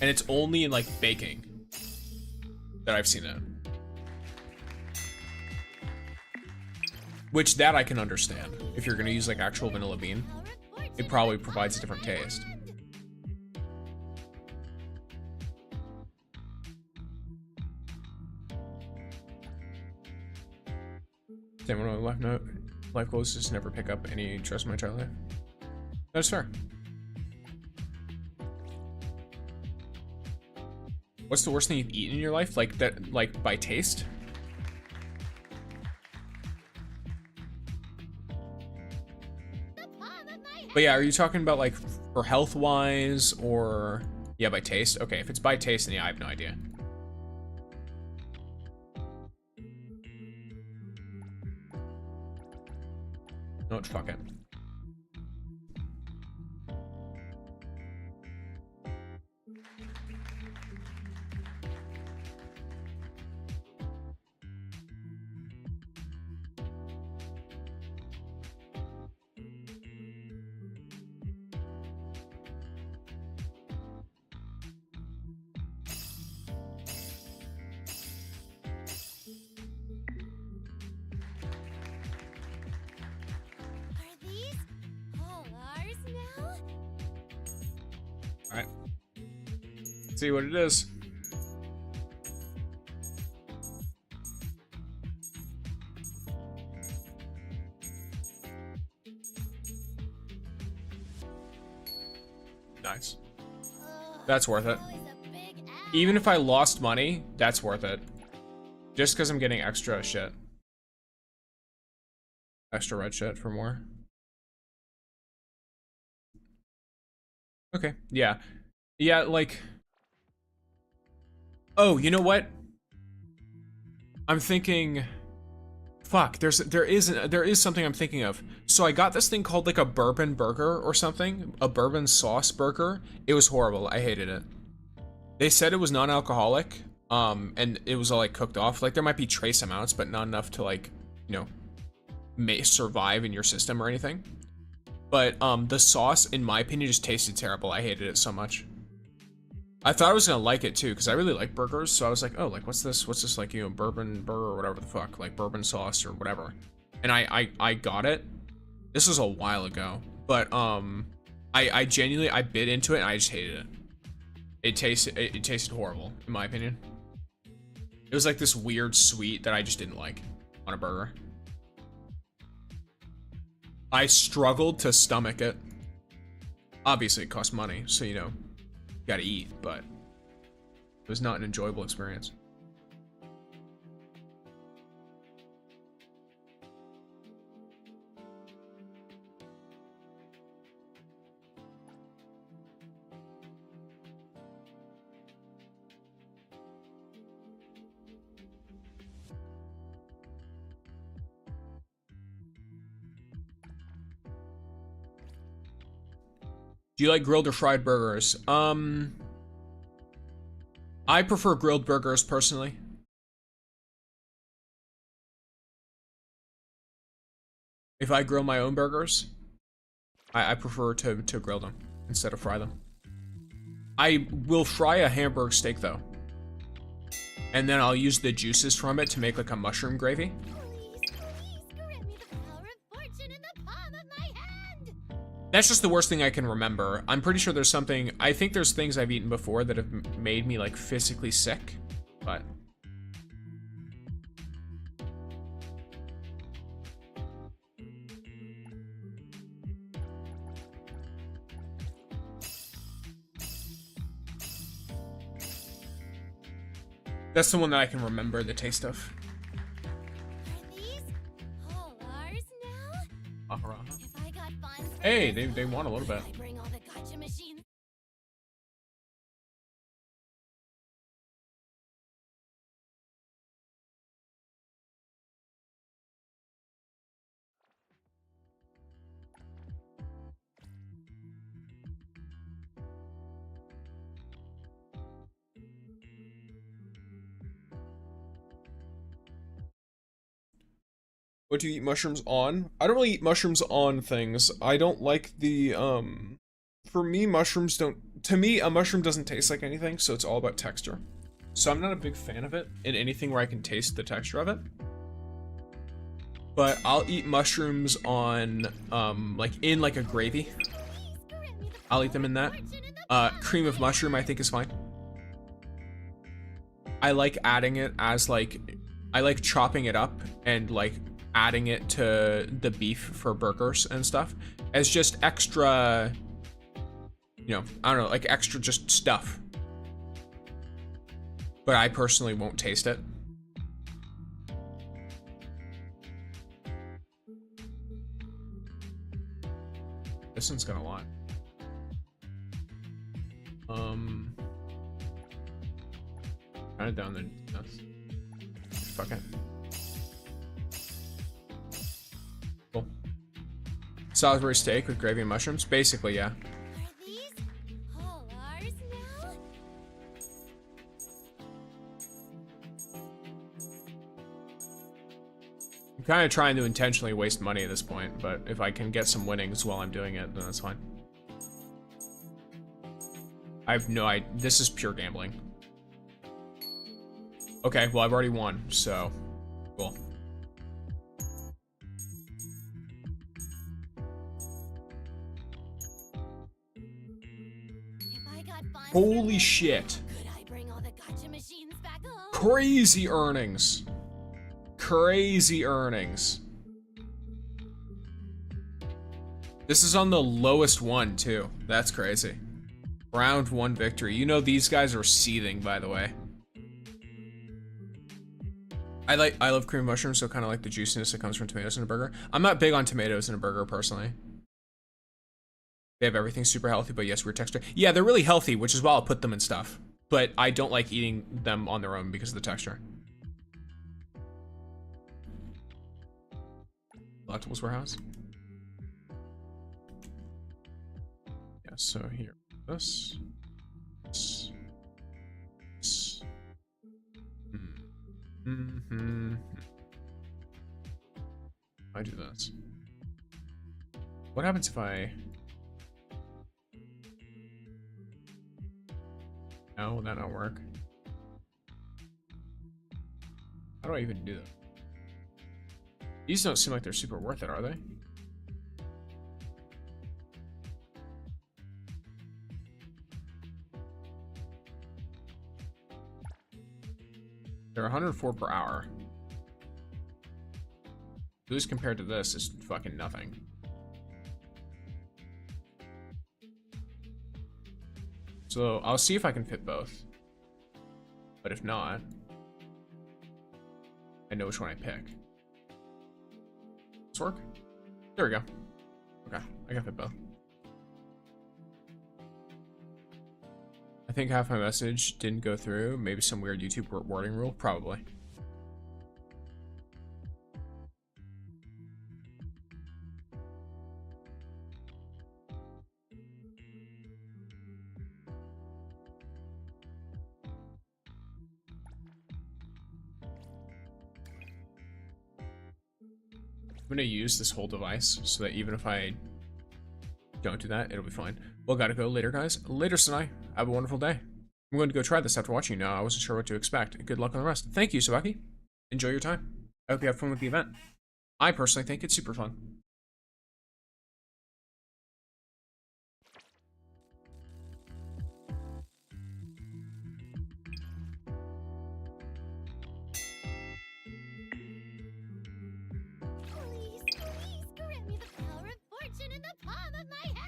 And it's only in, like, baking that I've seen it. Which, that I can understand. If you're gonna use, like, actual vanilla bean, it probably provides a different taste. Same one on the life goal is just never pick up any interest in my child life. That's fair. What's the worst thing you've eaten in your life? Like that, like by taste? But yeah, are you talking about like for health wise or yeah, by taste? Okay, if it's by taste, then yeah, I have no idea. No, fuck it. Alright. See what it is. Nice. That's worth it. Even if I lost money, that's worth it. Just because I'm getting extra shit. Extra red shit for more. Okay, yeah. Yeah, like... Oh, you know what? I'm thinking... Fuck, there is something I'm thinking of. So I got this thing called like a bourbon burger or something. A bourbon sauce burger. It was horrible. I hated it. They said it was non-alcoholic. And it was all like cooked off. Like there might be trace amounts, but not enough to like, you know, may survive in your system or anything. But the sauce, in my opinion, just tasted terrible. I hated it so much. I thought I was gonna like it too, because I really like burgers. So I was like, oh, like what's this? What's this, like, you know, bourbon burger or whatever the fuck, like bourbon sauce or whatever. And I got it. This was a while ago, but I genuinely bit into it and I just hated it. It tasted horrible in my opinion. It was like this weird sweet that I just didn't like on a burger. I struggled to stomach it. Obviously, it costs money, so you know, you gotta eat, but it was not an enjoyable experience. Do you like grilled or fried burgers? I prefer grilled burgers personally. If I grill my own burgers, I prefer to grill them instead of fry them. I will fry a hamburger steak though. And then I'll use the juices from it to make like a mushroom gravy. That's just the worst thing I can remember. I'm pretty sure there's something, I think there's things I've eaten before that have made me like physically sick, but. That's the one that I can remember the taste of. Are these all ours now? If I got funds for Hey, this, they want a little bit. I bring all the gacha machines. What do you eat mushrooms on? I don't really eat mushrooms on things. I don't like the, for me, mushrooms don't, to me, a mushroom doesn't taste like anything, so it's all about texture. So I'm not a big fan of it in anything where I can taste the texture of it. But I'll eat mushrooms on, like in like a gravy. I'll eat them in that. Cream of mushroom I think is fine. I like adding it as like, I like chopping it up and like adding it to the beef for burgers and stuff as just extra, you know, I don't know, like extra just stuff. But I personally won't taste it. This one's got a lot. Kind of down the nuts. Fuck it. Cool. Salisbury steak with gravy and mushrooms? Basically, yeah. Are these all ours now? I'm kind of trying to intentionally waste money at this point, but if I can get some winnings while I'm doing it, then that's fine. This is pure gambling. Okay, well I've already won, so cool. If I got funds Holy for this? shit. Could I bring all the gacha machines back home? Crazy earnings. Crazy earnings. This is on the lowest one, too. That's crazy. Round 1 victory. You know these guys are seething, by the way. I love cream mushrooms, so kind of like the juiciness that comes from tomatoes in a burger. I'm not big on tomatoes in a burger, personally. They have everything super healthy, but yes, weird texture. Yeah, they're really healthy, which is why I'll put them in stuff. But I don't like eating them on their own because of the texture. Collectibles warehouse. Yeah, so here, this. I do this. What happens if I... No, will that not work? How do I even do that? These don't seem like they're super worth it, are they? They're 104 per hour. Boost compared to this is fucking nothing. So I'll see if I can fit both. But if not, I know which one I pick. This work? There we go. Okay, I can fit both. I think half my message didn't go through. Maybe some weird YouTube wording rule? Probably. I'm gonna use this whole device so that even if I don't do that, it'll be fine. Well, gotta go later, guys. Later, Sanai. Have a wonderful day. I'm going to go try this after watching you now. I wasn't sure what to expect. Good luck on the rest. Thank you, Sabaki. Enjoy your time. I hope you have fun with the event. I personally think it's super fun. Please, please grant me the power of fortune in the palm of my hand!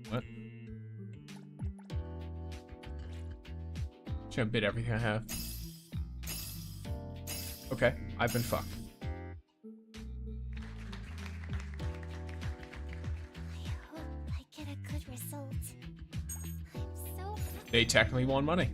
What? Should I bid everything I have? Okay, I've been fucked. I hope I get a good result. I'm so happy. They technically won money.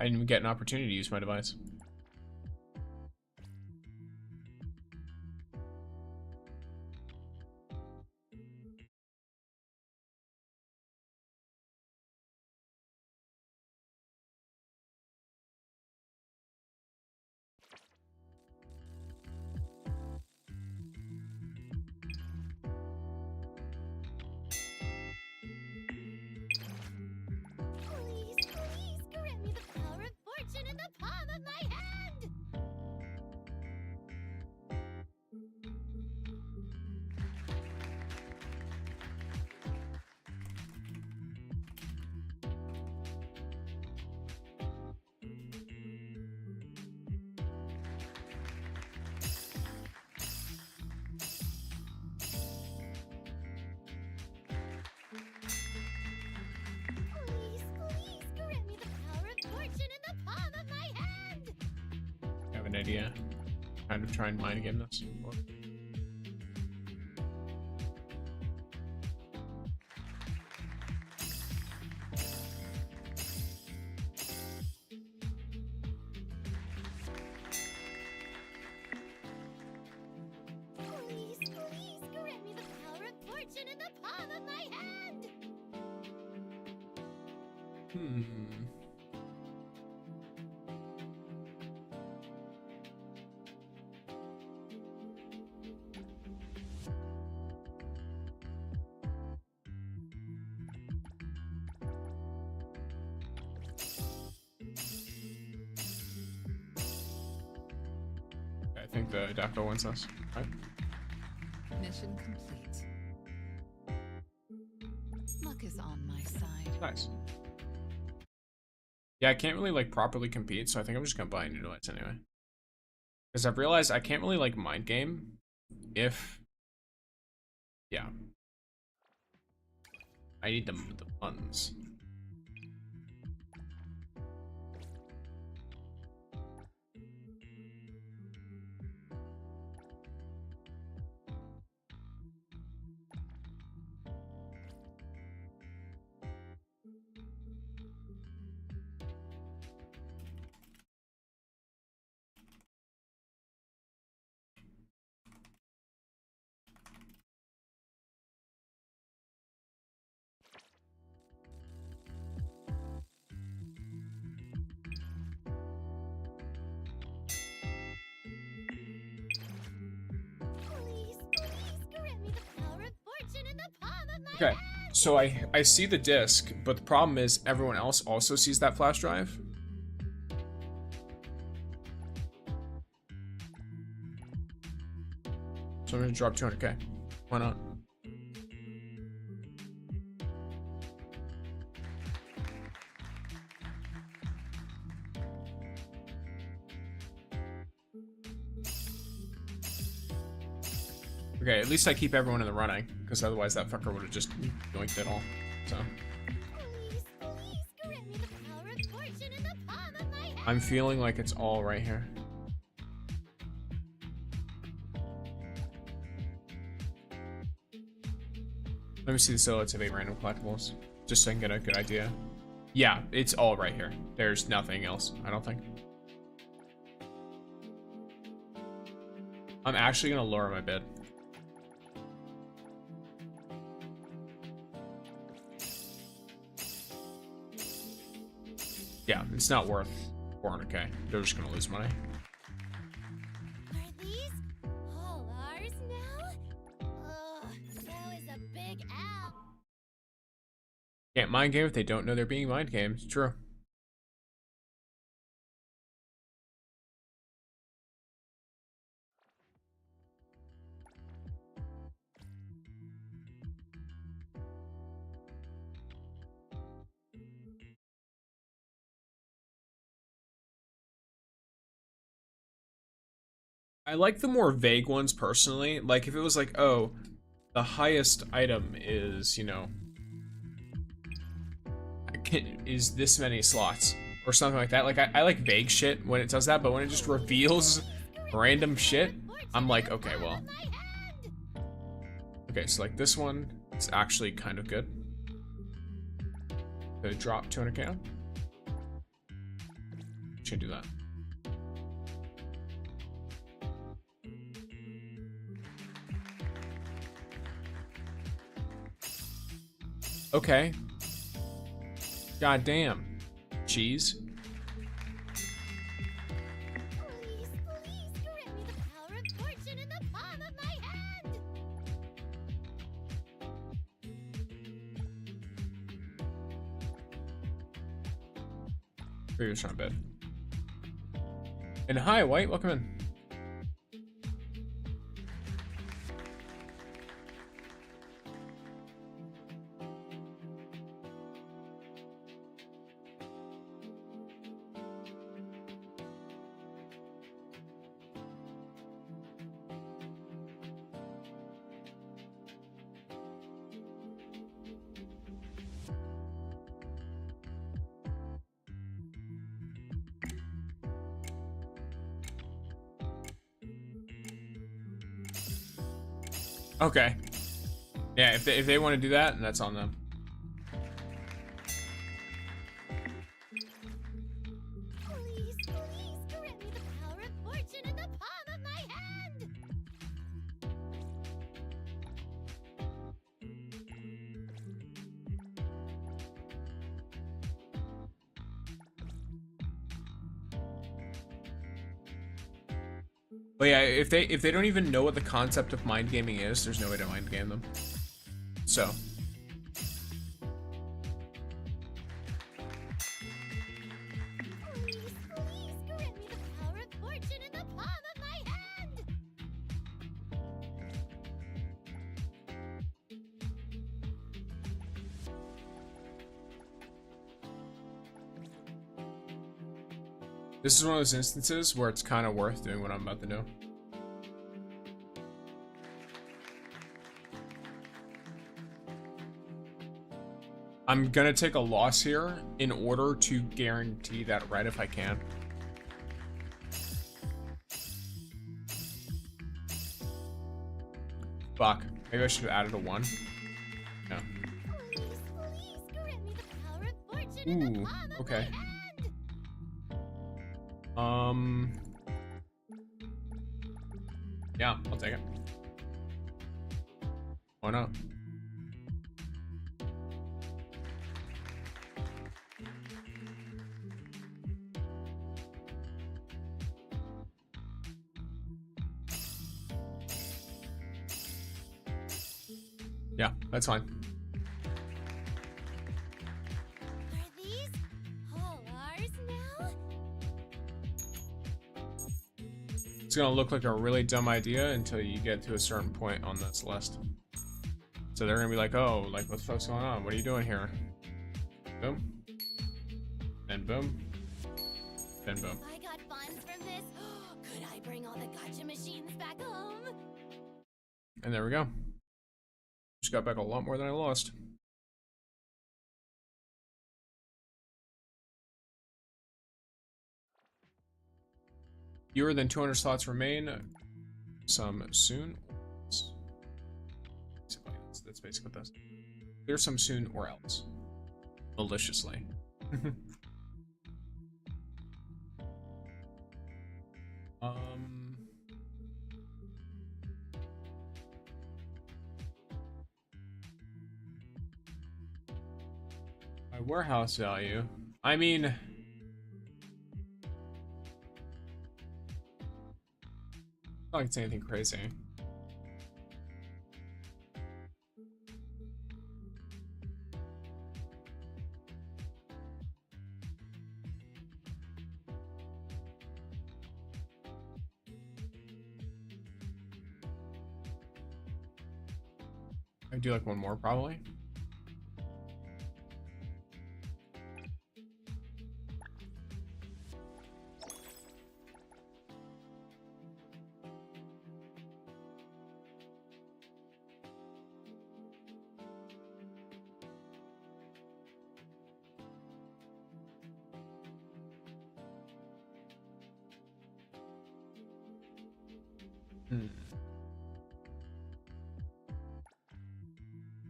I didn't even get an opportunity to use my device. Please, please grant me the power of fortune in the palm of my hand! Please, please grant me the power of fortune in the palm of my hand! I have an idea. Kind of trying mind game this. Please, please grant me the power of fortune in the palm of my hand! think the Deco wins this. Right? Mission complete. Luck is on my side. Nice. Yeah, I can't really like properly compete, so I think I'm just gonna buy new lights anyway. Because I've realized I can't really like mind game if, yeah, I need the funds. Please, please grant me the power of fortune in the palm of my Okay, hand. so I see the disc, but the problem is everyone else also sees that flash drive. So I'm gonna drop 200K. Why not? Okay, at least I keep everyone in the running, because otherwise that fucker would have just yoinked it all. So Please, please grant me the power of fortune in the palm of my hand. I'm feeling like it's all right here. Let me see the silhouettes of 8 random collectibles, just so I can get a good idea. Yeah, it's all right here. There's nothing else, I don't think. I'm actually gonna lower my bid. Yeah, it's not worth 400K. They're just gonna lose money. Are these all ours now? Ugh, that was a big L. Can't mind game if they don't know they're being mind gamed. True. I like the more vague ones personally. Like if it was like, oh, the highest item is, you know, is this many slots or something like that. Like I like vague shit when it does that, but when it just reveals random shit, I'm like, okay, well. Okay, so like this one is actually kind of good. So drop 200K on. Should do that. Okay. God damn. Cheese. Please, please grant me the power of fortune in the palm of my hand. Previous round bid. And hi, White, welcome in. Okay. Yeah, if they want to do that, that's on them. Please, please grant me the power of fortune in the palm of my hand. But yeah, if they don't even know what the concept of mind gaming is, there's no way to mind game them. So. Please, please grant me the power of fortune in the palm of my hand. This is one of those instances where it's kind of worth doing what I'm about to do. I'm gonna take a loss here in order to guarantee that right if I can. Fuck. Maybe I should have added a 1. No. Please, please grant me the power of fortune in the Ooh, palm of okay. my hand. Yeah, I'll take it. Why not? Yeah, that's fine. Are these all ours now? It's gonna look like a really dumb idea until you get to a certain point on this list. So they're gonna be like, oh, like, what the fuck's going on? What are you doing here? Boom. Then boom. Then boom. I got funds from this. Could I bring all the gacha machines back home? And there we go. Just got back a lot more than I lost. Fewer than 200 slots remain. Some soon. That's basically what this. Clear some soon or else. Maliciously. My warehouse value. I mean, not like it's anything crazy. I do like one more probably.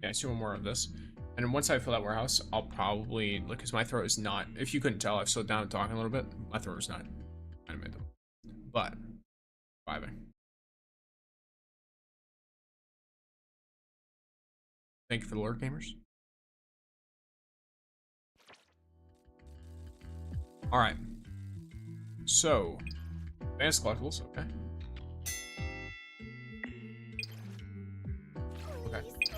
Yeah, I see one more of this. And then once I fill that warehouse, I'll probably, like, because my throat is not, if you couldn't tell, I've slowed down talking a little bit. My throat is not animated. But, vibing. Thank you for the lurk, gamers. Alright. So, advanced collectibles, okay. Okay. Please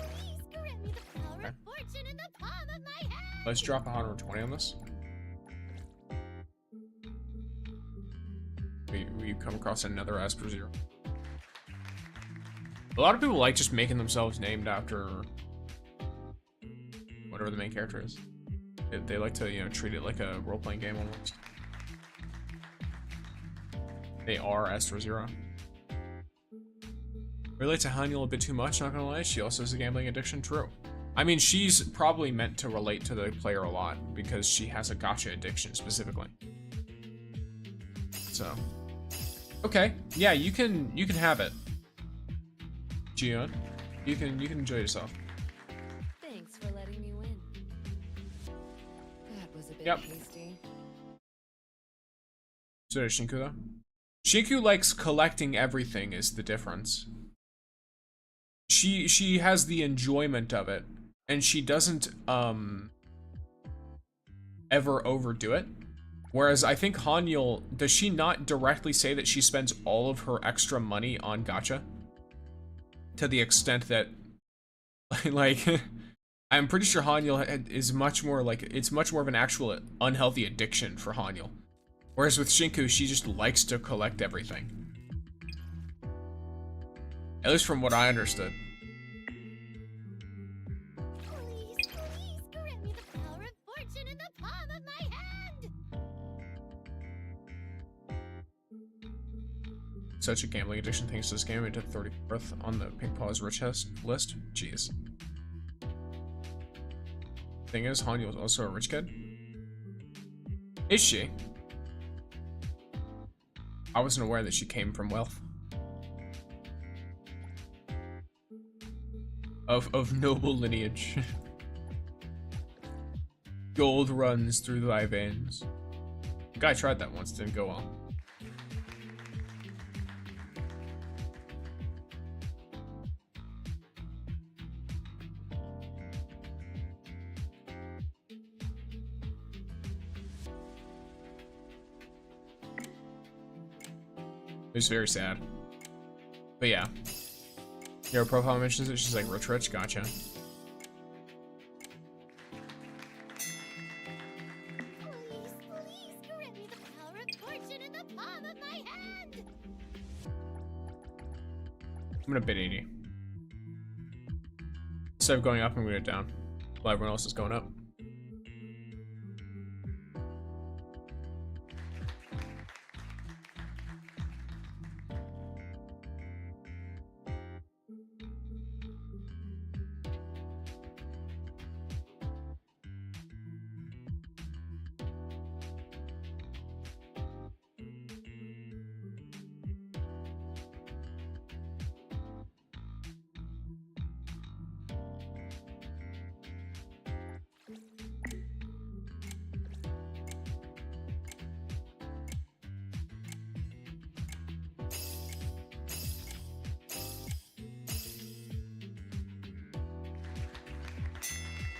grant me the power of fortune in the palm of my hand. Let's drop 120 on this. We come across another Asper Zero. A lot of people like just making themselves named after whatever the main character is. They like to, you know, treat it like a role-playing game almost. They are Asper Zero. Relate to Haniel a bit too much, not gonna lie. She also has a gambling addiction, true. I mean, she's probably meant to relate to the player a lot because she has a gacha addiction specifically. So, okay, yeah, you can have it, Gion. You can enjoy yourself. Thanks for letting me win. That was a bit Yep. hasty. So does Shinku though. Shinku likes collecting everything is the difference. She has the enjoyment of it, and she doesn't ever overdo it. Whereas I think Haniel, does she not directly say that she spends all of her extra money on gacha? To the extent that, like, I'm pretty sure Haniel is much more like, it's much more of an actual unhealthy addiction for Haniel. Whereas with Shinku, she just likes to collect everything. At least from what I understood. Please, please grant me the power of fortune in the palm of my hand. such a gambling addiction thanks to this game into 34th on the Pink Paws Rich list. Jeez. Thing is, Hanya was also a rich kid. Is she? I wasn't aware that she came from wealth. Of noble lineage. Gold runs through thy veins. The guy tried that once, didn't go well. It was very sad. But yeah. Your profile mentions it, she's like, rich, gotcha. Please, please grant me the power of fortune in the palm of my hand! I'm gonna bid 80. Instead of going up, I'm gonna go down. While everyone else is going up.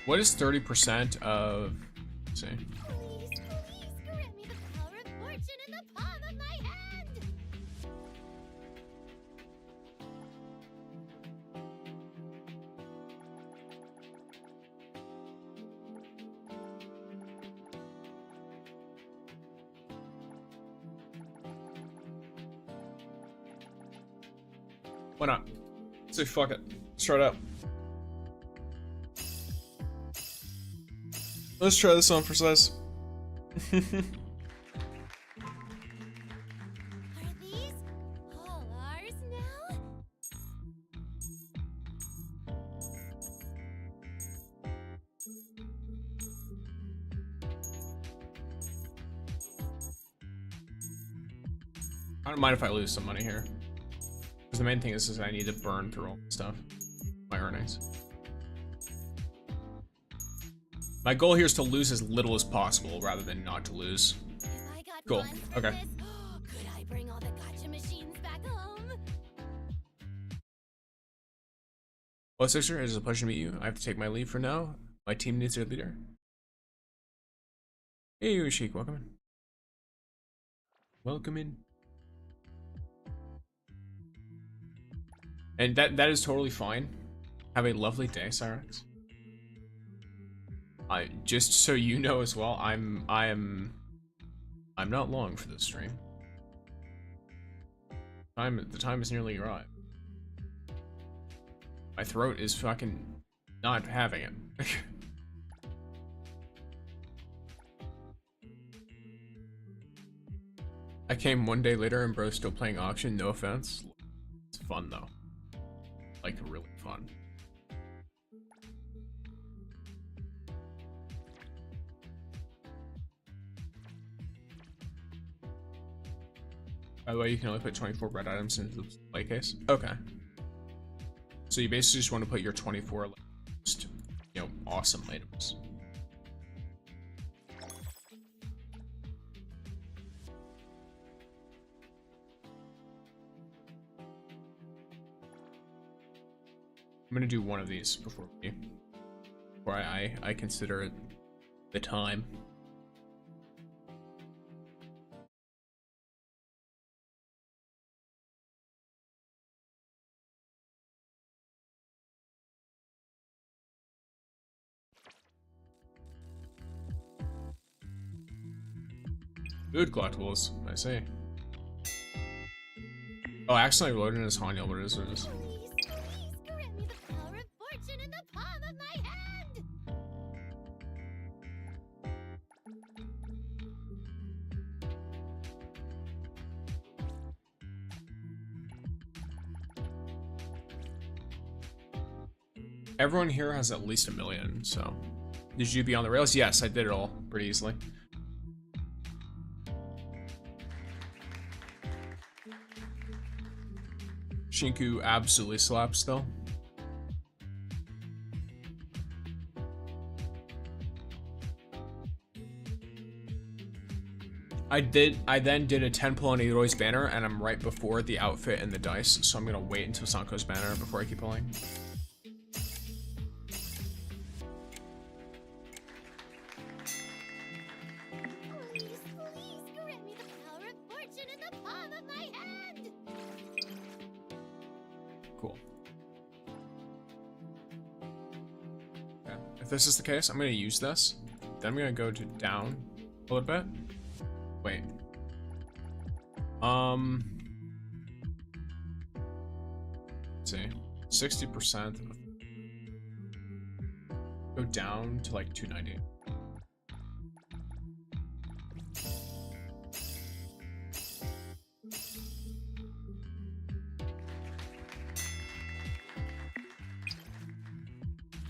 What is 30% of, let's see. Please, please grant me the power of fortune in the palm of my hand! Why not? Say fuck it. Let's try it out. Let's try this on for size. Are these all ours now? I don't mind if I lose some money here. Because the main thing is I need to burn through all the stuff. My earnings. My goal here is to lose as little as possible rather than not to lose. If I got Cool. funds for Okay. this, could I bring all the gacha machines back home? Well, Sister, it is a pleasure to meet you. I have to take my leave for now. My team needs their leader. Hey, Sheik, welcome in. Welcome in. And that is totally fine. Have a lovely day, Cyrex. Just so you know as well, I'm not long for this stream. The time is nearly arrived. My throat is fucking not having it. I came one day later and bro's still playing auction, no offense. It's fun though. Like really fun. By the way, you can only put 24 red items into the play case. Okay. So you basically just want to put your 24 just, you know, awesome items. I'm gonna do one of these before I consider it the time. Good collectibles, I see. Oh, I accidentally loaded in as Hanya, but it is what it is. Please, please grant me the power of fortune in the palm of my hand! Everyone here has at least 1 million, so. Did you be on the rails? Yes, I did it all pretty easily. Shinku absolutely slaps though. I then did a 10 pull on IROI's banner, and I'm right before the outfit and the dice, so I'm gonna wait until Sanko's banner before I keep pulling. Please, please grant me the power of fortune in the palm of my hand. Cool. Okay. If this is the case, I'm gonna use this. Then I'm gonna go to down a little bit. Wait. Let's see. 60%. Go down to like 290.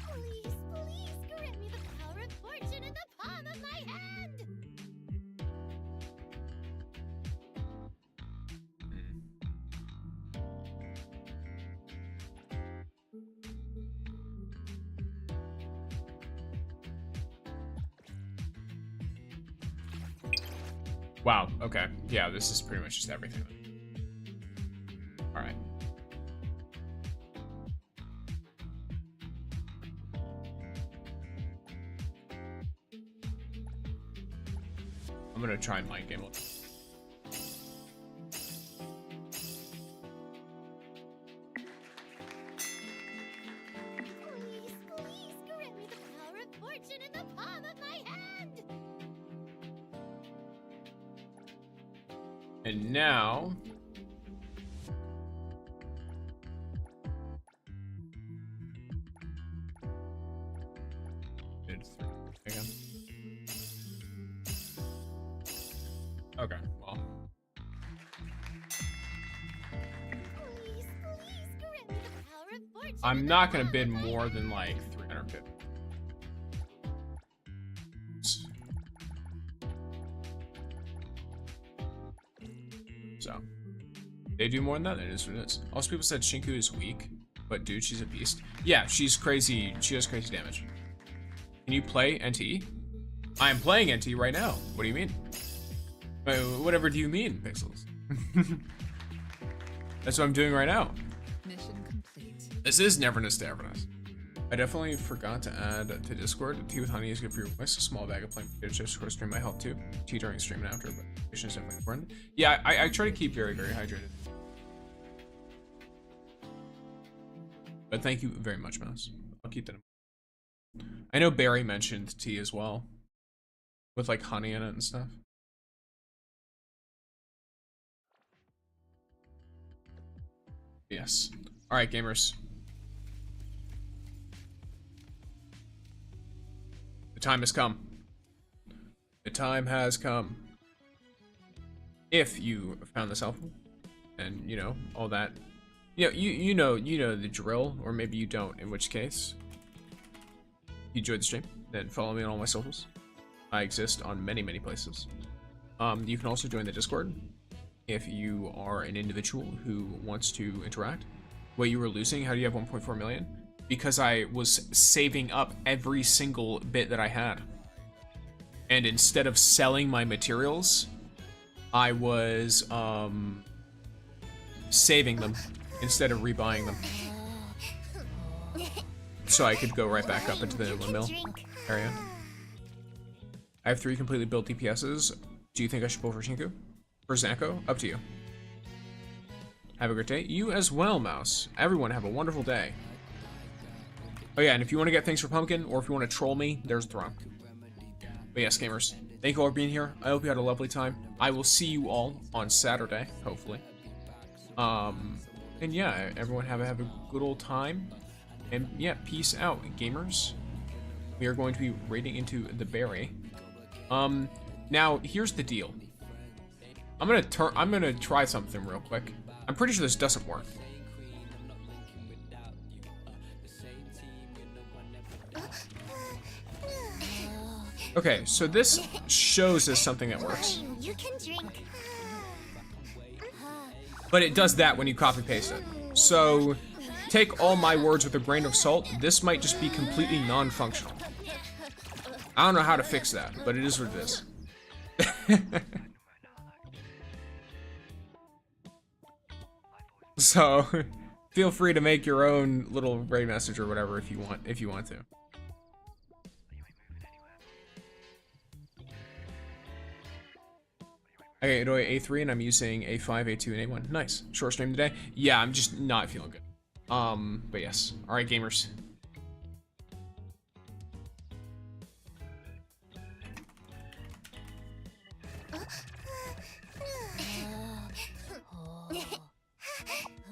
Please, please grant me the power of fortune in the palm of my hand. Wow, okay. Yeah, this is pretty much just everything. Alright. I'm gonna try and mind game a little. Please, please grant me the power of fortune in the palm of my hand. And now... Did 3 again. Okay, well. Please, please grant me the power of fortune. I'm not gonna bid more than like 350. So, they do more than that. It is what it is. Also, people said Shinku is weak, but dude, she's a beast. Yeah, she's crazy. She has crazy damage. Can you play NTE? I am playing NTE right now. What do you mean? Whatever do you mean, Pixels? That's what I'm doing right now. Mission complete. This is Neverness to Everness. I definitely forgot to add to Discord. Tea with honey is good for your voice. A small bag of plain potato chips for stream might help too. Tea during stream and after, but nutrition is definitely important. Yeah, I try to keep very, very hydrated. But thank you very much, Mouse. I'll keep that in mind. I know Barry mentioned tea as well, with like honey in it and stuff. Yes. All right, gamers. The time has come. The time has come. If you found this helpful, and you know all that, you know the drill, or maybe you don't. In which case, you enjoyed the stream, then follow me on all my socials. I exist on many places. You can also join the Discord if you are an individual who wants to interact. What you were losing? How do you have 1.4 million? Because I was saving up every single bit that I had. And instead of selling my materials, I was saving them instead of rebuying them. So I could go right back up into the windmill area. I have 3 completely built DPSs. Do you think I should pull for Shinku? For Zanko? Up to you. Have a great day. You as well, Mouse. Everyone have a wonderful day. Oh yeah, and if you want to get things for Pumpkin, or if you want to troll me, there's Throne. But yes, gamers, thank you all for being here. I hope you had a lovely time. I will see you all on Saturday, hopefully. And yeah, everyone have a good old time. And yeah, peace out, gamers. We are going to be raiding into the berry. Now here's the deal. I'm gonna try something real quick. I'm pretty sure this doesn't work. Okay, so this shows us something that works. Fine, you can drink. But it does that when you copy paste it. So take all my words with a grain of salt. This might just be completely non-functional. I don't know how to fix that, but it is what it is. So feel free to make your own little Ray message or whatever if you want to. Okay, IROI A3 and I'm using A5, A2, and A1. Nice. Short stream today. Yeah, I'm just not feeling good. But yes. Alright, gamers.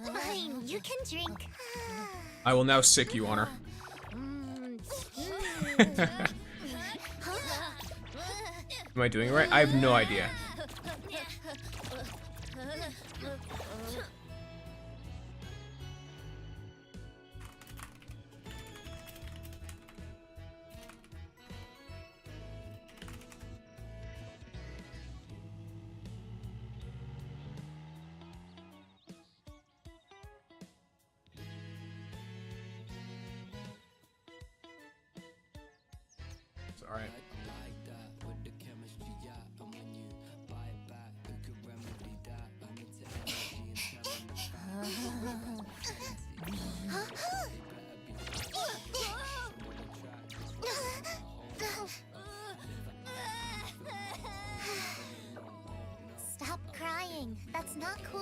Fine, you can drink. I will now sick you, Honor. Am I doing it right? I have no idea. All right. Stop crying. That's not cool